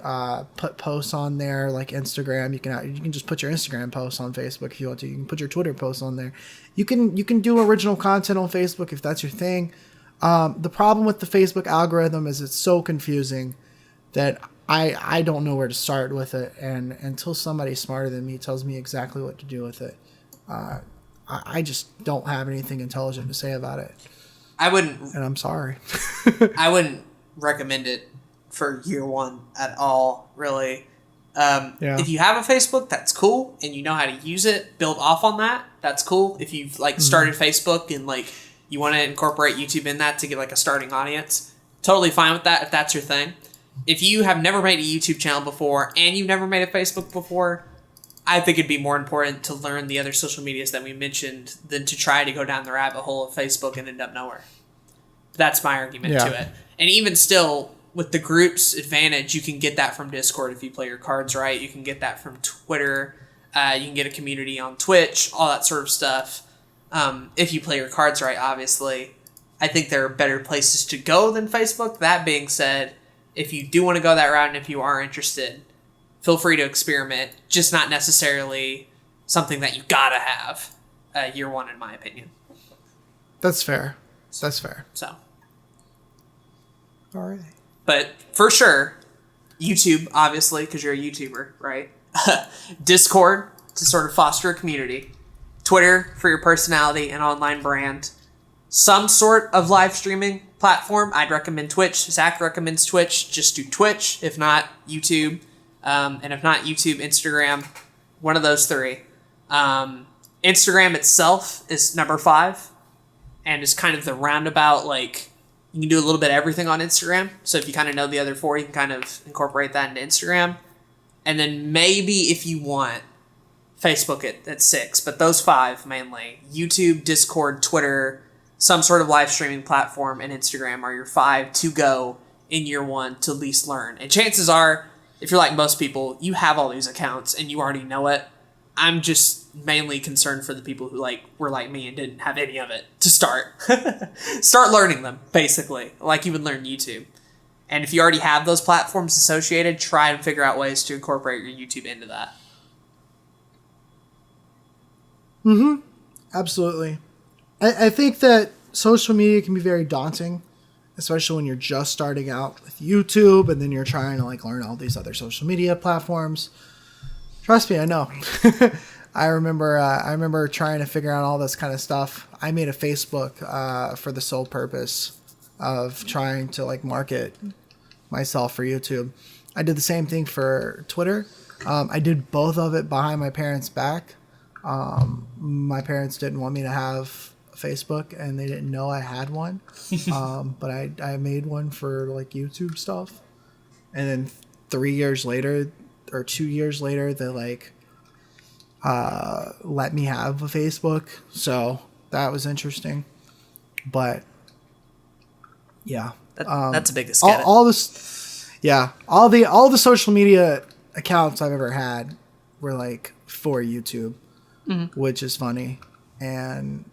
S1: put posts on there like Instagram. You can just put your Instagram posts on Facebook if you want to. You can put your Twitter posts on there. You can do original content on Facebook if that's your thing. The problem with the Facebook algorithm is it's so confusing that I don't know where to start with it, and until somebody smarter than me tells me exactly what to do with it, I just don't have anything intelligent to say about it.
S2: I wouldn't,
S1: and I'm sorry.
S2: I wouldn't recommend it for year one at all, really. If you have a Facebook, that's cool, and you know how to use it, build off on that, that's cool. If you've like started Facebook and like you want to incorporate YouTube in that to get like a starting audience, totally fine with that if that's your thing. If you have never made a YouTube channel before and you've never made a Facebook before, I think it'd be more important to learn the other social medias that we mentioned than to try to go down the rabbit hole of Facebook and end up nowhere. That's my argument to it. And even still, with the group's advantage, you can get that from Discord if you play your cards right. You can get that from Twitter. You can get a community on Twitch, all that sort of stuff. If you play your cards right, obviously. I think there are better places to go than Facebook. That being said, if you do want to go that route and if you are interested, feel free to experiment. Just not necessarily something that you gotta have year one, in my opinion.
S1: That's fair. That's fair.
S2: So.
S1: All right.
S2: But for sure, YouTube, obviously, because you're a YouTuber, right? Discord to sort of foster a community. Twitter for your personality and online brand. Some sort of live streaming platform. I'd recommend Twitch. Zach recommends Twitch. Just do Twitch. If not, YouTube. And if not YouTube, Instagram. One of those three. Instagram itself is number 5. And is kind of the roundabout, like, you can do a little bit of everything on Instagram. So if you kind of know the other 4, you can kind of incorporate that into Instagram. And then maybe if you want, Facebook at 6. But those 5 mainly. YouTube, Discord, Twitter, some sort of live streaming platform, and Instagram are your 5 to go in year one to at least learn. And chances are, if you're like most people, you have all these accounts and you already know it. I'm just mainly concerned for the people who were like me and didn't have any of it to start. Start learning them, basically, like you would learn YouTube. And if you already have those platforms associated, try and figure out ways to incorporate your YouTube into that.
S1: Mm-hmm. Absolutely. I think that social media can be very daunting, especially when you're just starting out with YouTube and then you're trying to learn all these other social media platforms. Trust me, I know. I remember trying to figure out all this kind of stuff. I made a Facebook for the sole purpose of trying to market myself for YouTube. I did the same thing for Twitter. I did both of it behind my parents' back. My parents didn't want me to have Facebook and they didn't know I had one. But I made one for YouTube stuff. And then 3 years later or 2 years later, they let me have a Facebook. So that was interesting. But yeah,
S2: that's a big
S1: all this. Yeah. All the social media accounts I've ever had were for YouTube, which is funny. And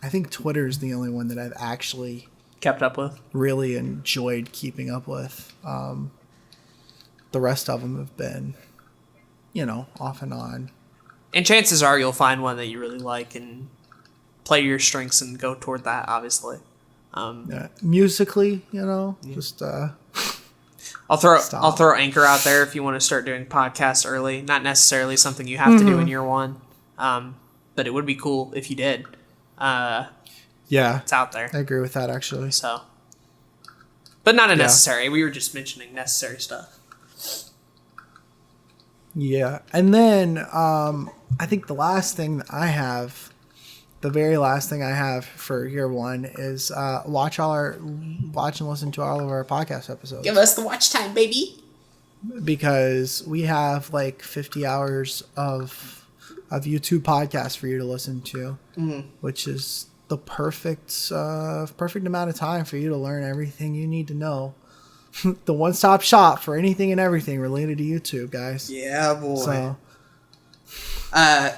S1: I think Twitter is the only one that I've actually
S2: kept up with,
S1: really enjoyed keeping up with. The rest of them have been, off and on.
S2: And chances are you'll find one that you really like and play your strengths and go toward that, obviously.
S1: Musically, just...
S2: I'll throw Anchor out there if you want to start doing podcasts early. Not necessarily something you have to do in year one, but it would be cool if you did.
S1: Yeah,
S2: it's out there.
S1: I agree with that actually.
S2: So, but not a necessary. We were just mentioning necessary stuff.
S1: Yeah, and then I think the very last thing I have for year one is watch and listen to all of our podcast episodes.
S2: Give us the watch time, baby.
S1: Because we have like 50 hours of YouTube podcasts for you to listen to, which is the perfect amount of time for you to learn everything you need to know. The one-stop shop for anything and everything related to YouTube, guys.
S2: Yeah, boy.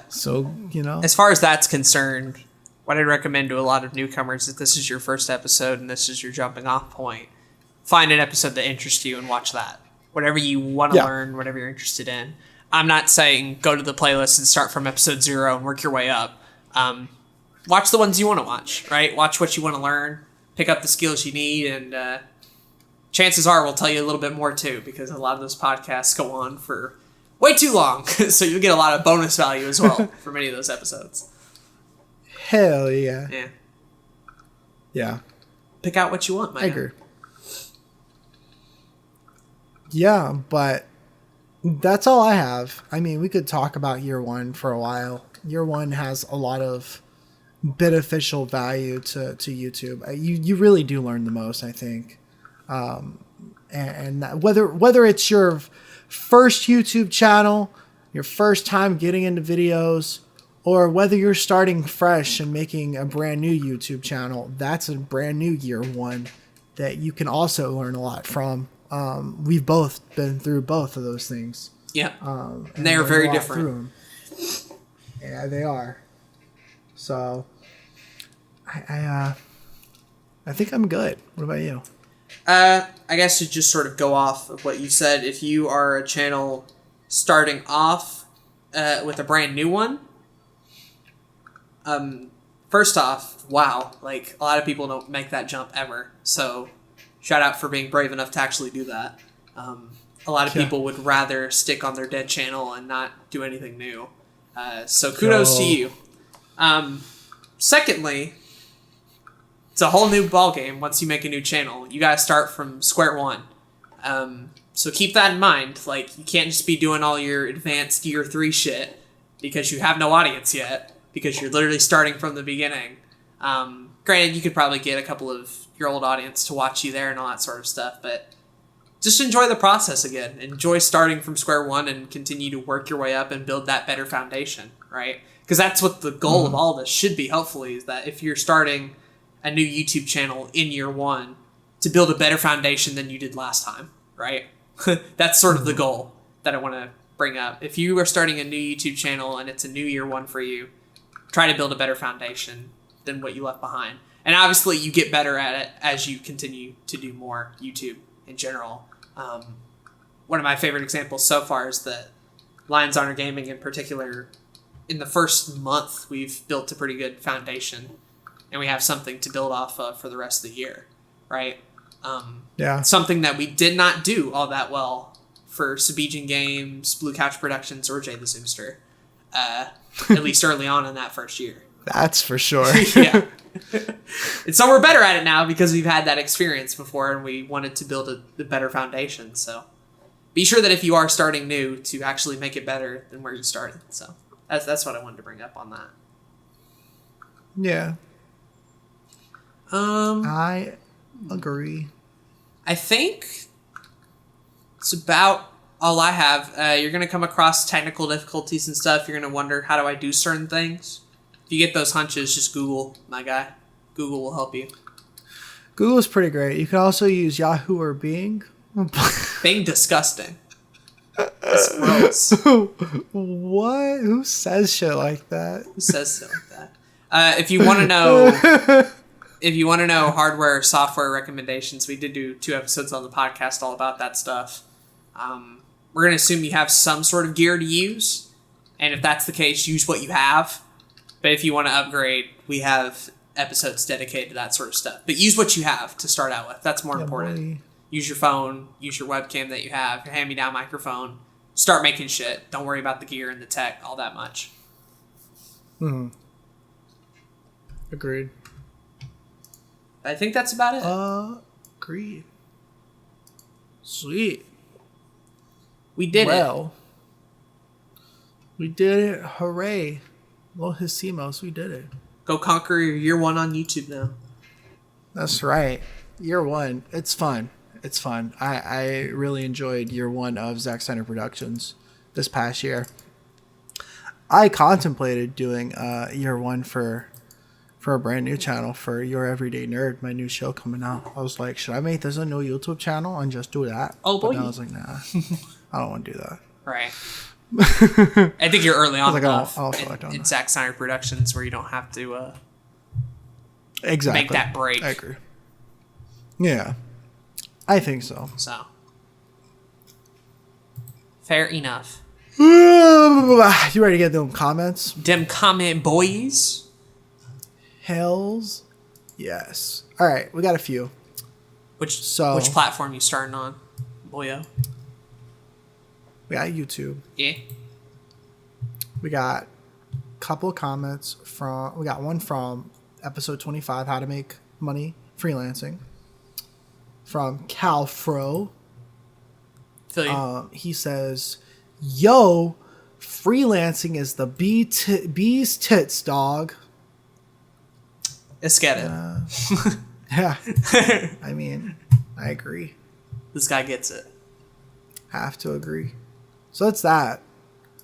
S1: So
S2: as far as that's concerned, what I'd recommend to a lot of newcomers, if this is your first episode and this is your jumping off point, find an episode that interests you and watch that. Whatever you want to learn, whatever you're interested in. I'm not saying go to the playlist and start from episode 0 and work your way up. Watch the ones you want to watch, right? Watch what you want to learn, pick up the skills you need, and chances are we'll tell you a little bit more too, because a lot of those podcasts go on for way too long. So you'll get a lot of bonus value as well for many of those episodes.
S1: Hell yeah.
S2: Yeah.
S1: Yeah.
S2: Pick out what you want, man.
S1: I agree. Yeah, but that's all I have. I mean, we could talk about year one for a while. Year one has a lot of beneficial value to YouTube. You really do learn the most, I think. And whether it's your first YouTube channel, your first time getting into videos, or whether you're starting fresh and making a brand new YouTube channel, that's a brand new year one that you can also learn a lot from. We've both been through both of those things.
S2: Yeah. And they are very different.
S1: Yeah, they are. So I think I'm good. What about you?
S2: I guess to just sort of go off of what you said, if you are a channel starting off with a brand new one, first off, wow, like a lot of people don't make that jump ever. So shout out for being brave enough to actually do that. A lot of people would rather stick on their dead channel and not do anything new. So kudos to you. Secondly, it's a whole new ballgame once you make a new channel. You gotta start from square one. So keep that in mind. Like, you can't just be doing all your advanced year 3 shit because you have no audience yet, because you're literally starting from the beginning. Granted, you could probably get a couple of your old audience to watch you there and all that sort of stuff, but just enjoy the process again. Enjoy starting from square one and continue to work your way up and build that better foundation, right? Because that's what the goal of all this should be, hopefully, is that if you're starting a new YouTube channel in year one, to build a better foundation than you did last time, right? That's sort of the goal that I want to bring up. If you are starting a new YouTube channel and it's a new year one for you, try to build a better foundation than what you left behind. And obviously you get better at it as you continue to do more YouTube in general. One of my favorite examples so far is that Lions Honor Gaming in particular, in the first month, we've built a pretty good foundation and we have something to build off of for the rest of the year, right? Something that we did not do all that well for Sabijan Games, Blue Couch Productions, or Jay the Zoomster, at least early on in that first year.
S1: That's for sure.
S2: Yeah. And so we're better at it now because we've had that experience before and we wanted to build a better foundation. So be sure that if you are starting new, to actually make it better than where you started. So that's what I wanted to bring up on that.
S1: Yeah. I agree.
S2: I think it's about all I have. You're going to come across technical difficulties and stuff. You're going to wonder, how do I do certain things? If you get those hunches, just Google, my guy. Google will help you.
S1: Google's pretty great. You can also use Yahoo or Bing.
S2: Bing, disgusting. That's gross.
S1: What? Who says shit like that?
S2: Who says shit like that? If you want to know... If you want to know hardware or software recommendations, we did do 2 episodes on the podcast all about that stuff. We're going to assume you have some sort of gear to use. And if that's the case, use what you have. But if you want to upgrade, we have episodes dedicated to that sort of stuff. But use what you have to start out with. That's more important.
S1: Boy.
S2: use your phone, use your webcam that you have, your hand-me-down microphone, start making shit. Don't worry about the gear and the tech all that much.
S1: Agreed.
S2: I think that's about it.
S1: Agreed. Sweet.
S2: We did it.
S1: Well, we did it. Hooray. Los Hicimos, we did it.
S2: Go conquer your year 1 on YouTube now.
S1: That's right. Year 1. It's fun. It's fun. I really enjoyed year 1 of Zach Snyder Productions this past year. I contemplated doing year 1 for a brand new channel for Your Everyday Nerd, my new show coming out. I was like, should I make this a new YouTube channel and just do that?
S2: Oh, boy.
S1: But then I was like, nah, I don't want to do that.
S2: Right. I think you're early on enough in Zack Snyder Productions where you don't have to
S1: exactly
S2: make that break.
S1: I agree. Yeah, I think so.
S2: So, fair enough.
S1: You ready to get them comments?
S2: Dem comment boys.
S1: Hells yes. All right, we got a few.
S2: Which platform you starting on, boyo?
S1: We got YouTube.
S2: Yeah.
S1: We got a couple of comments we got one from episode 25, How to Make Money Freelancing, from Calfro.
S2: Feel you.
S1: He says, yo, freelancing is the bee's tits, dog.
S2: Let's get it.
S1: Yeah. I mean, I agree.
S2: This guy gets it.
S1: Have to agree. So that's that.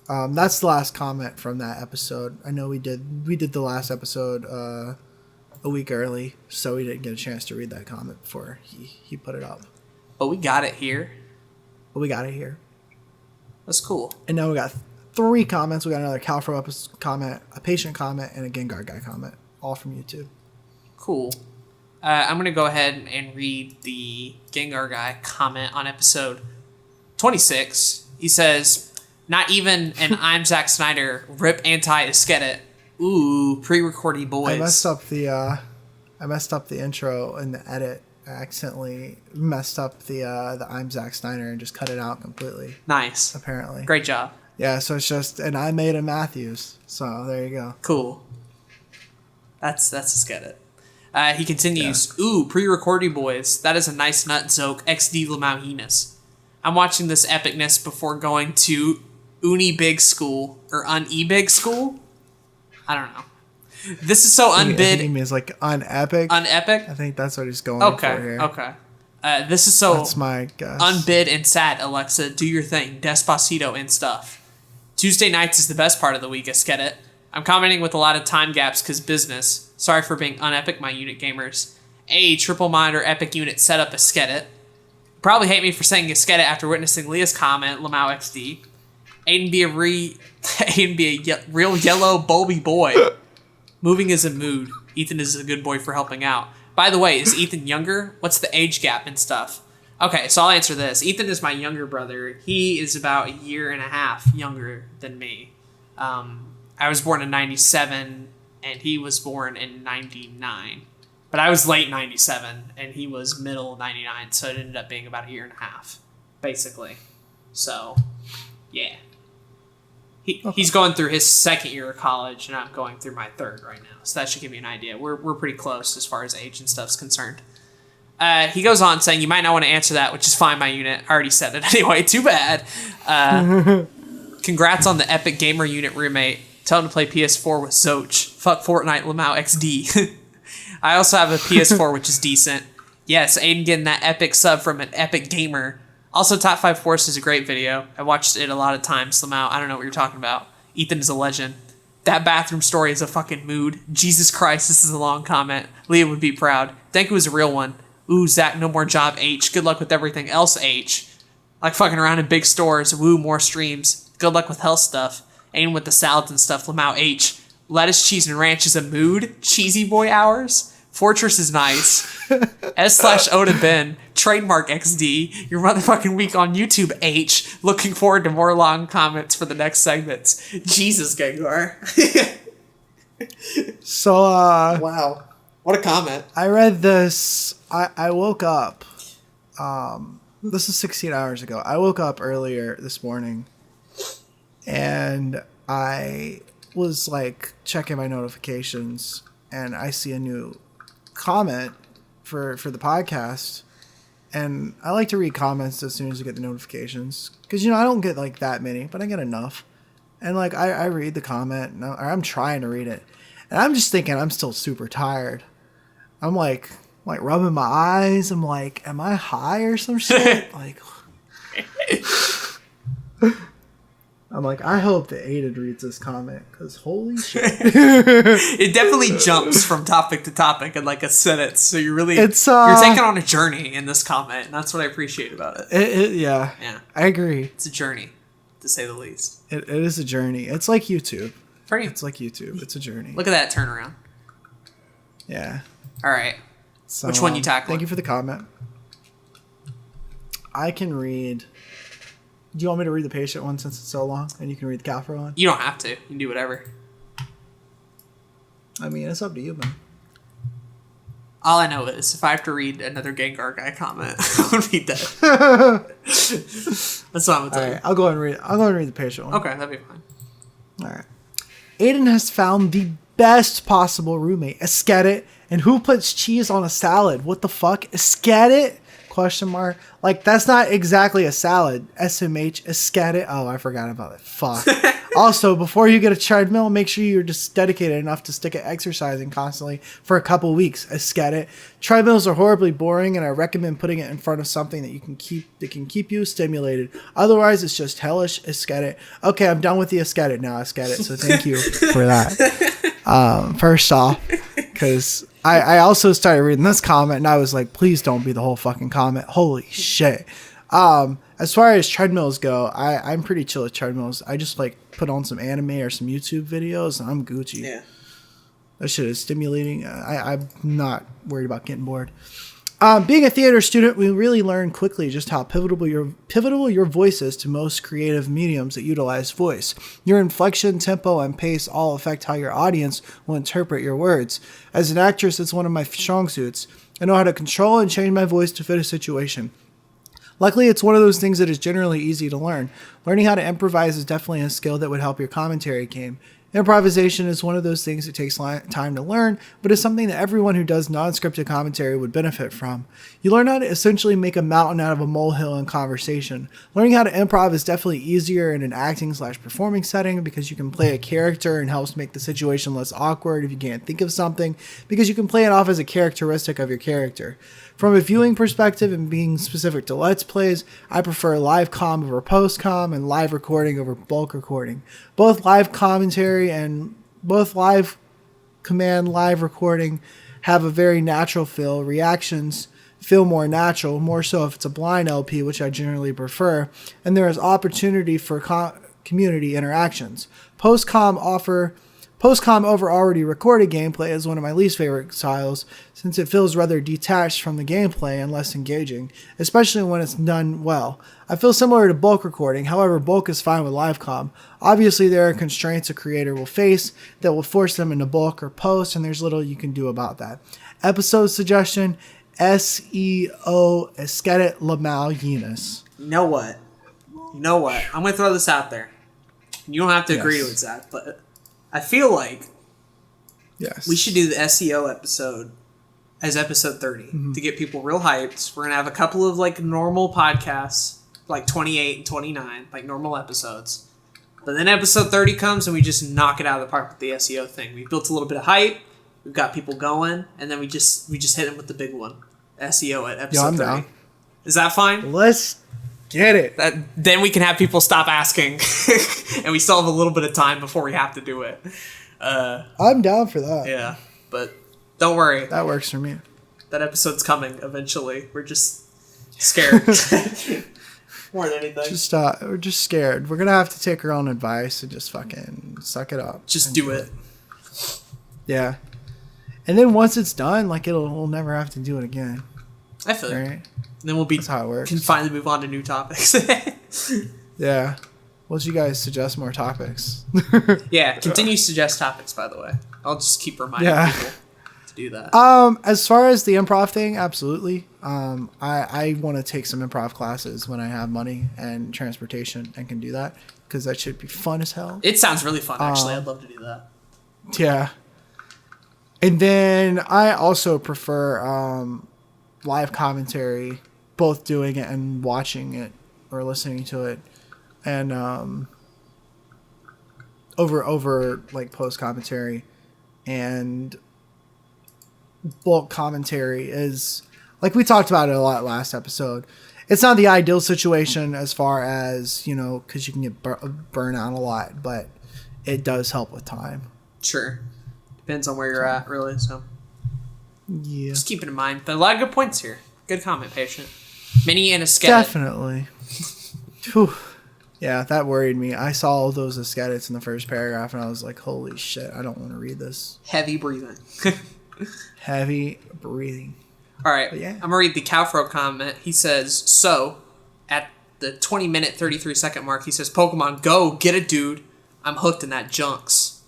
S1: That's the last comment from that episode. I know we did the last episode a week early, so we didn't get a chance to read that comment before he put it up.
S2: But we got it here. That's cool.
S1: And now we got 3 comments. We got another Calfro comment, a patient comment, and a Gengar guy comment, all from YouTube.
S2: Cool. I'm going to go ahead and read the Gengar guy comment on episode 26. He says, not even an I'm Zack Snyder, rip anti-Eskedit. Ooh, pre-recorded boys.
S1: I messed up the intro and the edit. I accidentally messed up the I'm Zack Snyder and just cut it out completely.
S2: Nice.
S1: Apparently.
S2: Great job.
S1: Yeah, so it's just, and I made a Matthews. So there you go.
S2: Cool. That's Eskedit. He continues, Ooh, pre-recorded boys. That is a nice nut zoke, XD Lamauhinus. I'm watching this epicness before going to Uni-Big School, or Un-E-Big School? I don't know. This is so unbid. I think
S1: he means like unepic.
S2: Unepic?
S1: I think that's what he's going for here.
S2: Okay. This is so
S1: that's my guess.
S2: Unbid and sad, Alexa. Do your thing. Despacito and stuff. Tuesday nights is the best part of the week, Eskedit. I'm commenting with a lot of time gaps because business. Sorry for being unepic, my unit gamers. A triple monitor epic unit setup Eskedit. Probably hate me for saying Eskedit after witnessing Leah's comment, Lamau XD. Aden be a real yellow bulby boy. Moving is a mood. Ethan is a good boy for helping out. By the way, is Ethan younger? What's the age gap and stuff? Okay, so I'll answer this. Ethan is my younger brother. He is about 1.5 years younger than me. I was born in 97, and he was born in 99. But I was late 97, and he was middle 99, so it ended up being about 1.5 years, basically. So, yeah. He's going through his 2nd year of college, and I'm going through my 3rd right now. So that should give you an idea. We're pretty close as far as age and stuff's concerned. He goes on saying, you might not want to answer that, which is fine, my unit. I already said it anyway. Too bad. Congrats on the epic gamer unit roommate. Tell him to play PS4 with Zoch. Fuck Fortnite, Lamau XD. I also have a PS4, which is decent. Yes, Aiden getting that epic sub from an epic gamer. Also, Top 5 Force is a great video. I watched it a lot of times, Lamau. I don't know what you're talking about. Ethan is a legend. That bathroom story is a fucking mood. Jesus Christ, this is a long comment. Leah would be proud. Think it was a real one. Ooh, Zach, no more job, H. Good luck with everything else, H. Like fucking around in big stores. Woo, more streams. Good luck with health stuff. Aiden with the salads and stuff, Lamau H. Lettuce, cheese, and ranch is a mood. Cheesy boy hours. Fortress is nice. S/Oda Ben. Trademark XD. Your motherfucking week on YouTube, H. Looking forward to more long comments for the next segments. Jesus, Gengar.
S1: So,
S2: wow. What a comment.
S1: I read this. I woke up This is 16 hours ago. I woke up earlier this morning and I was like checking my notifications and I see a new comment for the podcast. And I like to read comments as soon as I get the notifications because, you know, I don't get like that many, but I get enough. And like I read the comment and I'm trying to read it. And I'm just thinking I'm still super tired. I'm like rubbing my eyes. I'm like, am I high or some shit? Like, I'm like, I hope that Aden reads this comment because holy shit.
S2: It definitely jumps from topic to topic in like a sentence. So you're really, you're taking on a journey in this comment. And that's what I appreciate about it.
S1: Yeah. I agree.
S2: It's a journey, to say the least.
S1: It is a journey. It's like YouTube.
S2: Pretty.
S1: It's like YouTube. It's a journey.
S2: Look at that turnaround.
S1: Yeah.
S2: All right.
S1: So,
S2: which one you tackling?
S1: Thank you for the comment. I can read. Do you want me to read the patient one since it's so long, and you can read the Calfra one?
S2: You don't have to. You can do whatever.
S1: I mean, it's up to you, man.
S2: All I know is if I have to read another Gengar guy comment, I would be dead. That's what I'm gonna tell you.
S1: Right, I'll go ahead and read the patient one.
S2: Okay, that'd be fine.
S1: All right. Aden has found the best possible roommate. Esket. And who puts cheese on a salad? What the fuck? Esket? Question mark. Like, that's not exactly a salad. SMH. Esket. Oh, I forgot about it. Fuck. Also, before you get a treadmill, make sure you're just dedicated enough to stick at exercising constantly for a couple weeks. Esket. Treadmills are horribly boring, and I recommend putting it in front of something that can keep you stimulated. Otherwise, it's just hellish. Esket. Okay, I'm done with the Esket now. Esket. So thank you for that. First off, because I also started reading this comment and I was like, please don't be the whole fucking comment. Holy shit. As far as treadmills go, I'm pretty chill with treadmills. I just like put on some anime or some YouTube videos and I'm Gucci. Yeah. That shit is stimulating. I'm not worried about getting bored. Being a theater student, we really learn quickly just how pivotal your voice is to most creative mediums that utilize voice. Your inflection, tempo, and pace all affect how your audience will interpret your words. As an actress, it's one of my strong suits. I know how to control and change my voice to fit a situation. Luckily, it's one of those things that is generally easy to learn. Learning how to improvise is definitely a skill that would help your commentary game. Improvisation is one of those things that takes time to learn, but is something that everyone who does non-scripted commentary would benefit from. You learn how to essentially make a mountain out of a molehill in conversation. Learning how to improv is definitely easier in an acting/performing setting because you can play a character and helps make the situation less awkward if you can't think of something, because you can play it off as a characteristic of your character. From a viewing perspective and being specific to Let's Plays, I prefer live comm over post comm and live recording over bulk recording. Both live commentary and both live command live recording have a very natural feel. Reactions feel more natural, more so if it's a blind LP, which I generally prefer, and there is opportunity for community interactions. Post comm over already recorded gameplay is one of my least favorite styles, since it feels rather detached from the gameplay and less engaging, especially when it's done well. I feel similar to bulk recording, however bulk is fine with live comm. Obviously there are constraints a creator will face that will force them into bulk or post, and there's little you can do about that. Episode suggestion, SEO Esketet Lamal Yenis.
S2: You know what? I'm going to throw this out there. You don't have to agree with that, but I feel like we should do the SEO episode as episode 30 to get people real hyped. We're going to have a couple of like normal podcasts, like 28 and 29, like normal episodes. But then episode 30 comes and we just knock it out of the park with the SEO thing. We built a little bit of hype. We've got people going, and then we just hit them with the big one. SEO at episode 30. Down. Is that fine?
S1: Let's get it.
S2: Then we can have people stop asking, and we still have a little bit of time before we have to do it.
S1: I'm down for that.
S2: Yeah, but don't worry.
S1: That works for me.
S2: That episode's coming eventually. We're just scared. More than anything.
S1: We're just scared. We're going to have to take our own advice and just fucking suck it up.
S2: Just do it.
S1: Yeah. And then once it's done, like we'll never have to do it again.
S2: I feel
S1: right?
S2: And then we'll be
S1: That's how it works.
S2: Can finally move on to new topics.
S1: Yeah. Well, you guys suggest more topics.
S2: Yeah, continue to suggest topics, by the way. I'll just keep reminding people. do that.
S1: As far as the improv thing, absolutely. I want to take some improv classes when I have money and transportation and can do that because that should be fun as hell.
S2: It sounds really fun, actually. I'd love to do that.
S1: Yeah. And then I also prefer live commentary, both doing it and watching it or listening to it, and over like post commentary and bulk commentary is like we talked about it a lot last episode. It's not the ideal situation as far as, because you can get burn out a lot, but it does help with time.
S2: Sure. Depends on where you're at, really. So
S1: yeah,
S2: just keep it in mind. But a lot of good points here. Good comment, Patient. Mini and a skeleton.
S1: Definitely. Whew. Yeah, that worried me. I saw all those escadits in the first paragraph, and I was like, holy shit, I don't want to read this.
S2: Heavy breathing.
S1: Heavy breathing.
S2: All right,
S1: yeah.
S2: I'm going to read the Cowfro comment. He says, so, at the 20-minute, 33-second mark, he says, Pokemon Go, get it, dude. I'm hooked in that junks.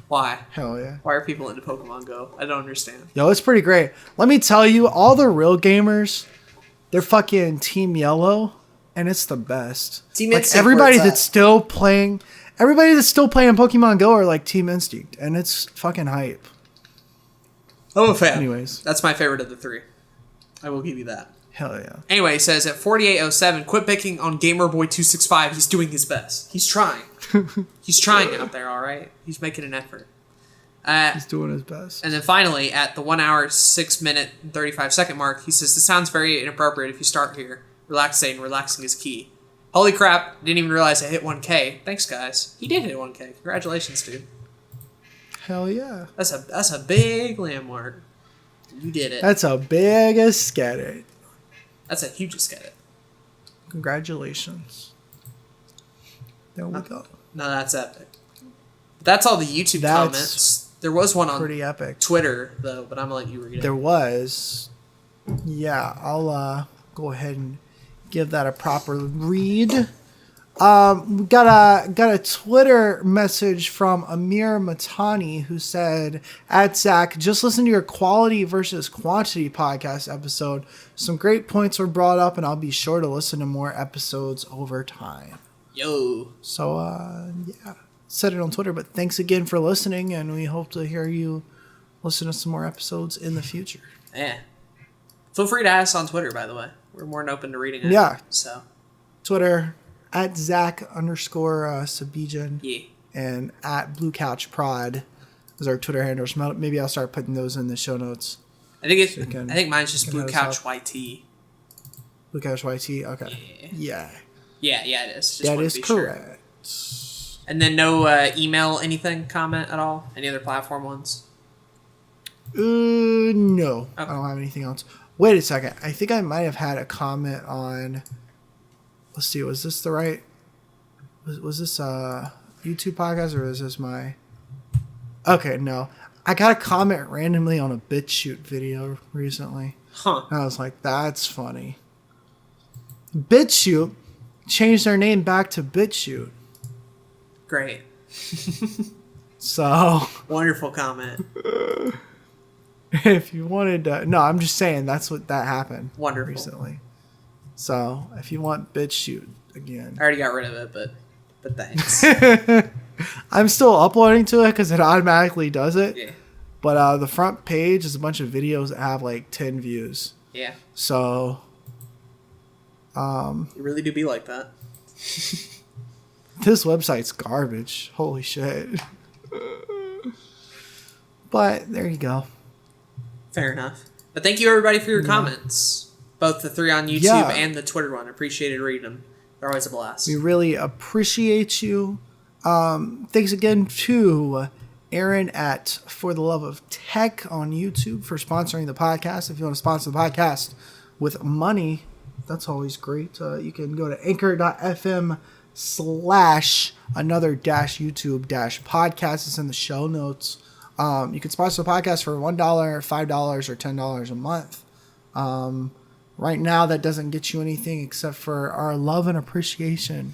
S2: Why?
S1: Hell yeah.
S2: Why are people into Pokemon Go? I don't understand.
S1: Yo, it's pretty great. Let me tell you, all the real gamers, they're fucking Team Yellow, and it's the best.
S2: Team
S1: like,
S2: Instinct.
S1: everybody that's still playing Pokemon Go are like Team Instinct, and it's fucking hype.
S2: I'm a fan.
S1: Anyways.
S2: That's my favorite of the three. I will give you that.
S1: Hell yeah.
S2: Anyway, he says at 4807, quit picking on Gamerboy265. He's doing his best. He's trying. He's trying out there, all right? He's making an effort.
S1: He's doing his best.
S2: And then finally, at the 1 hour, 6 minute, and 35-second mark, he says, this sounds very inappropriate if you start here. Relaxing is key. Holy crap, didn't even realize I hit 1K. Thanks, guys. He did hit 1K. Congratulations, dude.
S1: Hell yeah.
S2: That's a big landmark. You did it.
S1: That's a big escadit.
S2: That's a huge escadit.
S1: Congratulations. There we go.
S2: No, that's epic. That's all the YouTube comments. There was one on
S1: pretty epic.
S2: Twitter, though, but I'm going to let you read it.
S1: There was. Yeah, I'll go ahead and give that a proper read. We got a Twitter message from Amir Matani who said, at Zach, just listen to your quality versus quantity podcast episode. Some great points were brought up, and I'll be sure to listen to more episodes over time.
S2: Yo.
S1: So, yeah, said it on Twitter, but thanks again for listening, and we hope to hear you listen to some more episodes in the future.
S2: Yeah. Feel free to ask on Twitter, by the way. We're more than open to reading it.
S1: Yeah.
S2: So.
S1: Twitter, at Zach_Sabijan.
S2: Yeah.
S1: And at Blue Couch Prod is our Twitter handles. Maybe I'll start putting those in the show notes.
S2: I think mine's just Blue Couch YT.
S1: Blue Couch YT. Okay. Yeah.
S2: Yeah, it is. Just
S1: that
S2: wanted
S1: is
S2: to be
S1: correct.
S2: Sure. And then no email anything comment at all? Any other platform ones?
S1: No.
S2: Okay.
S1: I don't have anything else. Wait a second. I think I might have had a comment on. Let's see. Was this the right? Was this a YouTube podcast or was this my? Okay, no. I got a comment randomly on a BitChute video recently.
S2: Huh.
S1: And I was like, that's funny. BitChute changed their name back to BitChute.
S2: Great.
S1: So.
S2: Wonderful comment.
S1: If you wanted to. No, I'm just saying that's what that happened.
S2: Wonderful.
S1: Recently. So, if you want BitChute again.
S2: I already got rid of it, but thanks.
S1: I'm still uploading to it because it automatically does it.
S2: Yeah.
S1: But the front page is a bunch of videos that have like 10 views.
S2: Yeah.
S1: So.
S2: You really do be like that.
S1: This website's garbage. Holy shit. But there you go.
S2: Fair enough. But thank you everybody for your comments. Both the three on YouTube and the Twitter one. Appreciated reading them. They're always a blast.
S1: We really appreciate you. Thanks again to Aaron at For the Love of Tech on YouTube for sponsoring the podcast. If you want to sponsor the podcast with money, that's always great. You can go to anchor.fm/another-YouTube-podcast. It's in the show notes. You can sponsor the podcast for $1, $5, or $10 a month. Right now, that doesn't get you anything except for our love and appreciation.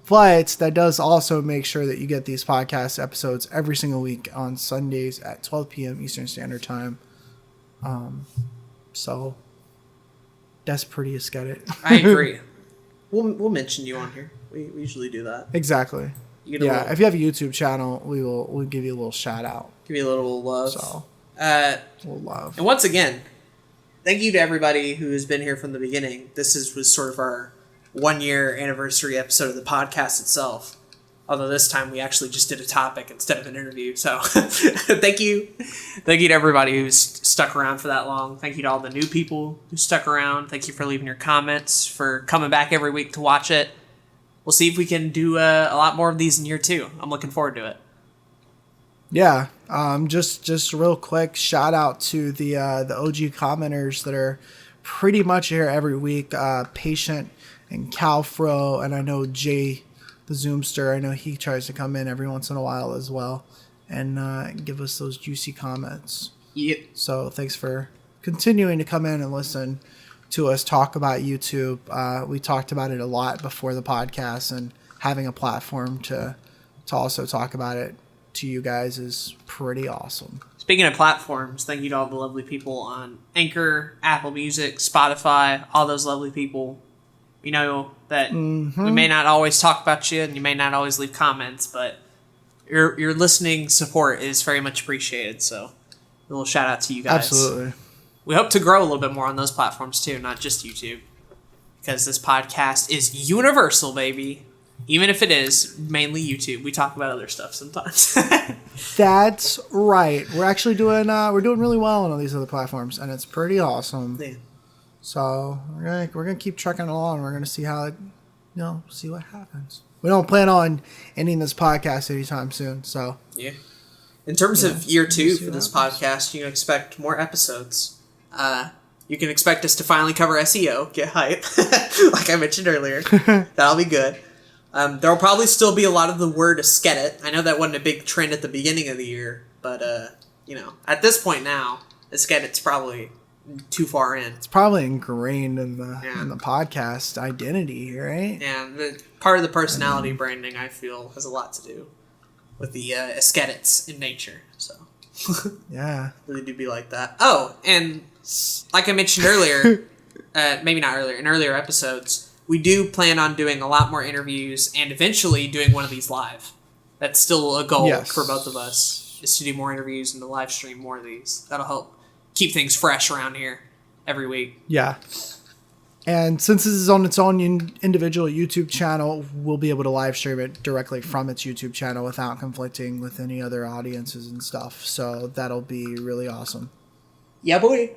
S1: But that does also make sure that you get these podcast episodes every single week on Sundays at 12 p.m. Eastern Standard Time. So that's pretty aesthetic.
S2: I agree. We'll mention you on here. We usually do that.
S1: Exactly. If you have a YouTube channel, we'll give you a little shout out.
S2: Give you a little love.
S1: So we'll love.
S2: And once again, thank you to everybody who has been here from the beginning. This was sort of our 1-year anniversary episode of the podcast itself. Although this time we actually just did a topic instead of an interview. So thank you. Thank you to everybody who's stuck around for that long. Thank you to all the new people who stuck around. Thank you for leaving your comments, for coming back every week to watch it. We'll see if we can do a lot more of these in year 2. I'm looking forward to it.
S1: Yeah. Just real quick, shout out to the OG commenters that are pretty much here every week. Patient and Calfro, and I know Jay, the Zoomster. I know he tries to come in every once in a while as well and give us those juicy comments.
S2: Yep.
S1: So thanks for continuing to come in and listen to us talk about YouTube. We talked about it a lot before the podcast, and having a platform to also talk about it to you guys is pretty awesome.
S2: Speaking of platforms, thank you to all the lovely people on Anchor, Apple Music, Spotify, all those lovely people. We know that we may not always talk about you, and you may not always leave comments, but your listening support is very much appreciated. So a little shout out to you guys.
S1: Absolutely.
S2: We hope to grow a little bit more on those platforms too, not just YouTube, because this podcast is universal, baby. Even if it is mainly YouTube, we talk about other stuff sometimes.
S1: That's right. We're actually doing really well on all these other platforms, and it's pretty awesome. Yeah. So we're gonna keep trucking along. We're gonna see how it, see what happens. We don't plan on ending this podcast anytime soon. So
S2: yeah. In terms of year 2 for this podcast, you can expect more episodes. You can expect us to finally cover SEO. Get hype, like I mentioned earlier. That'll be good. There'll probably still be a lot of the word "eskedit." I know that wasn't a big trend at the beginning of the year, but at this point now, eskedit's probably too far in.
S1: It's probably ingrained in the podcast identity, right?
S2: Yeah, part of the personality branding, I feel, has a lot to do with the eskedits in nature. So
S1: yeah,
S2: really do be like that. Oh, and like I mentioned earlier, maybe not earlier, in earlier episodes, we do plan on doing a lot more interviews and eventually doing one of these live. That's still a goal for both of us, is to do more interviews and to live stream more of these. That'll help keep things fresh around here every week.
S1: Yeah. And since this is on its own individual YouTube channel, we'll be able to live stream it directly from its YouTube channel without conflicting with any other audiences and stuff. So that'll be really awesome.
S2: Yeah, boy.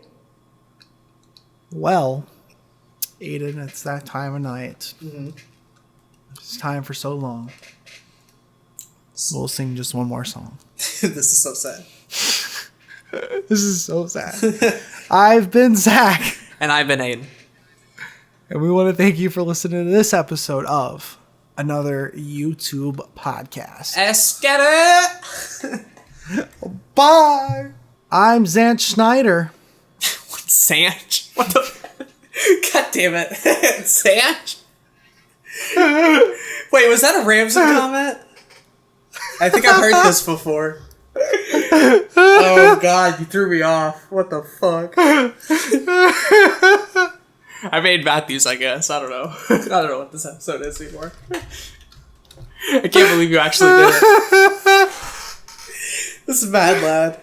S1: Well, Aden, it's that time of night.
S2: Mm-hmm.
S1: It's time for so long. We'll sing just one more song.
S2: This is so sad.
S1: This is so sad. I've been Zach.
S2: And I've been Aden.
S1: And we want to thank you for listening to this episode of another YouTube podcast.
S2: Eskedit!
S1: Bye! I'm Zach Schneider.
S2: Sanch? What the? God damn it. Sanch? Wait, was that a Ramsey comment? I think I've heard this before. Oh god, you threw me off. What the fuck? I made Matthews, I guess. I don't know. I don't know what this episode is anymore. I can't believe you actually did it. This is mad, lad.